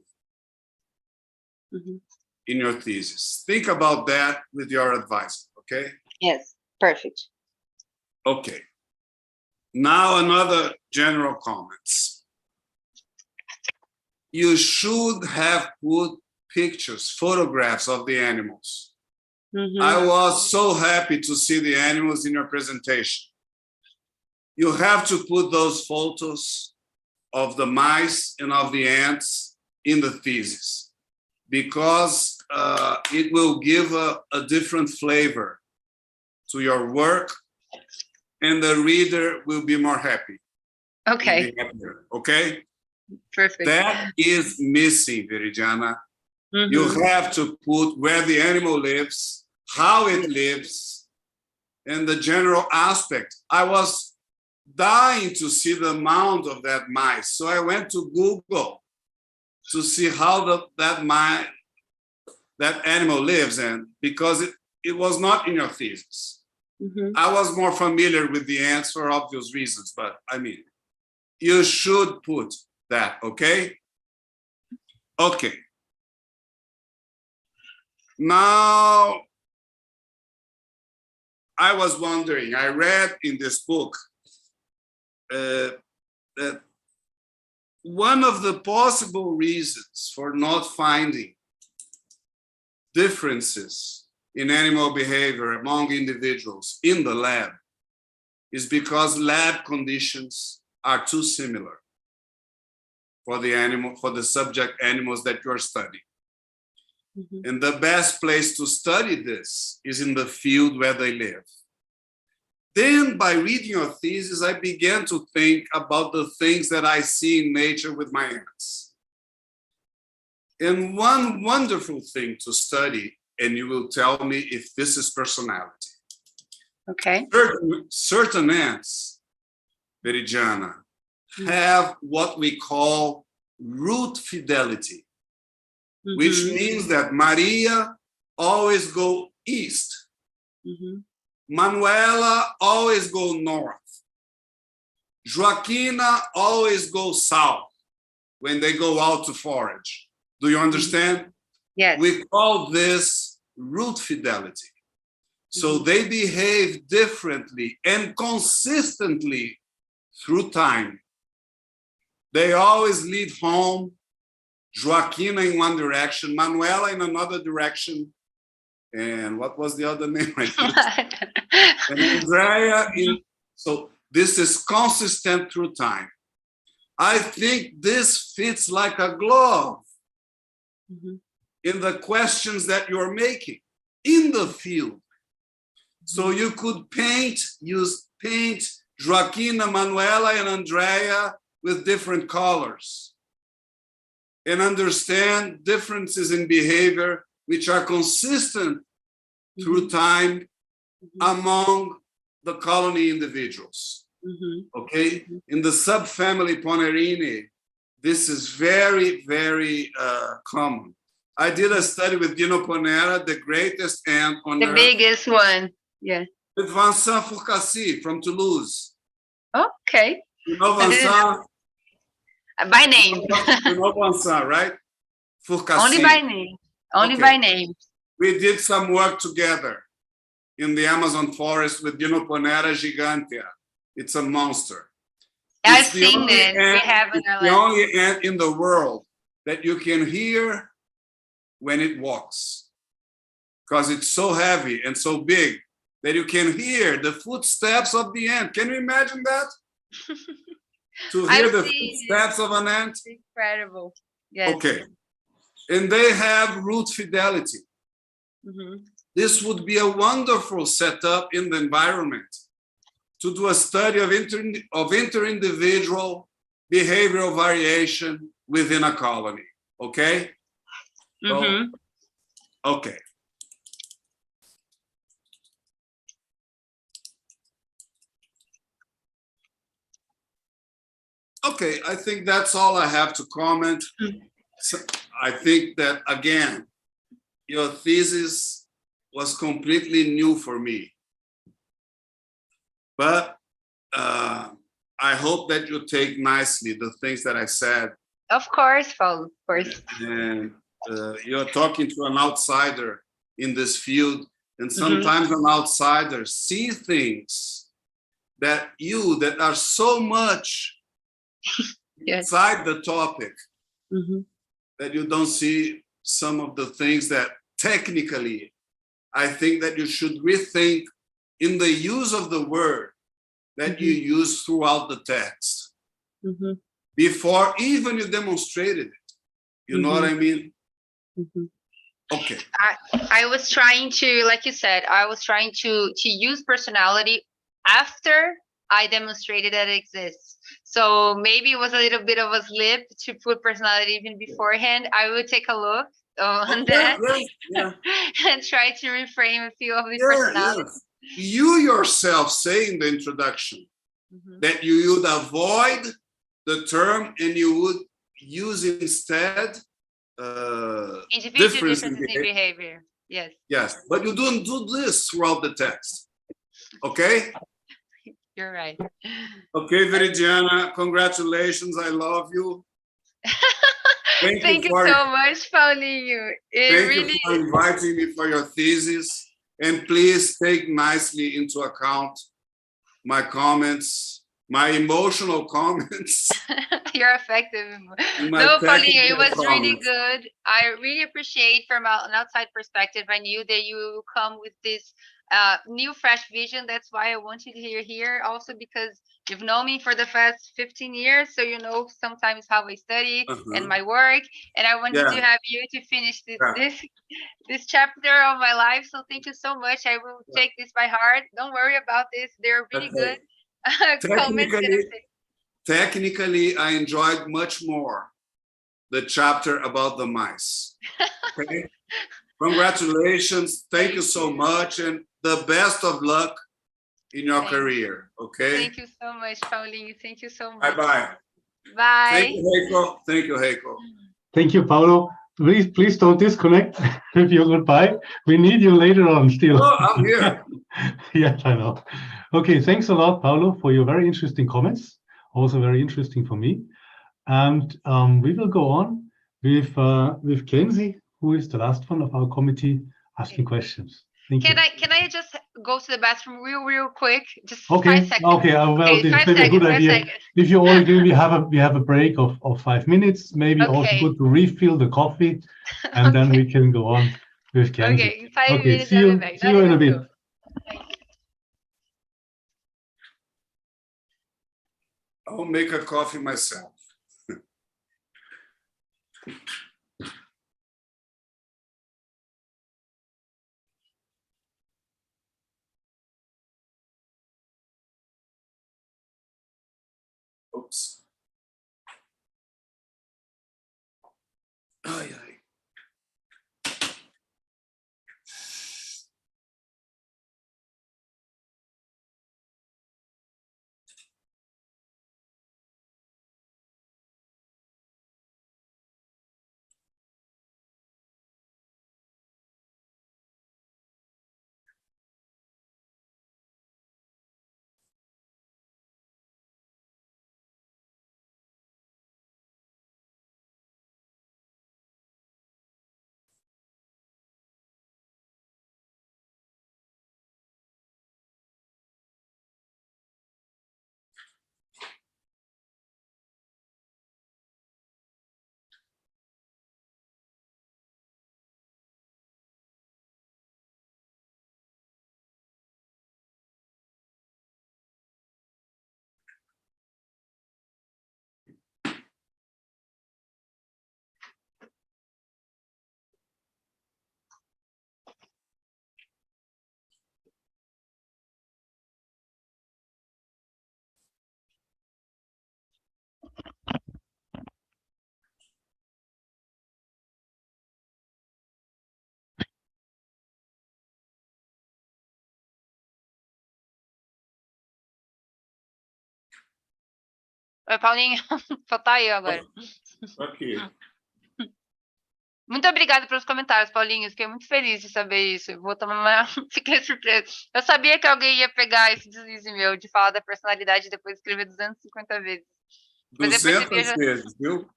in your thesis. Think about that with your advisor, okay? Yes, perfect. Okay. Now another general comments. You should have put pictures, photographs of the animals. I was so happy to see the animals in your presentation. You have to put those photos of the mice and of the ants in the thesis, because it will give a different flavor to your work, and the reader will be more happy. Okay. Okay? Perfect. That is missing, Veridiana. You have to put where the animal lives, how it lives, and the general aspect. I was dying to see the mound of that mice, so I went to Google to see how that animal lives, and because it was not in your thesis. I was more familiar with the ants for obvious reasons, but I mean, you should put that, okay? Okay. Now, I was wondering, I read in this book that one of the possible reasons for not finding differences in animal behavior among individuals in the lab is because lab conditions are too similar for the subject animals that you're studying. And the best place to study this is in the field where they live. Then, by reading your thesis, I began to think about the things that I see in nature with my ants. And one wonderful thing to study, and you will tell me if this is personality. Okay. Certain ants, Veridiana, have what we call route fidelity, which means that Maria always go east. Manuela always go north. Joaquina always go south when they go out to forage. Do you understand? Yes. We call this route fidelity. So they behave differently and consistently through time. They always leave home, Joaquina in one direction, Manuela in another direction, and what was the other name? And Andrea in, so this is consistent through time. I think this fits like a glove in the questions that you're making in the field. So you could paint Joaquina, Manuela, and Andrea with different colors and understand differences in behavior which are consistent through time among the colony individuals. Okay? In the subfamily Ponerini, this is very, very common. I did a study with Dino Ponera, the greatest ant on the Earth. biggest one. Yeah. With Vincent Fourcassi from Toulouse. Okay. You know Vincent? By name. You know Vincent, right? Fourcassi. Only by name. Only by name. We did some work together in the Amazon forest with Dino Ponera gigantea. It's a monster. I've seen it. We have the only ant in the world that you can hear when it walks, because it's so heavy and so big that you can hear the footsteps of the ant. Can you imagine that? To hear the footsteps of an ant? It's incredible. Yes. Okay. And they have route fidelity. This would be a wonderful setup in the environment to do a study of inter-individual behavioral variation within a colony. Okay? So, okay. Okay, I think that's all I have to comment. So I think that, again, your thesis was completely new for me. But I hope that you take nicely the things that I said. Of course, Paul, of course. And you're talking to an outsider in this field, and sometimes an outsider sees things that you that are so much Yes. inside the topic Mm-hmm. that you don't see some of the things that technically I think that you should rethink in the use of the word that you use throughout the text. Mm-hmm. Before even you demonstrated it. You know what I mean? Mm-hmm. Okay. I was trying to, like you said, I was trying to use personality after I demonstrated that it exists. So maybe it was a little bit of a slip to put personality even beforehand. I would take a look on that and try to reframe a few of the personalities. You yourself say in the introduction that you would avoid the term and you would use instead Individual difference in differences in behavior. Yes. Yes, but you don't do this throughout the text. Okay? You're right. Okay, Veridiana, congratulations. I love you. Thank you so much, Paulinho. Thank you for inviting me for your thesis. And please take nicely into account my comments, my emotional comments. You're effective. No, Paulinho, it was really good. I really appreciate from an outside perspective. I knew that you come with this new, fresh vision. That's why I wanted you here also, because you've known me for the past 15 years. So you know sometimes how I study and my work. And I wanted to have you to finish this chapter of my life. So thank you so much. I will take this by heart. Don't worry about this. They're really good comments. Technically, I enjoyed much more the chapter about the mice. Okay? Congratulations. Thank you so much. And the best of luck in your career. Okay? Thank you so much, Paulinho. Thank you so much. Bye-bye. Bye. Thank you, Heiko. Thank you, Heiko. Thank you, Paulo. Please don't disconnect with your goodbye. We need you later on still. Oh, I'm here. Yes, I know. Okay, thanks a lot, Paulo, for your very interesting comments. Also very interesting for me. And we will go on with Kenzie, who is the last one of our committee, asking questions. Thank you. Can I just go to the bathroom real quick? Just okay. 5 seconds. Okay. Well, okay, this is a good idea. If you all agree, we have a break of 5 minutes. Maybe also good to refill the coffee, and then we can go on with Kenzie. Okay, 5 minutes. See you in a bit. I'll make a coffee myself. Oops. Ay, ay. Oi, Paulinho, só tá eu agora. Aqui. Muito obrigada pelos comentários, Paulinho. Fiquei muito feliz de saber isso. Vou tomar uma... Fiquei surpresa. Eu sabia que alguém ia pegar esse deslize meu de falar da personalidade e depois escrever 250 vezes. 200 vezes, viu?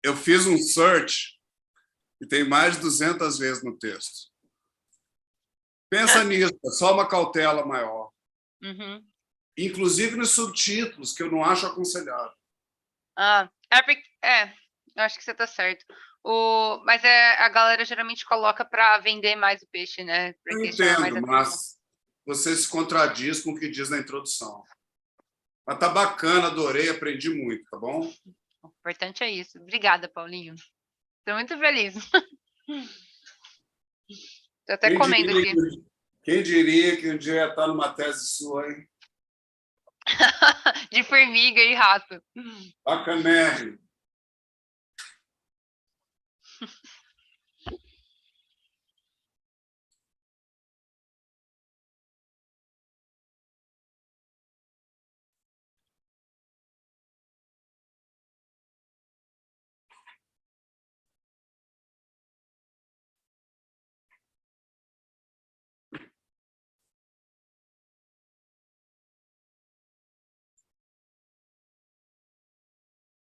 Eu fiz um search e tem mais de 200 vezes no texto. Pensa nisso, é só uma cautela maior. inclusive nos subtítulos, que eu não acho aconselhável. Eu acho que você tá certo. Mas a galera geralmente coloca para vender mais o peixe, né? Eu Porque chama mais entendo, atenção. mas você se contradiz com o que diz na introdução. Mas tá bacana, adorei, aprendi muito, tá bom? O importante é isso. Obrigada, Paulinho. Estou muito feliz. Tô até comendo aqui. Quem diria que um dia ia estar numa tese sua, hein? De formiga e rato. Bacanérrimo.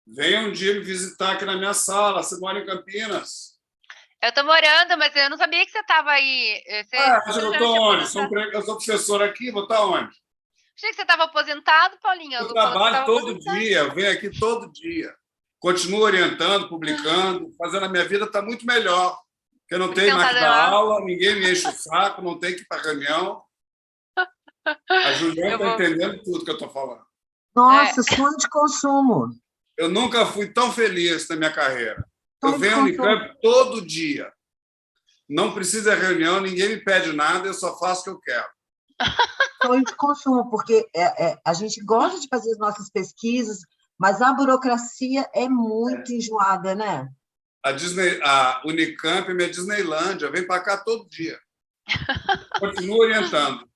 Venha um dia me visitar aqui na minha sala. Você mora em Campinas? Eu tô morando, mas eu não sabia que você tava aí. Mas eu estou onde? Eu sou professor aqui, vou estar onde? Achei que você estava aposentado, Paulinho. Eu trabalho todo dia, eu venho aqui todo dia. Continuo orientando, publicando, fazendo a minha vida está muito melhor. Porque eu não tenho mais que dar aula, ninguém me enche o saco, não tem que ir para reunião. A Juliana está entendendo tudo que eu estou falando. Nossa, sonho de consumo. Eu nunca fui tão feliz na minha carreira. Eu venho ao Unicamp todo dia. Não precisa de reunião, ninguém me pede nada, eu só faço o que eu quero. Sonho de consumo, porque a gente gosta de fazer as nossas pesquisas, mas a burocracia é muito enjoada, né? A Unicamp é minha Disneylândia, vem para cá todo dia. Continuo orientando.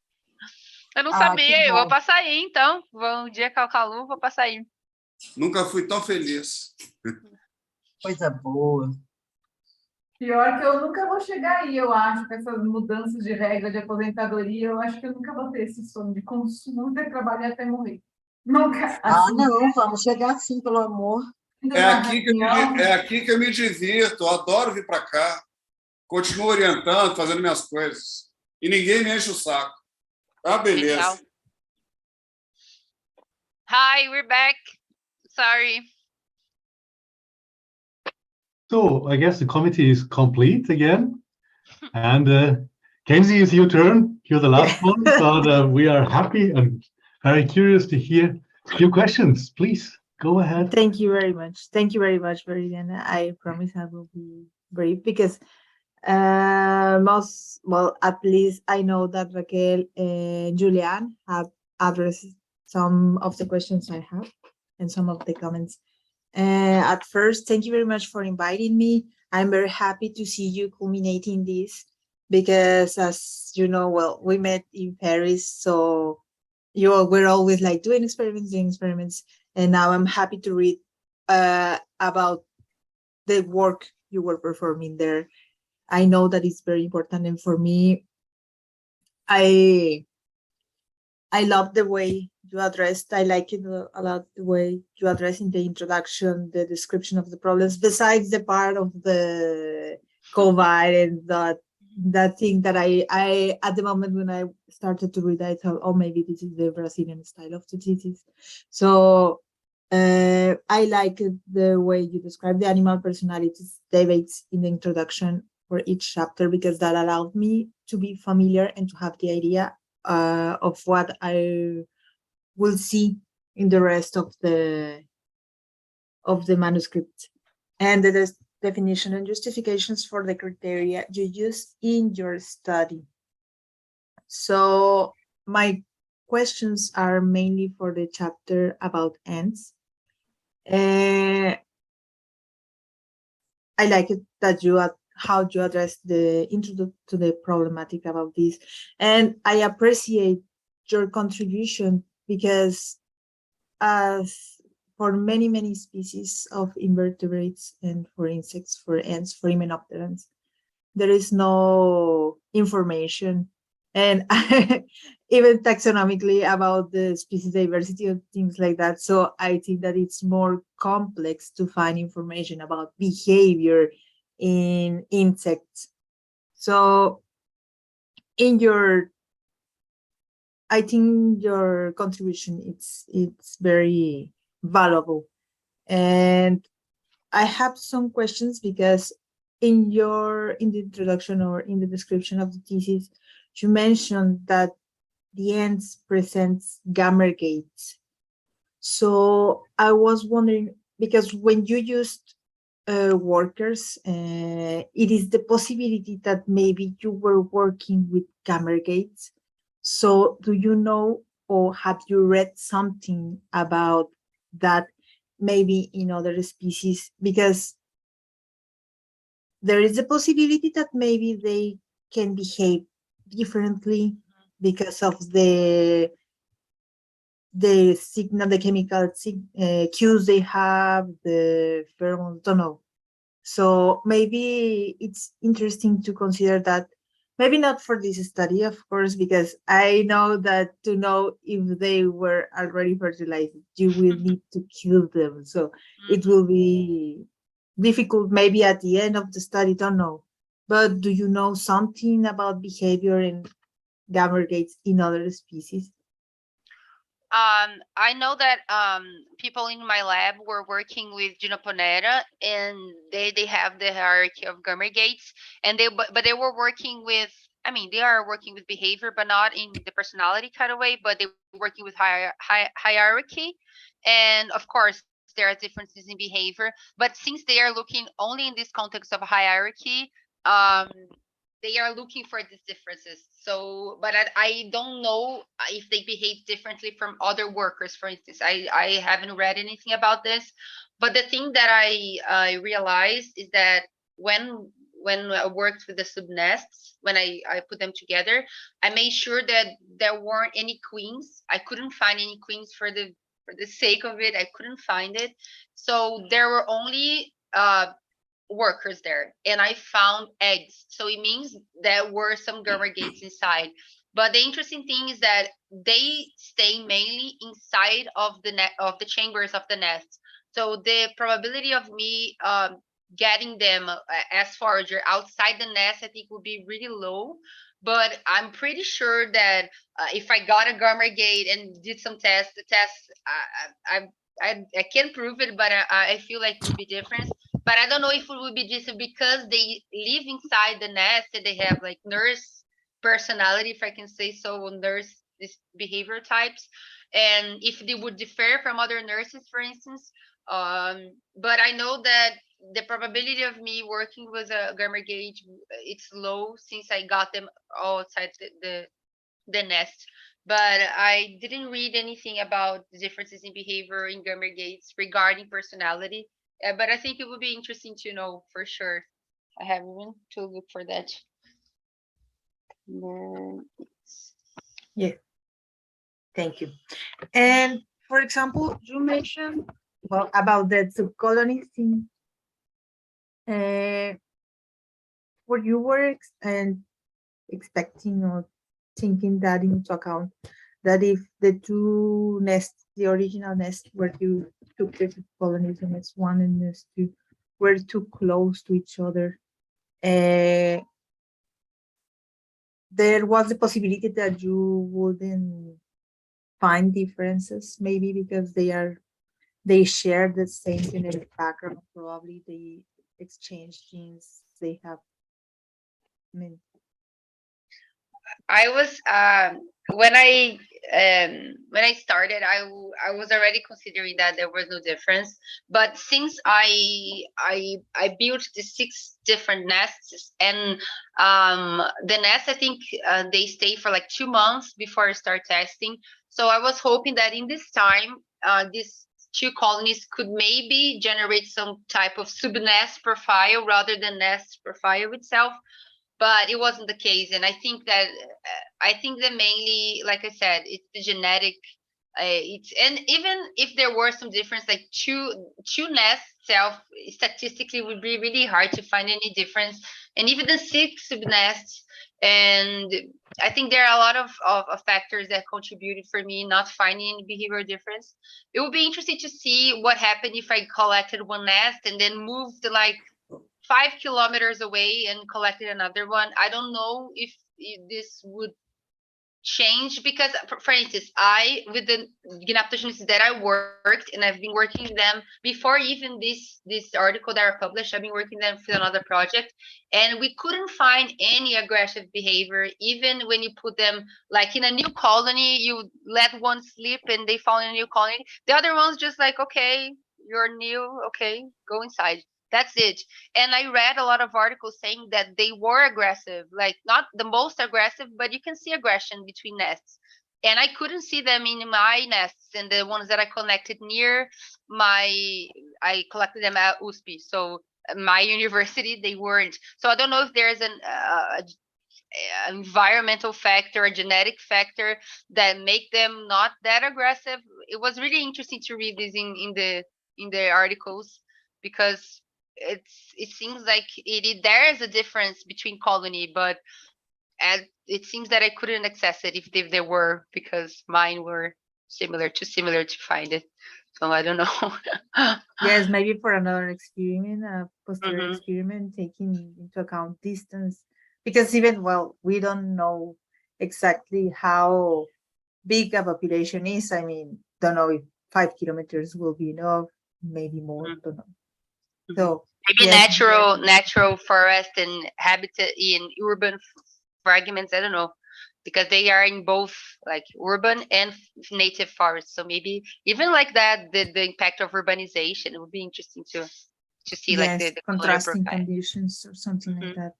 Eu não sabia, eu vou passar aí, então. Um dia que eu calor, vou passar aí. Nunca fui tão feliz. Coisa boa. Pior que eu nunca vou chegar aí, eu acho, com essas mudanças de regra de aposentadoria, eu acho que eu nunca vou ter esse sonho de consumo, de trabalhar até morrer. Nunca. Assim, não, vamos chegar assim, pelo amor. É aqui que eu me divirto, eu adoro vir para cá. Continuo orientando, fazendo minhas coisas. E ninguém me enche o saco. Beleza. Hi, we're back. Sorry. So I guess the committee is complete again. And Kenzie, it's your turn. You're the last one. So we are happy and very curious to hear a few questions. Please go ahead. Thank you very much. Thank you very much, Veridiana. I promise I will be brief because at least I know that Raquel and Julian have addressed some of the questions I have and some of the comments. At first, thank you very much for inviting me. I'm very happy to see you culminating this because, as you know, well, we met in Paris, so we're always like doing experiments, and now I'm happy to read about the work you were performing there. I know that it's very important, and for me, I love the way you addressed. I like it a lot, the way you address in the introduction, the description of the problems, besides the part of the COVID and that thing that I at the moment when I started to read, I thought, oh, maybe this is the Brazilian style of the thesis. So I like the way you describe the animal personalities debates in the introduction for each chapter, because that allowed me to be familiar and to have the idea of what I will see in the rest of the manuscript, and the definition and justifications for the criteria you use in your study. So my questions are mainly for the chapter about ants. I like it that how you address the intro to the problematic about this, and I appreciate your contribution because as for many species of invertebrates and for insects, for ants, for hymenopterans, there is no information, and even taxonomically about the species diversity and things like that. So I think that it's more complex to find information about behavior in insects. So in your I think your contribution it's very valuable. And I have some questions because in the introduction or in the description of the thesis, you mentioned that the ends presents gamma gates. So I was wondering, because when you used workers, it is the possibility that maybe you were working with gamma gates. So do you know or have you read something about that maybe in other species? Because there is a possibility that maybe they can behave differently because of the signal, the chemical cues they have, the pheromones, don't know. So maybe it's interesting to consider that, maybe not for this study, of course, because I know that to know if they were already fertilized, you will need to kill them. So it will be difficult maybe at the end of the study, don't know. But do you know something about behavior and gamma gates in other species? I know that people in my lab were working with Ginoponera, and they have the hierarchy of gamma gates, and but they were working with, I mean, they are working with behavior, but not in the personality kind of way, but they were working with hierarchy, and of course there are differences in behavior, but since they are looking only in this context of hierarchy, um, they are looking for these differences. So, but I don't know if they behave differently from other workers, for instance. I haven't read anything about this, but the thing that I realized is that when I worked with the subnests, when I put them together, I made sure that there weren't any queens. I couldn't find any queens for the sake of it. I couldn't find it. So there were only workers there, and I found eggs. So it means there were some gamma gates inside. But the interesting thing is that they stay mainly inside of the of the chambers of the nest. So the probability of me getting them as forager outside the nest, I think, would be really low. But I'm pretty sure that if I got a gamma gate and did some tests, the tests, I can't prove it, but I feel like it would be different. But I don't know if it would be just because they live inside the nest and they have like nurse personality, if I can say so, nurse this behavior types, and if they would differ from other nurses, for instance. But I know that the probability of me working with a gamma gauge, it's low since I got them all outside the nest. But I didn't read anything about the differences in behavior in gamma gates regarding personality. But I think it would be interesting to know for sure. I haven't to look for that. Yeah, thank you. And for example, you mentioned about the subcolony thing. Were you were expecting or thinking that into account, that if the two nests, the original nest where you took the colonies, nest one and nest two, were too close to each other, there was the possibility that you wouldn't find differences, maybe because they share the same genetic background, probably they exchange genes, they have, I mean, I was when I started, I was already considering that there was no difference. But since I built the 6 different nests, and the nests, I think they stay for like 2 months before I start testing. So I was hoping that in this time, these 2 colonies could maybe generate some type of subnest profile rather than nest profile itself, but it wasn't the case. And I think that mainly, like I said, it's the genetic, it's, and even if there were some difference, like two nests itself statistically would be really hard to find any difference, and even the 6 subnests. And I think there are a lot of factors that contributed for me not finding any behavioral difference. It would be interesting to see what happened if I collected one nest and then moved like 5 kilometers away and collected another one. I don't know if this would change because, for instance, I with the gynecologist that I worked, and I've been working them before even this article that I published. I've been working them for another project, and we couldn't find any aggressive behavior. Even when you put them like in a new colony, you let one sleep and they fall in a new colony. The other one's just like, okay, you're new, okay, go inside. That's it. And I read a lot of articles saying that they were aggressive, like not the most aggressive, but you can see aggression between nests. And I couldn't see them in my nests, and the ones that I collected near I collected them at USP. So my university, they weren't. So I don't know if there's an environmental factor, a genetic factor that make them not that aggressive. It was really interesting to read this in the articles, because it seems like there is a difference between colony, but it seems that I couldn't access it if there were, because mine were too similar to find it. So I don't know. Yes, maybe for another experiment, a posterior Mhm. experiment, taking into account distance, because even, well, we don't know exactly how big a population is. I mean, don't know if 5 kilometers will be enough, maybe more, don't know. So Maybe yes, natural forest and habitat in urban fragments. I don't know, because they are in both like urban and native forests. So maybe even like that, the impact of urbanization, it would be interesting to see like yes, the color contrasting profile. conditions or something like Mhm. that.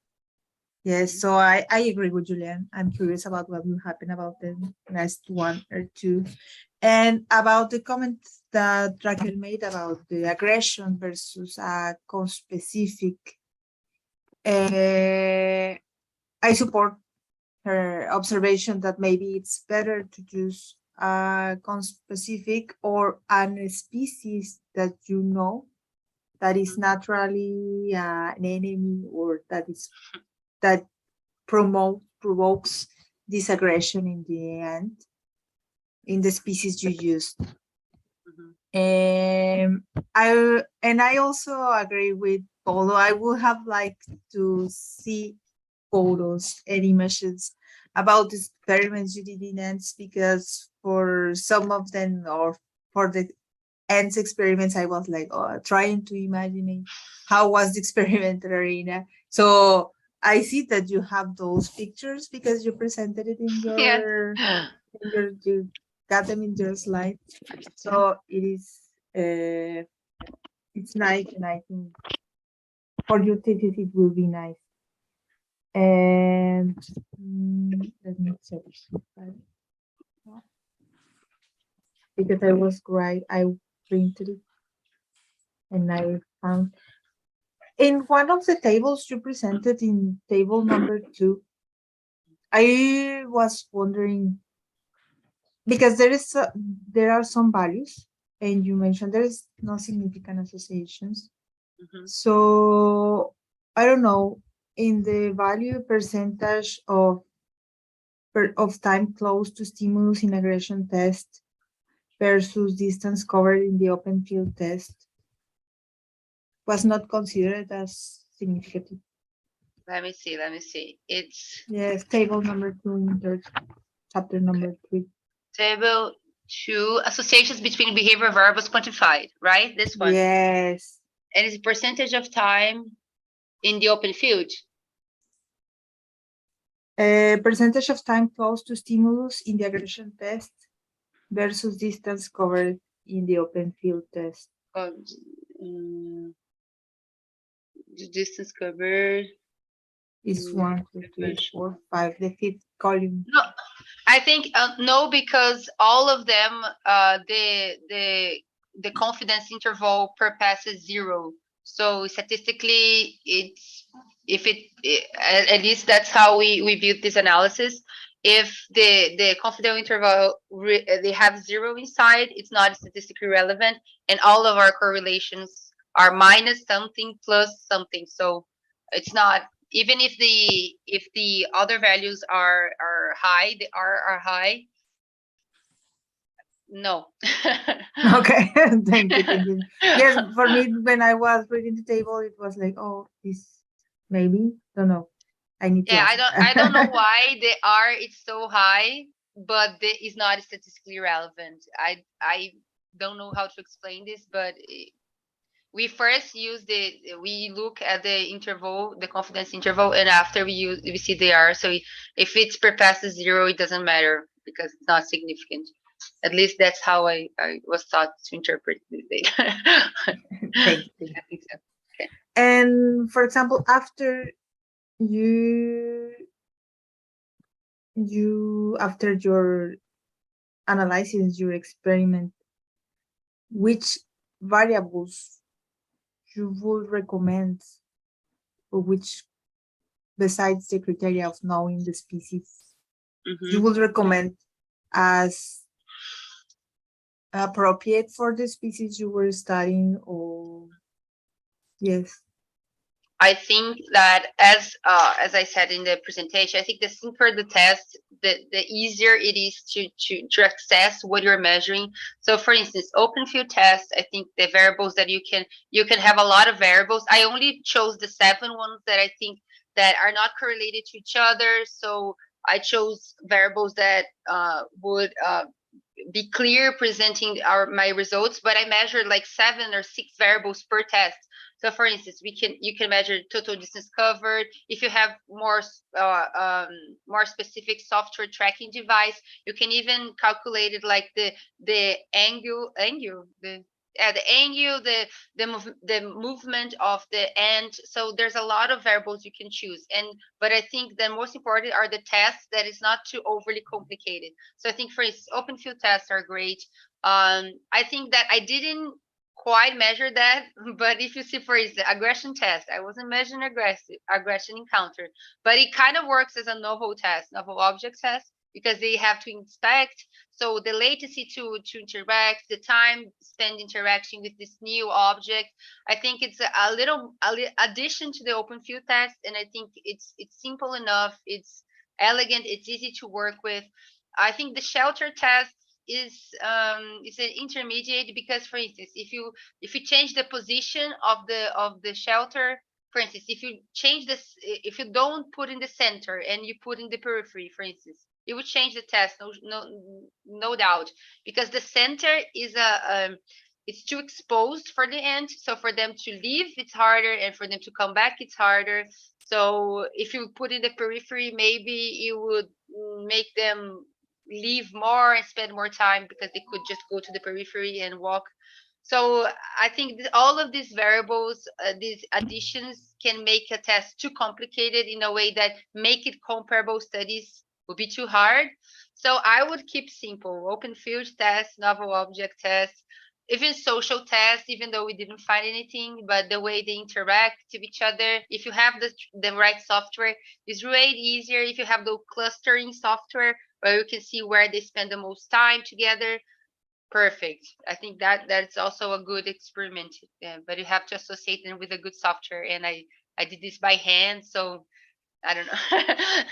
Yes, so I agree with Julian. I'm curious about what will happen about the next one or two. And about the comments that Raquel made about the aggression versus a conspecific, I support her observation that maybe it's better to use a conspecific or an species that you know that is naturally an enemy, or that provokes this aggression in the end in the species you use. I also agree with Paulo. I would have liked to see photos and images about the experiments you did in ants, because for some of them, or for the ants experiments, I was like, trying to imagine how was the experiment arena. So I see that you have those pictures because you presented it in your, you got them in your slide. So it is, it's nice, and I think for your thesis it will be nice. And let me check, because I was right, I printed it, and I found in one of the tables you presented in table number 2. I was wondering, because there are some values, and you mentioned there is no significant associations. So I don't know, in the value percentage of time close to stimulus in aggression test versus distance covered in the open field test was not considered as significant. Let me see. It's Yes, table number 2 in third chapter number 3. table 2, associations between behavior variables quantified, right? This one. Yes. And it's percentage of time in the open field. Percentage of time close to stimulus in the aggression test versus distance covered in the open field test. The distance covered is 1, 2, 3, 4, 5, the 5th column. No, I think no, because all of them, the confidence interval per pass is 0. So statistically, it's at least that's how we viewed this analysis. If the confidence interval they have 0 inside, it's not statistically relevant, and all of our correlations are minus something plus something. So it's not, even if the other values are high, the R are high. No. Okay, thank you. Yes, for me, when I was reading the table, it was like, oh, this maybe, don't know. I need to Yeah, ask. I don't know why the R is so high, but is not statistically relevant. I don't know how to explain this, but we first use we look at the interval, the confidence interval, and after we see the R. So if it's surpasses 0, it doesn't matter because it's not significant. At least that's how I was taught to interpret this data. Thank you. I think so. Okay. And for example, after after your analysis, your experiment, which variables you would recommend, or which, besides the criteria of knowing the species, you would recommend as appropriate for the species you were studying? Or yes. I think that as I said in the presentation, I think the simpler the test, the easier it is to access what you're measuring. So for instance, open field test, I think the variables that you can have a lot of variables. I only chose the 7 ones that I think that are not correlated to each other. So I chose variables that would be clear presenting my results, but I measured like 7 or 6 variables per test. So for instance, you can measure total distance covered. If you have more specific software tracking device, you can even calculate it like the angle, the movement of the end. So there's a lot of variables you can choose. But I think the most important are the tests that is not too overly complicated. So I think for instance, open field tests are great. I think that I didn't quite measure that, but if you see for instance aggression test, I wasn't measuring aggression encounter, but it kind of works as a novel object test, because they have to inspect. So the latency to interact, the time spent interacting with this new object, I think it's a little addition to the open field test, and I think it's simple enough, it's elegant, it's easy to work with. I think the shelter test is an intermediate, because for instance, if you change the position of the shelter, for instance, if you change this, if you don't put in the center and you put in the periphery, for instance, it would change the test, no doubt, because the center is it's too exposed for the end. So for them to leave, it's harder, and for them to come back, it's harder. So if you put in the periphery, maybe it would make them leave more and spend more time, because they could just go to the periphery and walk. So I think all of these variables, these additions, can make a test too complicated in a way that make it comparable studies would be too hard. So I would keep simple: open field tests, novel object tests, even social tests, even though we didn't find anything, but the way they interact with each other. If you have the right software, it's way easier. If you have the clustering software where you can see where they spend the most time together, perfect. I think that's also a good experiment, but you have to associate them with a good software. And I did this by hand, so I don't know. If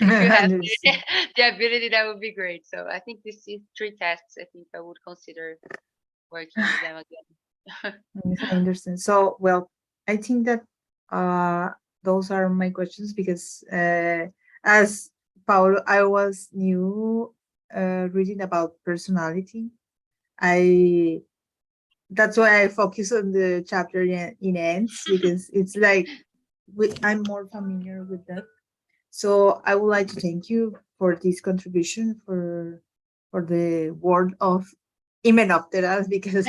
you have the ability, that would be great. So I think this is 3 tests. I think I would consider working with them again. Yes, I understand. So, well, I think that those are my questions, because as Paulo, I was new reading about personality. That's why I focus on the chapter in ends, because it's like I'm more familiar with that. So I would like to thank you for this contribution, for the word of Hymenoptera, because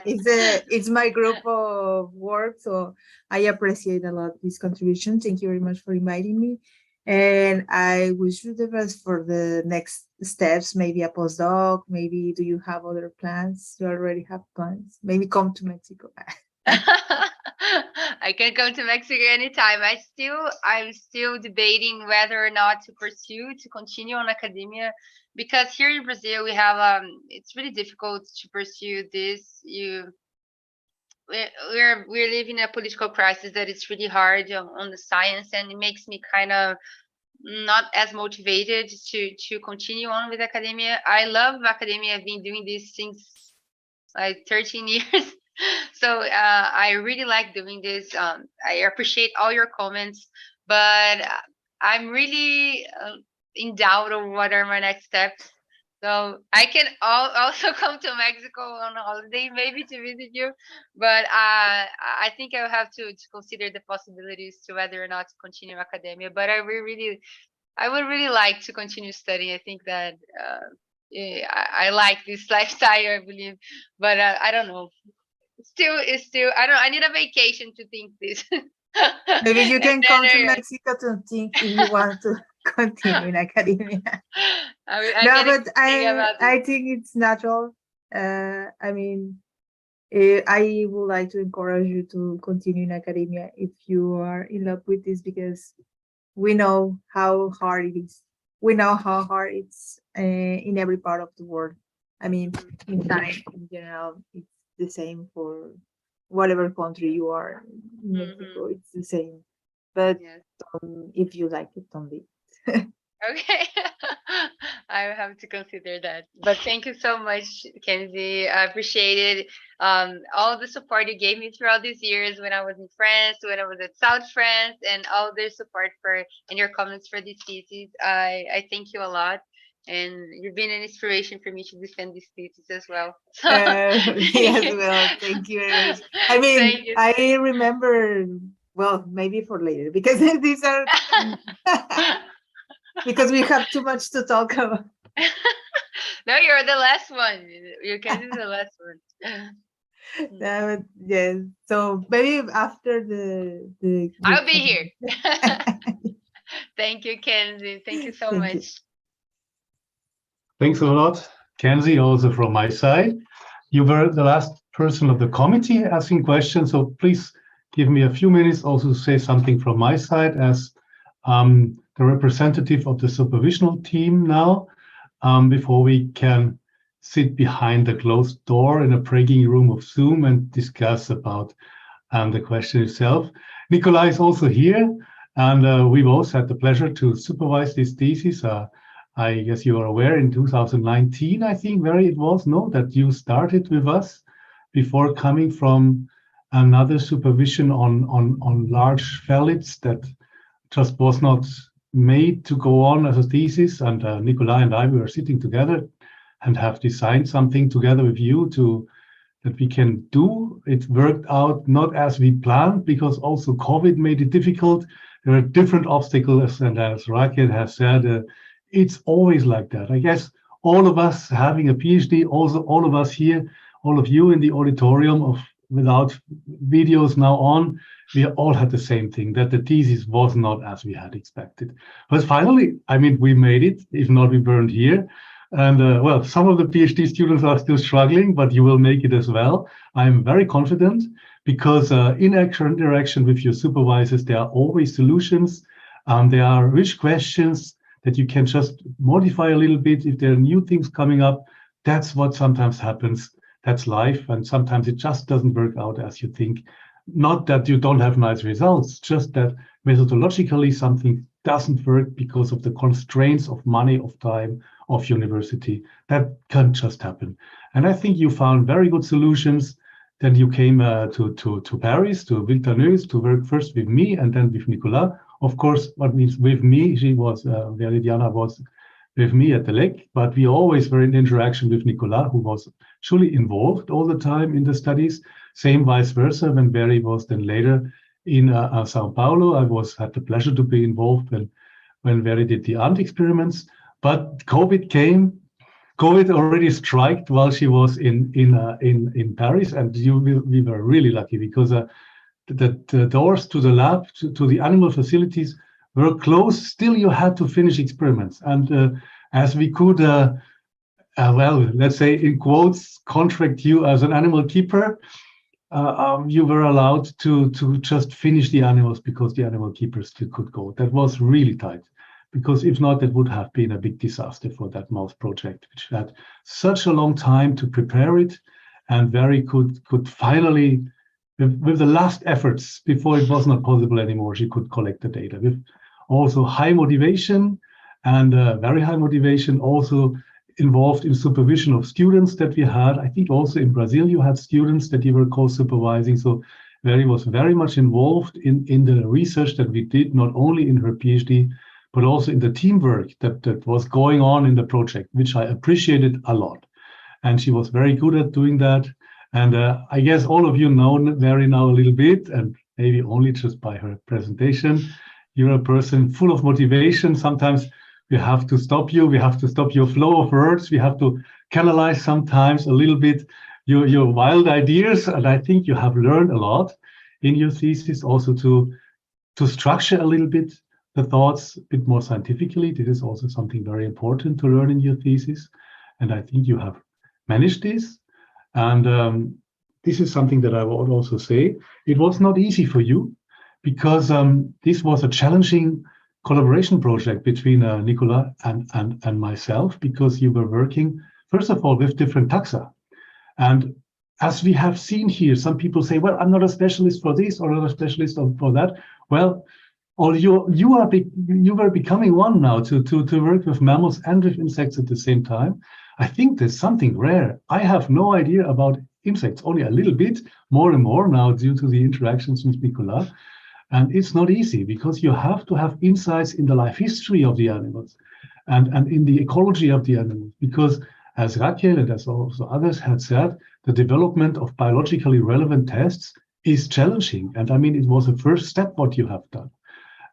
it's my group of work. So I appreciate a lot this contribution. Thank you very much for inviting me. And I wish you the best for the next steps, maybe a postdoc, maybe do you have other plans? You already have plans? Maybe come to Mexico. I can come to Mexico anytime. I'm still debating whether or not to continue on academia, because here in Brazil we have it's really difficult to pursue this. We're living in a political crisis that is really hard on the science, and it makes me kind of not as motivated to continue on with academia. I love academia. I've been doing this since like 13 years. So I really like doing this. I appreciate all your comments, but I'm really in doubt of what are my next steps. So I can also come to Mexico on holiday, maybe to visit you. But I think I'll have to consider the possibilities to whether or not to continue academia. But I would really like to continue studying. I think that I like this lifestyle, I believe. But I don't know. It's still. I need a vacation to think this. Maybe you can And come then to Mexico to think if you want to continue in academia. I No, can but think about I this. think it's natural. I mean, I would like to encourage you to continue in academia if you are in love with this, because we know how hard it is. We know how hard it's in every part of the world. I mean, in science in general, it's the same for whatever country you are. In Mexico, it's the same. But Yes. if you like it, don't leave. Okay. I will have to consider that. But thank you so much, Kenzie. I appreciate it. All the support you gave me throughout these years when I was in France, when I was at South France, and all the support and your comments for this thesis. I thank you a lot. And you've been an inspiration for me to defend this thesis as well. Yes, well, thank you very much. I mean, Thank you. I remember, well, maybe for later, because these are because we have too much to talk about. No, you're the last one. You can do the last one. Yes. So maybe after the I'll be here. Thank you, Kenzie. Thank you so Thank you. much. Thanks a lot, Kenzie, also from my side. You were the last person of the committee asking questions, so please give me a few minutes also to say something from my side as the representative of the supervisional team now, before we can sit behind the closed door in a breaking room of Zoom and discuss about the question itself. Nikolai is also here, and we both had the pleasure to supervise this thesis. I guess you are aware in 2019, I think, it was, no, that you started with us before coming from another supervision on large phthalates that just was not made to go on as a thesis. And Nikolai and I, we were sitting together and have designed something together with you that we can do. It worked out not as we planned, because also COVID made it difficult. There are different obstacles, and as Raquel has said, it's always like that. I guess all of us having a PhD, also all of us here, all of you in the auditorium without videos now on, we all had the same thing, that the thesis was not as we had expected. But finally, I mean, we made it. If not, we weren't here. And well, some of the PhD students are still struggling, but you will make it as well. I'm very confident, because in interaction with your supervisors, there are always solutions. There are rich questions that you can just modify a little bit if there are new things coming up. That's what sometimes happens. That's life. And sometimes it just doesn't work out as you think. Not that you don't have nice results, just that methodologically something doesn't work because of the constraints of money, of time, of university. That can just happen. And I think you found very good solutions. Then you came to Paris, to Viltaneuse, to work first with me and then with Nicolas. Of course, what means with me, Veridiana was with me at the LEC, but we always were in interaction with Nicolas, who was truly involved all the time in the studies. Same vice versa, when Veri was then later in Sao Paulo. I had the pleasure to be involved when Veri did the ant experiments. But COVID came. COVID already struck while she was in Paris, and we were really lucky, because the doors to the lab, to the animal facilities were closed. Still, you had to finish experiments. And as we could, well, let's say in quotes, contract you as an animal keeper, you were allowed to just finish the animals because the animal keepers still could go. That was really tight, because if not, it would have been a big disaster for that mouse project, which had such a long time to prepare it, and Veri could finally, with the last efforts before it was not possible anymore, she could collect the data with also high motivation, and very high motivation, also involved in supervision of students that we had. I think also in Brazil you had students that you were co-supervising. So Veri was very much involved in the research that we did, not only in her PhD, but also in the teamwork that was going on in the project, which I appreciated a lot. And she was very good at doing that. And I guess all of you know Veri now a little bit, and maybe only just by her presentation. You're a person full of motivation. Sometimes we have to stop you. We have to stop your flow of words. We have to canalize sometimes a little bit your wild ideas. And I think you have learned a lot in your thesis also to structure a little bit the thoughts a bit more scientifically. This is also something very important to learn in your thesis. And I think you have managed this. And this is something that I would also say. It was not easy for you because this was a challenging collaboration project between Nicolas and myself, because you were working, first of all, with different taxa. And as we have seen here, some people say, well, I'm not a specialist for this or not a specialist for that. Well, or you were becoming one now to work with mammals and with insects at the same time. I think there's something rare. I have no idea about insects, only a little bit, more and more now due to the interactions with Nicolas. And it's not easy because you have to have insights in the life history of the animals and in the ecology of the animals. Because as Raquel and as also others had said, the development of biologically relevant tests is challenging. And I mean, it was a first step what you have done.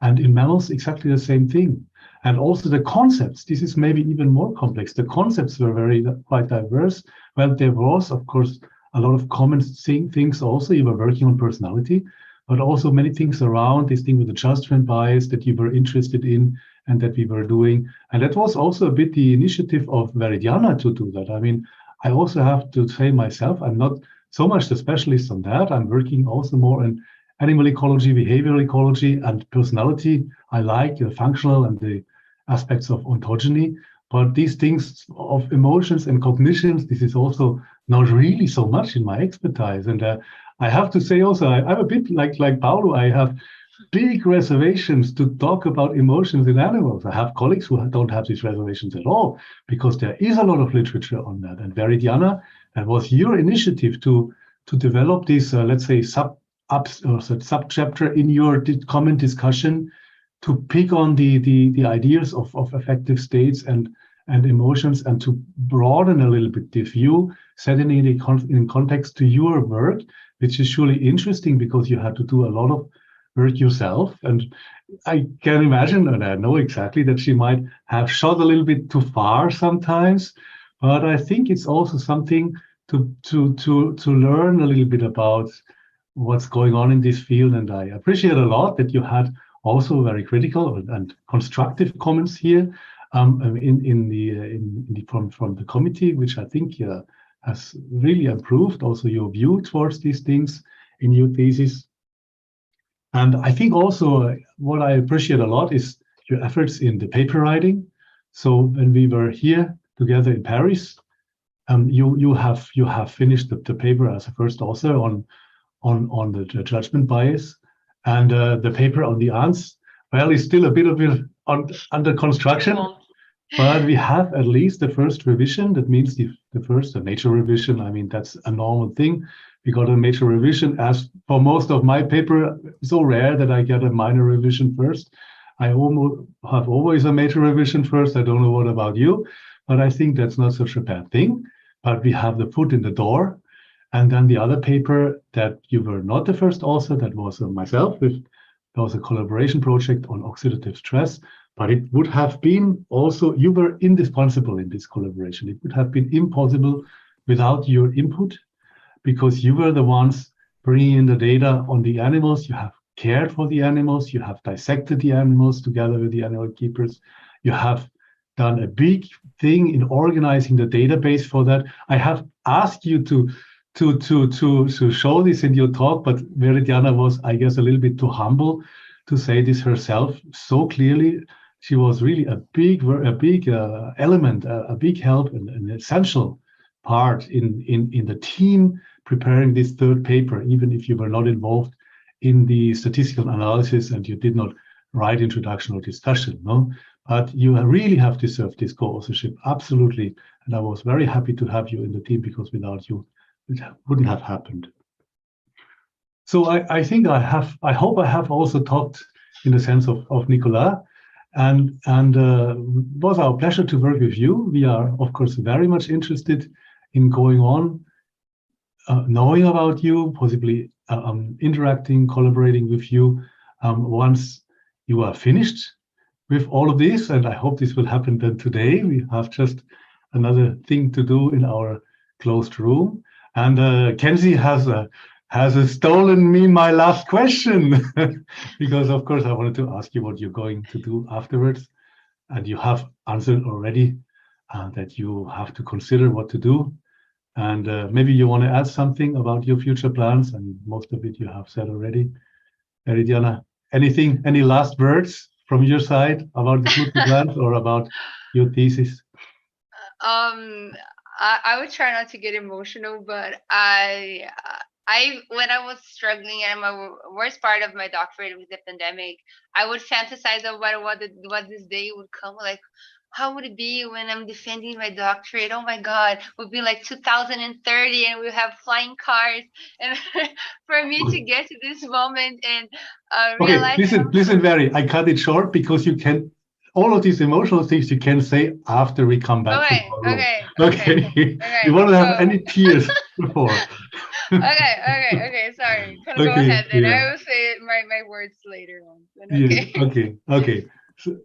And in mammals, exactly the same thing. And also the concepts, this is maybe even more complex. The concepts were quite diverse. Well, there was, of course, a lot of common things also. You were working on personality, but also many things around this thing with the judgment bias that you were interested in and that we were doing. And that was also a bit the initiative of Veridiana to do that. I mean, I also have to say myself, I'm not so much the specialist on that. I'm working also more in animal ecology, behavioral ecology, and personality. I like the functional and the aspects of ontogeny, but these things of emotions and cognitions, this is also not really so much in my expertise. And I have to say also, I'm a bit like Paulo, I have big reservations to talk about emotions in animals. I have colleagues who don't have these reservations at all, because there is a lot of literature on that. And Veridiana, that was your initiative to develop this, let's say, sub-chapter in your common discussion to pick on the ideas of affective states and emotions, and to broaden a little bit the view, setting it in context to your work, which is surely interesting because you had to do a lot of work yourself. And I can imagine, and I know exactly, that she might have shot a little bit too far sometimes, but I think it's also something to learn a little bit about what's going on in this field. And I appreciate a lot that you had also very critical and constructive comments here from the committee, which I think has really improved also your view towards these things in your thesis. And I think also what I appreciate a lot is your efforts in the paper writing. So when we were here together in Paris, you have finished the paper as a first author on the judgment bias, and the paper on the ants, well, is still a bit of it under construction, but we have at least the first revision. That means the first major revision. I mean, that's a normal thing. We got a major revision. As for most of my paper, so rare that I get a minor revision first. I almost have always a major revision first. I don't know what about you, but I think that's not such a bad thing. But we have the foot in the door. And then the other paper that you were not the first author, that was myself. There was a collaboration project on oxidative stress, but it would have been also, you were indispensable in this collaboration. It would have been impossible without your input, because you were the ones bringing in the data on the animals. You have cared for the animals. You have dissected the animals together with the animal keepers. You have done a big thing in organizing the database for that. I have asked you to show this in your talk, but Veridiana was, I guess, a little bit too humble to say this herself so clearly. She was really a big element, a big help, and an essential part in the team preparing this third paper, even if you were not involved in the statistical analysis and you did not write introduction or discussion, no? But you really have deserved this co-authorship, absolutely. And I was very happy to have you in the team, because without you, it wouldn't have happened. So I think I hope I have also talked in the sense of Nicolas. it was our pleasure to work with you. We are, of course, very much interested in going on, knowing about you, possibly interacting, collaborating with you once you are finished with all of this. And I hope this will happen then today. We have just another thing to do in our closed room. And Kenzie has stolen me my last question because, of course, I wanted to ask you what you're going to do afterwards. And you have answered already that you have to consider what to do. And maybe you want to add something about your future plans, and most of it you have said already. Veridiana, anything, any last words from your side about the future plans or about your thesis? I would try not to get emotional, but when I was struggling and my worst part of my doctorate was the pandemic, I would fantasize about what this day would come. Like, how would it be when I'm defending my doctorate? Oh my God, it would be like 2030 and we'll have flying cars. And for me to get to this moment and realize. Okay, listen, Very, I cut it short because you can, all of these emotional things you can say after we come back from our room. Okay. You won't have any tears before. Okay, sorry. Gonna go ahead then. I will say my words later on. Okay. Okay.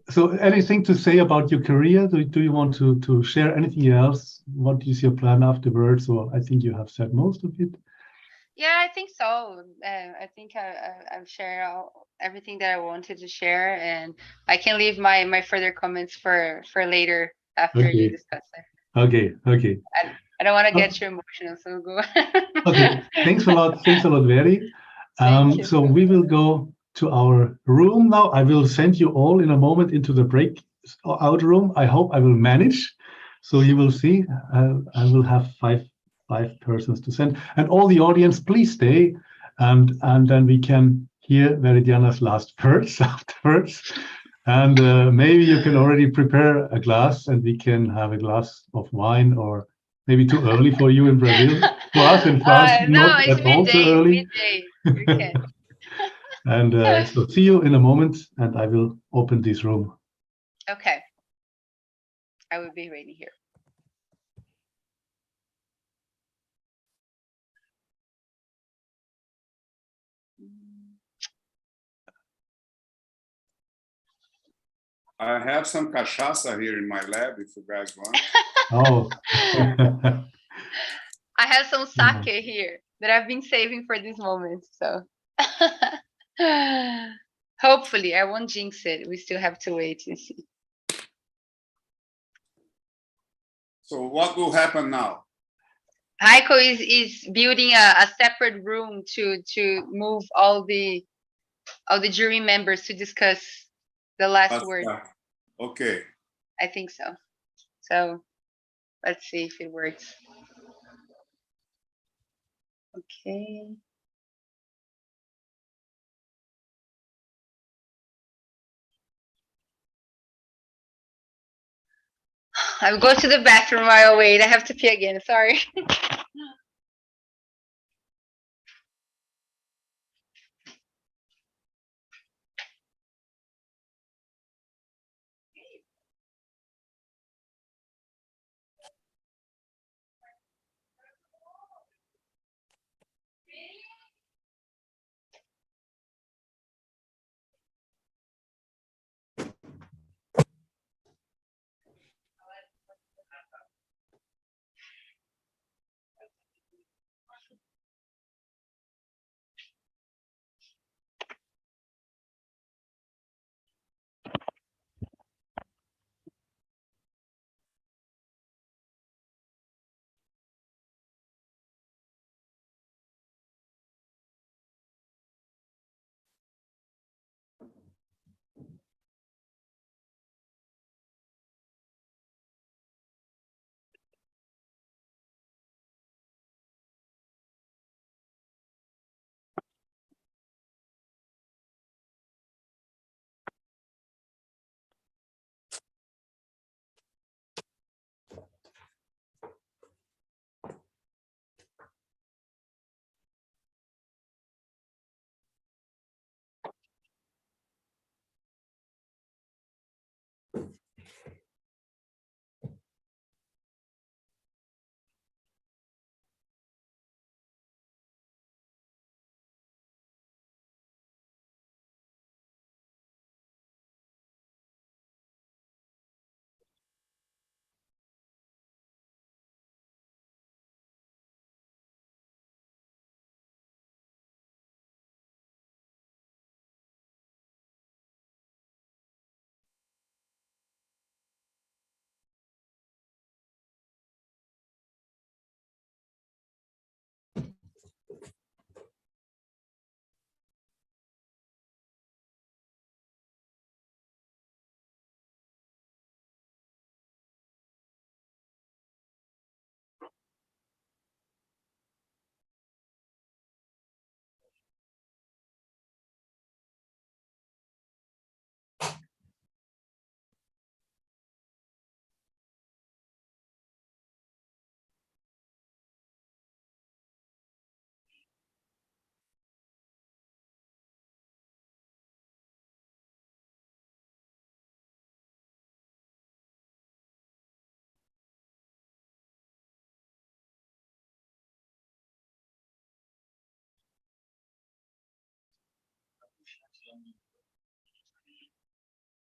So anything to say about your career? Do you want to share anything else? What is your plan afterwards? Or I think you have said most of it. Yeah, I think so. I think I've shared everything that I wanted to share, and I can leave my further comments for later after you discuss it. Okay. I don't want to get you emotional, so go. Okay, thanks a lot, Very. So we will go to our room now. I will send you all in a moment into the breakout room. I hope I will manage. So you will see, I will have five persons to send, and all the audience, please stay, and then we can hear Veridiana's last words afterwards. And maybe you can already prepare a glass, and we can have a glass of wine, or maybe too early for you in Brazil. For us in France, no, not it's at all too early. Midday. You can. And so see you in a moment, and I will open this room. Okay. I will be ready here. I have some cachaça here in my lab if you guys want. Oh. I have some sake here that I've been saving for this moment. So hopefully I won't jinx it. We still have to wait and see. So what will happen now? Heiko is building a separate room to move all the jury members to discuss the last word. Okay. I think so. So let's see if it works. Okay. I'll go to the bathroom while I wait. I have to pee again. Sorry.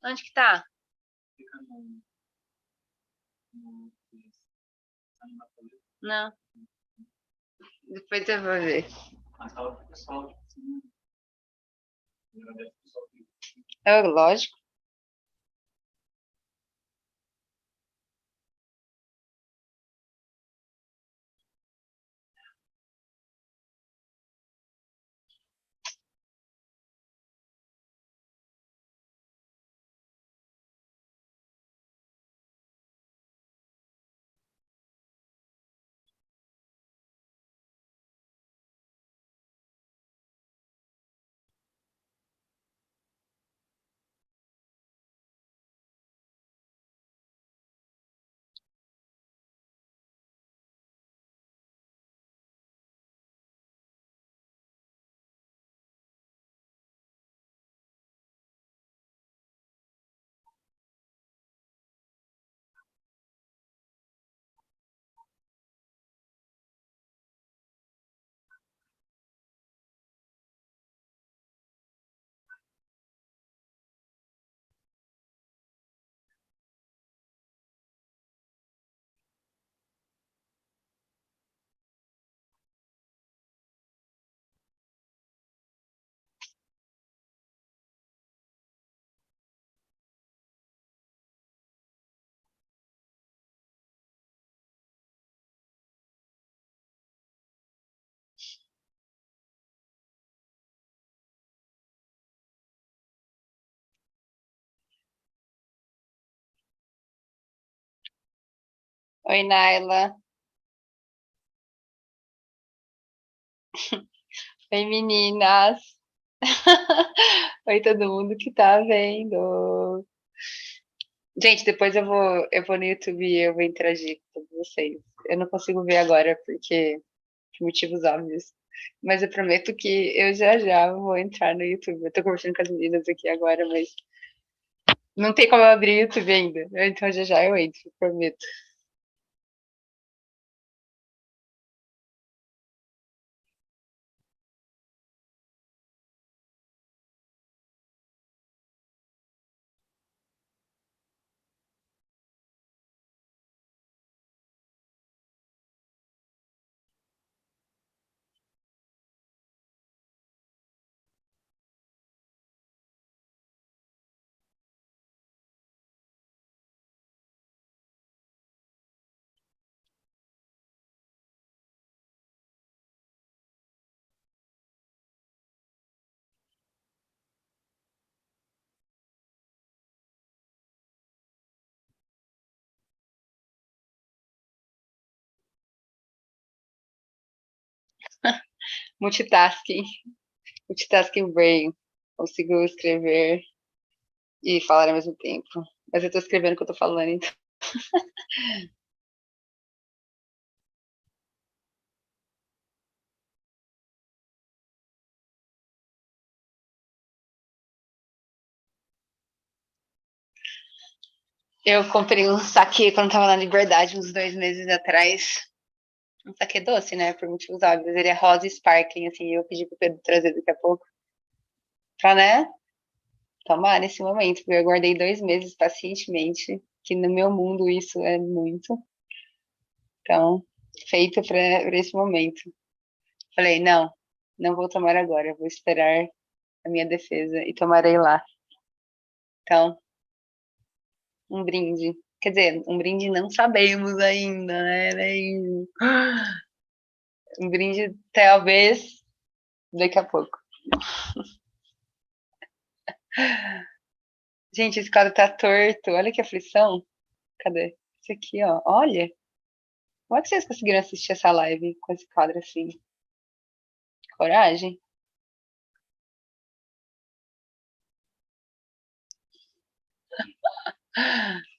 Onde que tá? Não. Depois eu vou ver. É lógico. Oi, Naila. Oi, meninas. Oi, todo mundo que tá vendo. Gente, depois eu vou no YouTube e eu vou interagir com todos vocês. Eu não consigo ver agora porque por motivos óbvios. Mas eu prometo que eu já já vou entrar no YouTube. Eu tô conversando com as meninas aqui agora, mas não tem como eu abrir o YouTube ainda. Então já já eu entro, prometo. Multitasking. Multitasking brain. Consigo escrever e falar ao mesmo tempo. Mas eu tô escrevendo o que eu tô falando, então. Eu comprei um saquê quando tava na Liberdade, uns 2 meses atrás. Um saquê doce, né? Por motivos óbvios. Ele é rosa e sparkling, assim. Eu pedi pro Pedro trazer daqui a pouco. Pra, né? Tomar nesse momento. Porque eu guardei 2 meses pacientemente. Que no meu mundo isso é muito. Então, feito pra esse momento. Falei, não, não vou tomar agora. Vou esperar a minha defesa e tomarei lá. Então, um brinde. Quer dizer, um brinde não sabemos ainda, né? Um brinde talvez daqui a pouco. Gente, esse quadro tá torto. Olha que aflição. Cadê? Esse aqui, ó. Olha. Como é que vocês conseguiram assistir essa live com esse quadro assim? Coragem.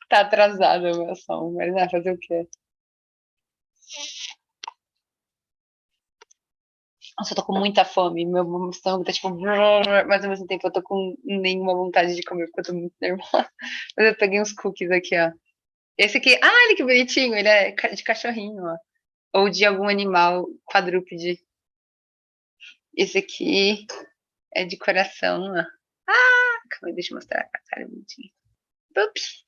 Tá atrasado o meu som, mas vai fazer o quê? Nossa, eu tô com muita fome. Meu estômago tá tipo. Mas ao mesmo tempo eu tô com nenhuma vontade de comer, porque eu tô muito nervosa. Mas eu peguei uns cookies aqui, ó. Esse aqui. Ah, olha que bonitinho. Ele é de cachorrinho, ó. Ou de algum animal quadrúpede. Esse aqui é de coração, ó. Ah, calma aí, deixa eu mostrar a cara bonitinha. Ups.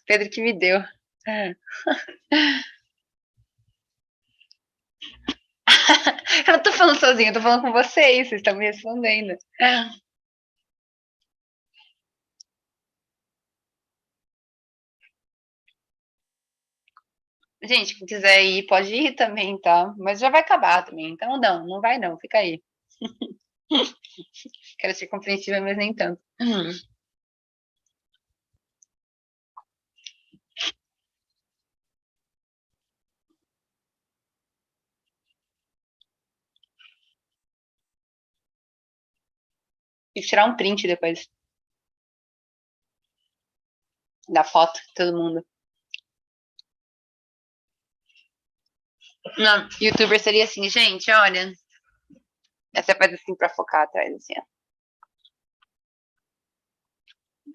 Pedro que me deu. Eu não tô falando sozinha, eu tô falando com vocês estão me respondendo. Gente, quem quiser ir, pode ir também, tá? Mas já vai acabar também, então não vai não, fica aí. Quero ser compreensiva, mas nem tanto. Tem que tirar um print depois da foto de todo mundo. Não, youtuber seria assim, gente, olha. Essa faz assim pra focar atrás, assim, ó.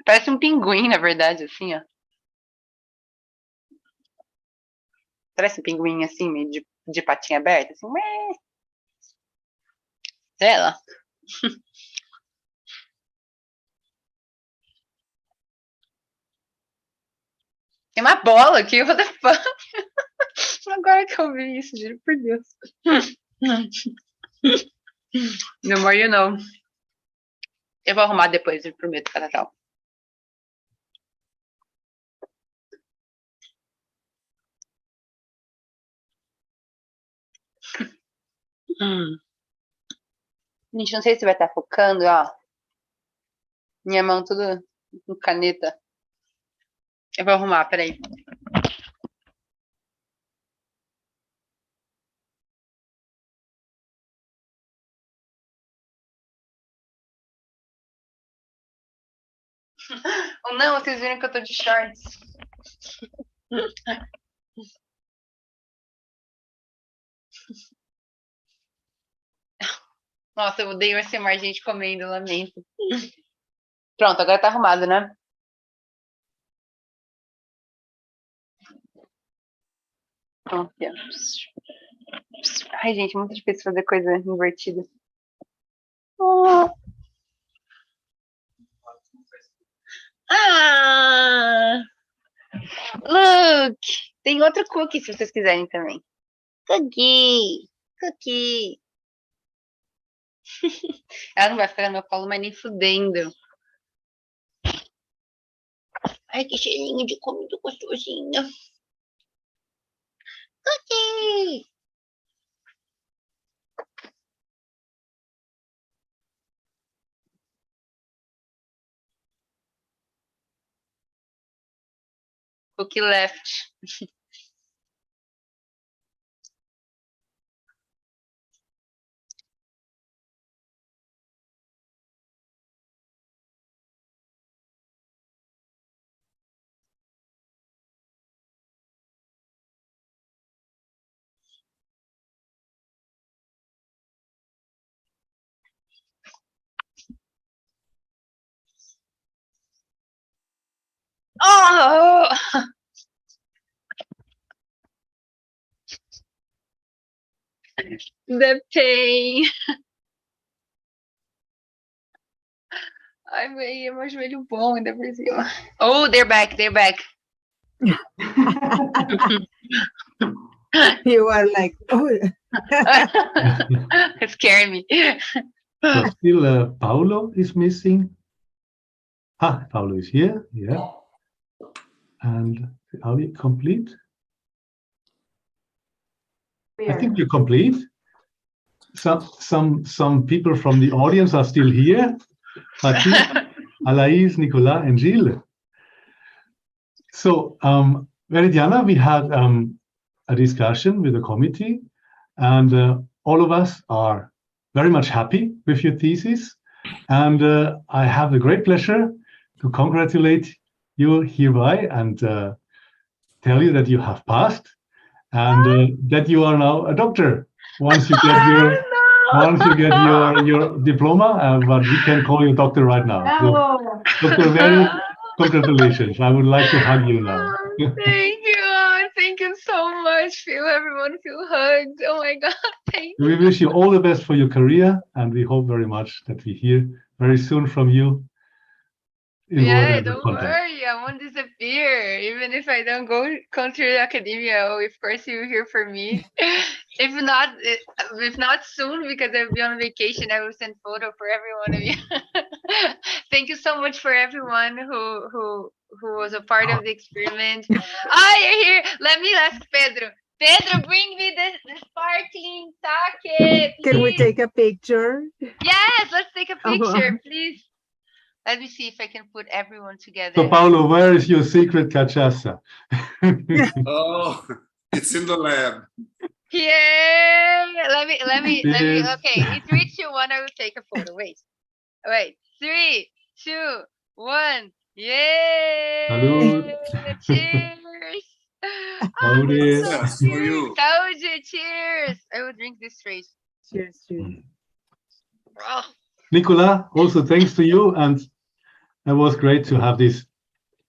Parece um pinguim, na verdade, assim, ó. Parece um pinguim, assim, meio de patinha aberta, assim. Sei lá. Tem uma bola aqui, what the fuck? Agora que eu vi isso, juro por Deus. No more you know. Eu vou arrumar depois, eu prometo, pra Natal. Gente, não sei se vai estar focando, ó. Minha mão toda com caneta. Eu vou arrumar, peraí. Ou não, vocês viram que eu tô de shorts. Nossa, eu odeio ASMR, gente comendo, lamento. Pronto, agora tá arrumado, né? Pronto. Ai, gente, muito difícil fazer coisa invertida. Ah! Look! Tem outro cookie se vocês quiserem também. Cookie! Cookie! Ela não vai ficar no meu colo, mas nem fudendo. Ai, que cheirinho de comida gostosinha. Cookie! Cookie left. Oh! The pain. Ai, véi, é meu joelho bom ainda por cima. Oh, they're back, they're back. You are like, oh, Scare me. So still Paulo is missing. Paulo is here, yeah. And are we complete? I think we're complete. Some people from the audience are still here. Alaïs, Nicolas, and Gilles. So, Veridiana, we had a discussion with the committee, and all of us are very much happy with your thesis. And I have the great pleasure to congratulate you hereby and tell you that you have passed and that you are now a doctor. Once you get your diploma, but we can call you doctor right now. So, Dr. Veri, congratulations. I would like to hug you now. Thank you. Thank you so much. Everyone feel hugged. Oh my God. Thank you. We wish you all the best for your career, and we hope very much that we hear very soon from you in Yeah, whatever don't contact. worry. I won't disappear. Even if I don't come to academia, of course you'll hear from me. If not soon, because I'll be on vacation, I will send photo for every one of you. Thank you so much for everyone who was a part of the experiment. Ah, you're here. Let me ask Pedro. Pedro, bring me the sparkling sake. Can we Please. take a picture? Yes, let's take a Oh, picture, please. Let me see if I can put everyone So, together. Paulo, where is your secret cachaça? Oh, it's in the lab. Yeah. Let me. Cheers. Okay, in 3, 2, 1, I will take a photo. Wait. 3, 2, 1. Yay! Salud. Cheers. Oh, Saúde. so Yes, for cute. you. Saúde, cheers. I will drink this straight. Cheers, cheers. Oh. Nicola, also thanks to you, and it was great to have this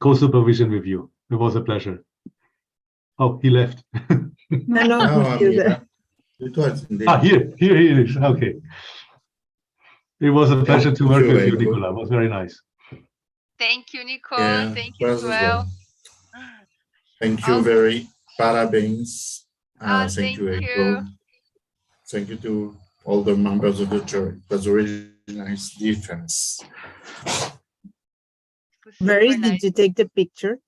co-supervision with you. It was a pleasure. Oh, he left. No, No, he's still there. it was indeed. Here he is. Okay. It was a pleasure to work with you, Very good. Nicola. It was very nice. Thank you, Nicole. Yeah, Thank you as was well. Thank you Oh. very. Parabéns. Thank Thank you, you. April. Thank you to all the members of the jury. It was a really nice defense. Very, Super did nice. you take the picture?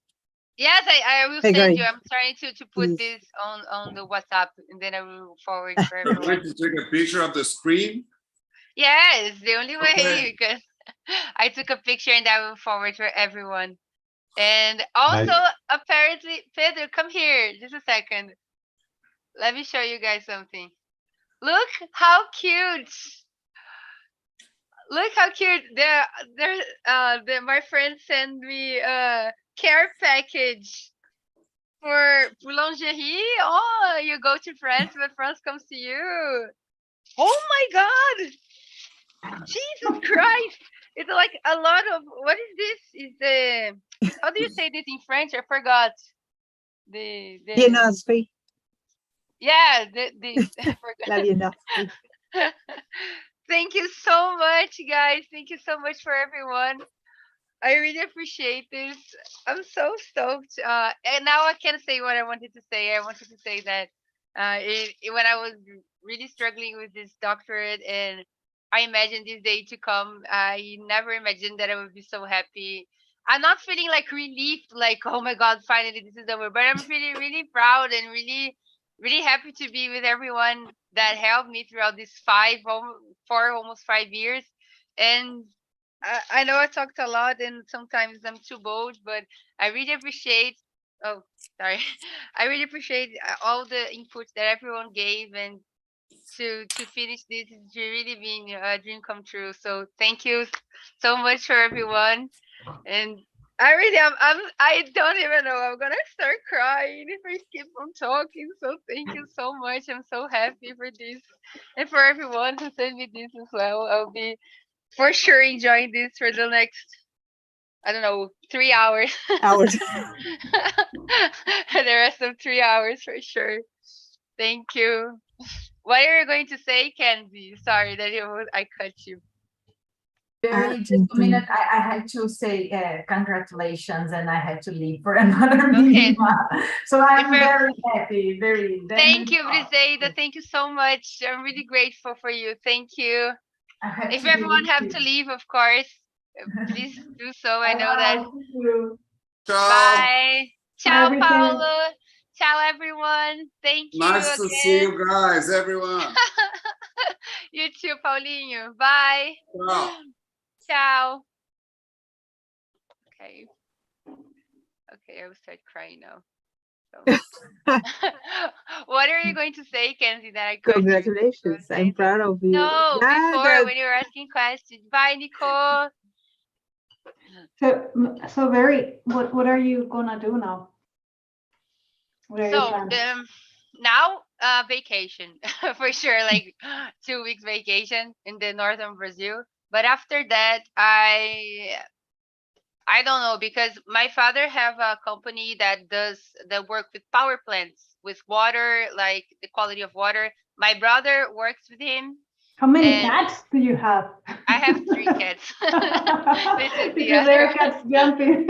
Yes, I will Hey, send guys. you. I'm trying to put Please. this on the WhatsApp, and then I will forward for You're going everyone. to take a picture of the screen? Yes, the only way Okay. because I took a picture and I will forward for everyone. And also, Nice. apparently, Pedro, come here. Just a second. Let me show you guys something. Look how cute. Look how cute. My friend sent me a care package for boulangerie. Oh, you go to France, but France comes to you. Oh my God. Jesus Christ. It's like a lot of, what is this? Is the, how do you say this in French? I forgot. Viennoiserie. Yeah, I La forgot. viennoiserie. Thank you so much, guys. Thank you so much for everyone. I really appreciate this. I'm so stoked. And now I can say what I wanted to say. I wanted to say that when I was really struggling with this doctorate and I imagined this day to come, I never imagined that I would be so happy. I'm not feeling like relief, like, oh my God, finally this is over. But I'm feeling really proud and really, really happy to be with everyone that helped me throughout these 4, almost 5 years. And I know I talked a lot and sometimes I'm too bold, but I really appreciate, oh, sorry. I really appreciate all the inputs that everyone gave, and to finish this is really been a dream come true. So thank you so much for everyone. And I really I don't even know. I'm gonna start crying if I keep on talking. So thank you so much. I'm so happy for this. And for everyone who sent me this as well. I'll be for sure enjoying this for the next, I don't know, 3 hours. Hours. The rest of 3 hours for sure. Thank you. What are you going to say, Kenzie? Sorry that I cut you. Very just a minute. I had to say congratulations, and I had to leave for another Okay. meeting. So I'm If very happy. Very. Thank you, Briseida. Thank you so much. I'm really grateful for you. Thank you. I had If to be everyone with have you. to leave, of course, please do so. I know that. Ciao. Bye. Ciao, everything. Paulo. Ciao, everyone. Thank you Nice to see again. you guys, everyone. You too, Paulinho. Bye. Ciao. Ciao. Okay. Okay, I will start crying now. So. What are you going to say, Kenzie, that I cut you? Congratulations. I'm proud of you. No, Yeah, before when you were asking questions. Bye, Nicole. So what are you gonna do now? What are your So plans? now vacation for sure, like 2 weeks vacation in the northern Brazil. But after that, I don't know, because my father have a company that does the work with power plants with water, like the quality of water. My brother works with him, How many And cats do you have? I have 3 cats. This is the Because there are other. cats jumping.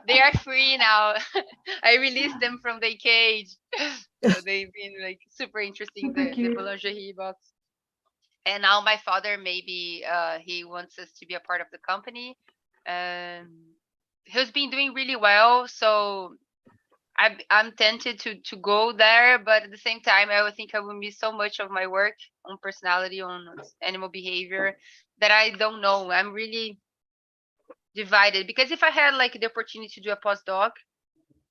They are free now. I released them from the cage. So they've been like super interesting, Super the cute. boulangerie box. And now my father, maybe he wants us to be a part of the company. He's been doing really well, so I'm tempted to go there, but at the same time, I would think I will miss so much of my work on personality, on animal behavior, that I don't know. I'm really divided, because if I had like the opportunity to do a postdoc,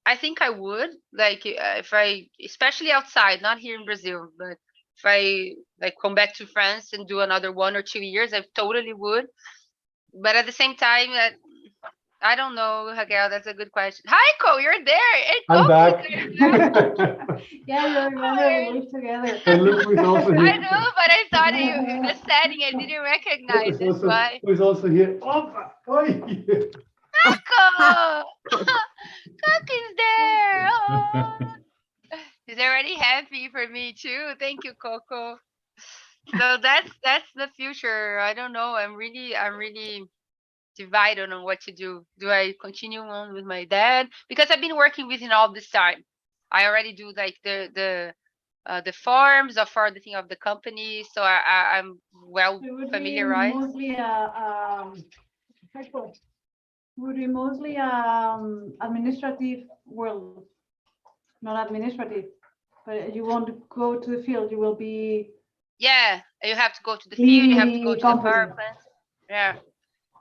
I think I would, like, if I, especially outside, not here in Brazil, but if I like come back to France and do another 1 or 2 years, I totally would. But at the same time, I don't know, Raquel, that's a good question. Hi, Cole, you're there. Hey, I'm Cole, back. Yeah, you remember we lived together. And look who's also I here. know, but I thought the setting I didn't Look recognize. That's why. who's also here. Opa! Oi! Coco! Coco is there. Oh. He's already happy for me too. Thank you, Coco. So that's the future. I don't know. I'm really divided on what to do. Do I continue on with my dad? Because I've been working with him all this time. I already do like the forms for the thing of the company, so I'm well It would be familiarized. mostly administrative, well, not administrative, but you want to go to the field, you will be Yeah, you have to go to the field, you have to go leading to the company. power plant. Yeah.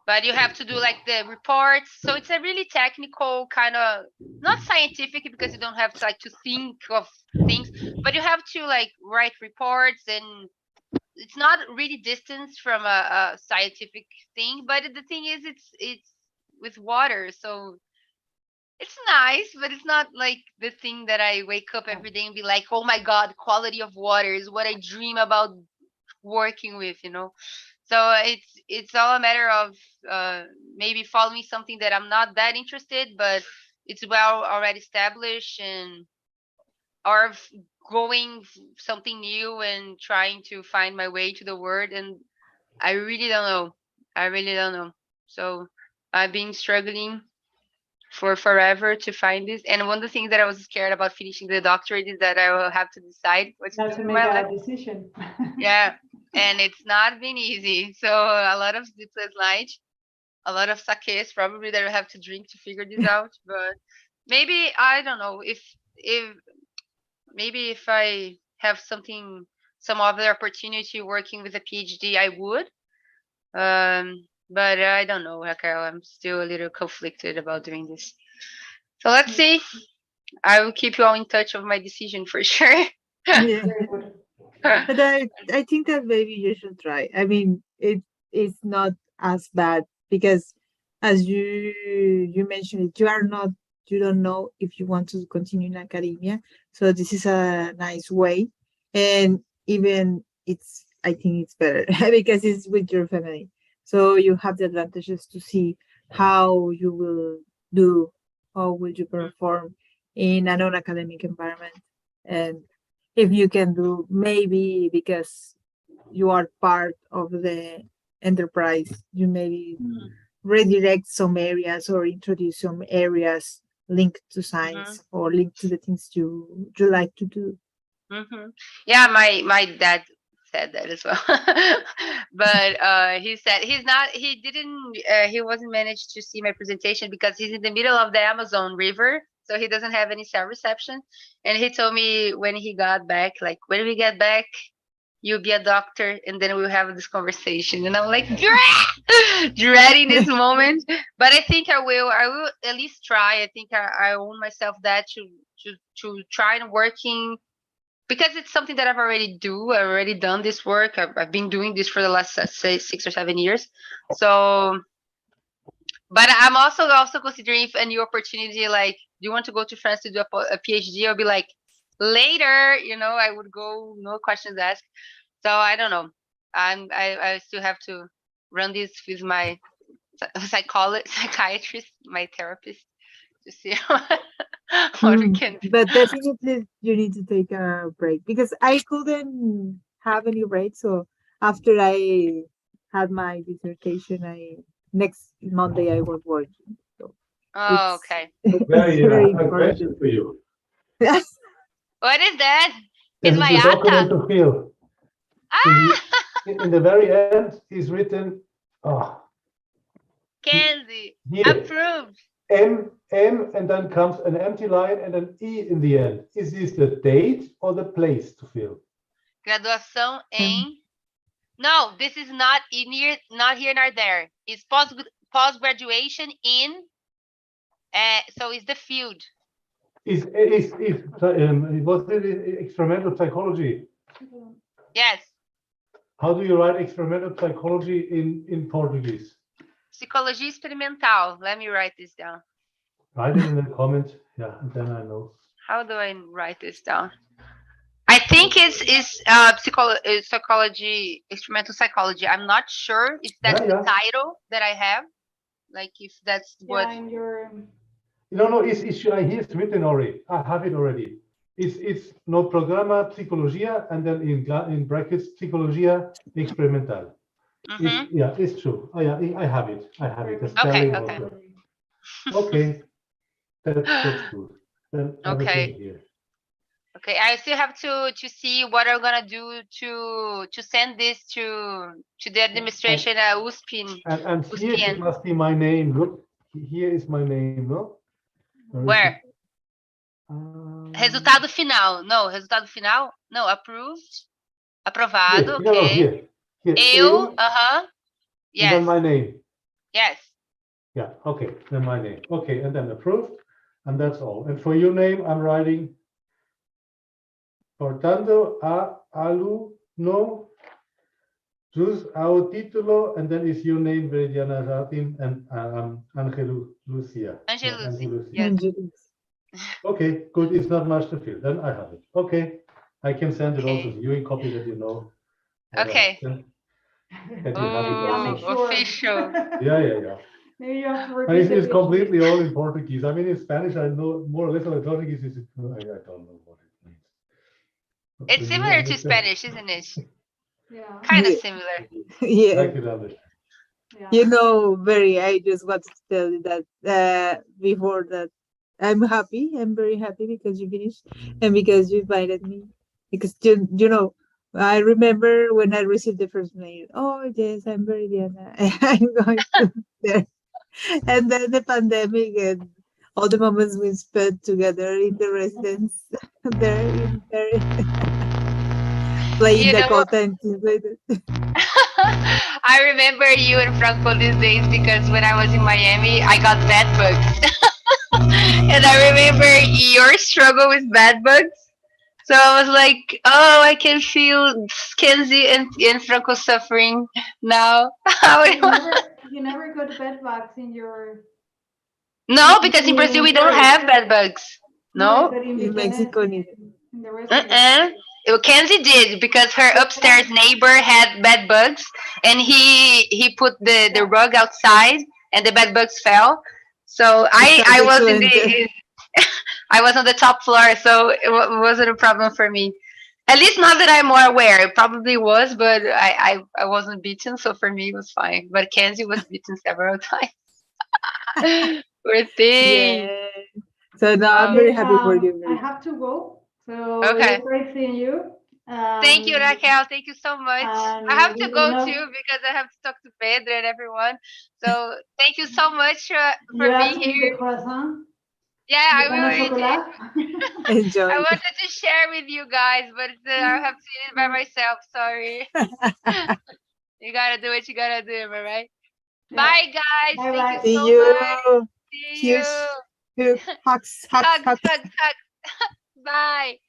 But you have to do like the reports. So it's a really technical kind of, not scientific, because you don't have to like to think of things, but you have to like write reports, and it's not really distance from a scientific thing. But the thing is, it's with water, so it's nice, but it's not like the thing that I wake up every day and be like, oh my God, quality of water is what I dream about working with, you know. So it's all a matter of maybe following something that I'm not that interested, but it's well already established, and or going something new and trying to find my way to the world. And I really don't know. I really don't know. So I've been struggling for forever to find this. And one of the things that I was scared about finishing the doctorate is that I will have to decide what to You do have to with make my a life. decision. Yeah, and it's not been easy. So a lot of sleepless nights, a lot of sakes probably that I have to drink to figure this out. But maybe I don't know if maybe if I have some other opportunity working with a PhD, I would. But I don't know, Raquel. I'm still a little conflicted about doing this. So let's see. I will keep you all in touch of my decision for sure. Yeah. Very good. But I think that maybe you should try. I mean, it's not as bad because, as you mentioned it, you don't know if you want to continue in academia. So this is a nice way, and even I think it's better because it's with your family. So you have the advantages to see how you will do, how will you perform in a non-academic environment, and if you can do, maybe because you are part of the enterprise, you maybe redirect some areas or introduce some areas linked to science or linked to the things you like to do. Yeah, my dad said that as well. But he said he wasn't managed to see my presentation because he's in the middle of the Amazon River, so he doesn't have any cell reception. And he told me when he got back, like, when we get back, you'll be a doctor, and then we'll have this conversation. And I'm like, dreading this moment. But I think I will at least try. I think I own myself that to try and working, because it's something that I've already done this work. I've been doing this for the last, say, 6 or 7 years. So, but I'm also considering if a new opportunity, like, do you want to go to France to do a PhD? I'll be like, later, I would go, no questions asked. So I don't know. I still have to run this with my psychiatrist, my therapist, to see what we can do. But definitely you need to take a break because I couldn't have any break. So after I had my dissertation, next Monday I was working. So Oh, it's okay. it's very important. for you. What is that? This In is my the acta. document to fill. Ah, In the very end is written, oh, Kenzie, here, approved. M, and then comes an empty line and an E in the end. Is this the date or the place to fill? Graduação em. No, this is not in here, not here nor there. It's post graduation in. So it's the field. Was it experimental psychology? Yes. How do you write experimental psychology in Portuguese? Psicologia experimental. Let me write this down. Write it in the comments. Yeah, and then I know. How do I write this down? I think it's psychology, experimental psychology. I'm not sure if that's the title that I have. Like if that's what. In your. No, it's here it's written already. I have it already. It's no programa psicología and then in brackets psicologia experimental. It's true. I have it. I have it. Okay. Okay. That's good. Then okay. Here. Okay, I still have to see what I'm gonna do to send this to the administration at USP. And here it must be my name. Look, here is my name. No. Where? Resultado final. No, resultado final. No, approved. Aprovado. Here, okay. Here. Eu. Yes. And then my name. Yes. Yeah. Okay. Then my name. Okay, and then approved, and that's all. And for your name, I'm writing. Portanto, a alumno, jus ao título, and then is your name, Veridiana Jardim, and Angelu Lucia. Angelu Lucia. Yes. Okay, good. It's not much to fill. Then I have it. Okay, I can send it also to you in copy that you know. Okay. Official. Yeah. Maybe you have to repeat it is completely all in Portuguese. I mean, in Spanish, I know more or less what Portuguese is. I don't know what it means. It's similar to Spanish, isn't it? Yeah. Kind of similar. Yeah. I can understand. Yeah. I just wanted to tell you that before that I'm very happy because you finished and because you invited me. Because I remember when I received the first mail. Oh yes, I'm Veridiana. I'm going to there. And then the pandemic and all the moments we spent together in the residence there in Paris, playing the content. I remember you and Franco these days because when I was in Miami, I got bed bugs. And I remember your struggle with bed bugs. So I was like, oh, I can feel Kenzie and Franco suffering now. You never got bed bugs in your. No, because in Brazil we don't have bed bugs. No. In Mexico, Kenzie did because her upstairs neighbor had bed bugs, and he put the rug outside, and the bed bugs fell. So I was in the I was on the top floor, so it wasn't a problem for me. At least not that I'm more aware. It probably was, but I wasn't beaten, so for me it was fine. But Kenzie was beaten several times. Poor thing. Yeah. So now I'm very happy for you. I have to go. So okay. It's great seeing you. Thank you, Raquel. Thank you so much. I have to go too because I have to talk to Pedro and everyone. So thank you so much for being here. Yeah, I will eat it. Enjoy. I wanted to share with you guys, but I have to eat it by myself. Sorry. You gotta do what you gotta do, am I right? Yeah. Bye, guys. Bye. Thank you so much. See you. Hugs. Hugs. Bye.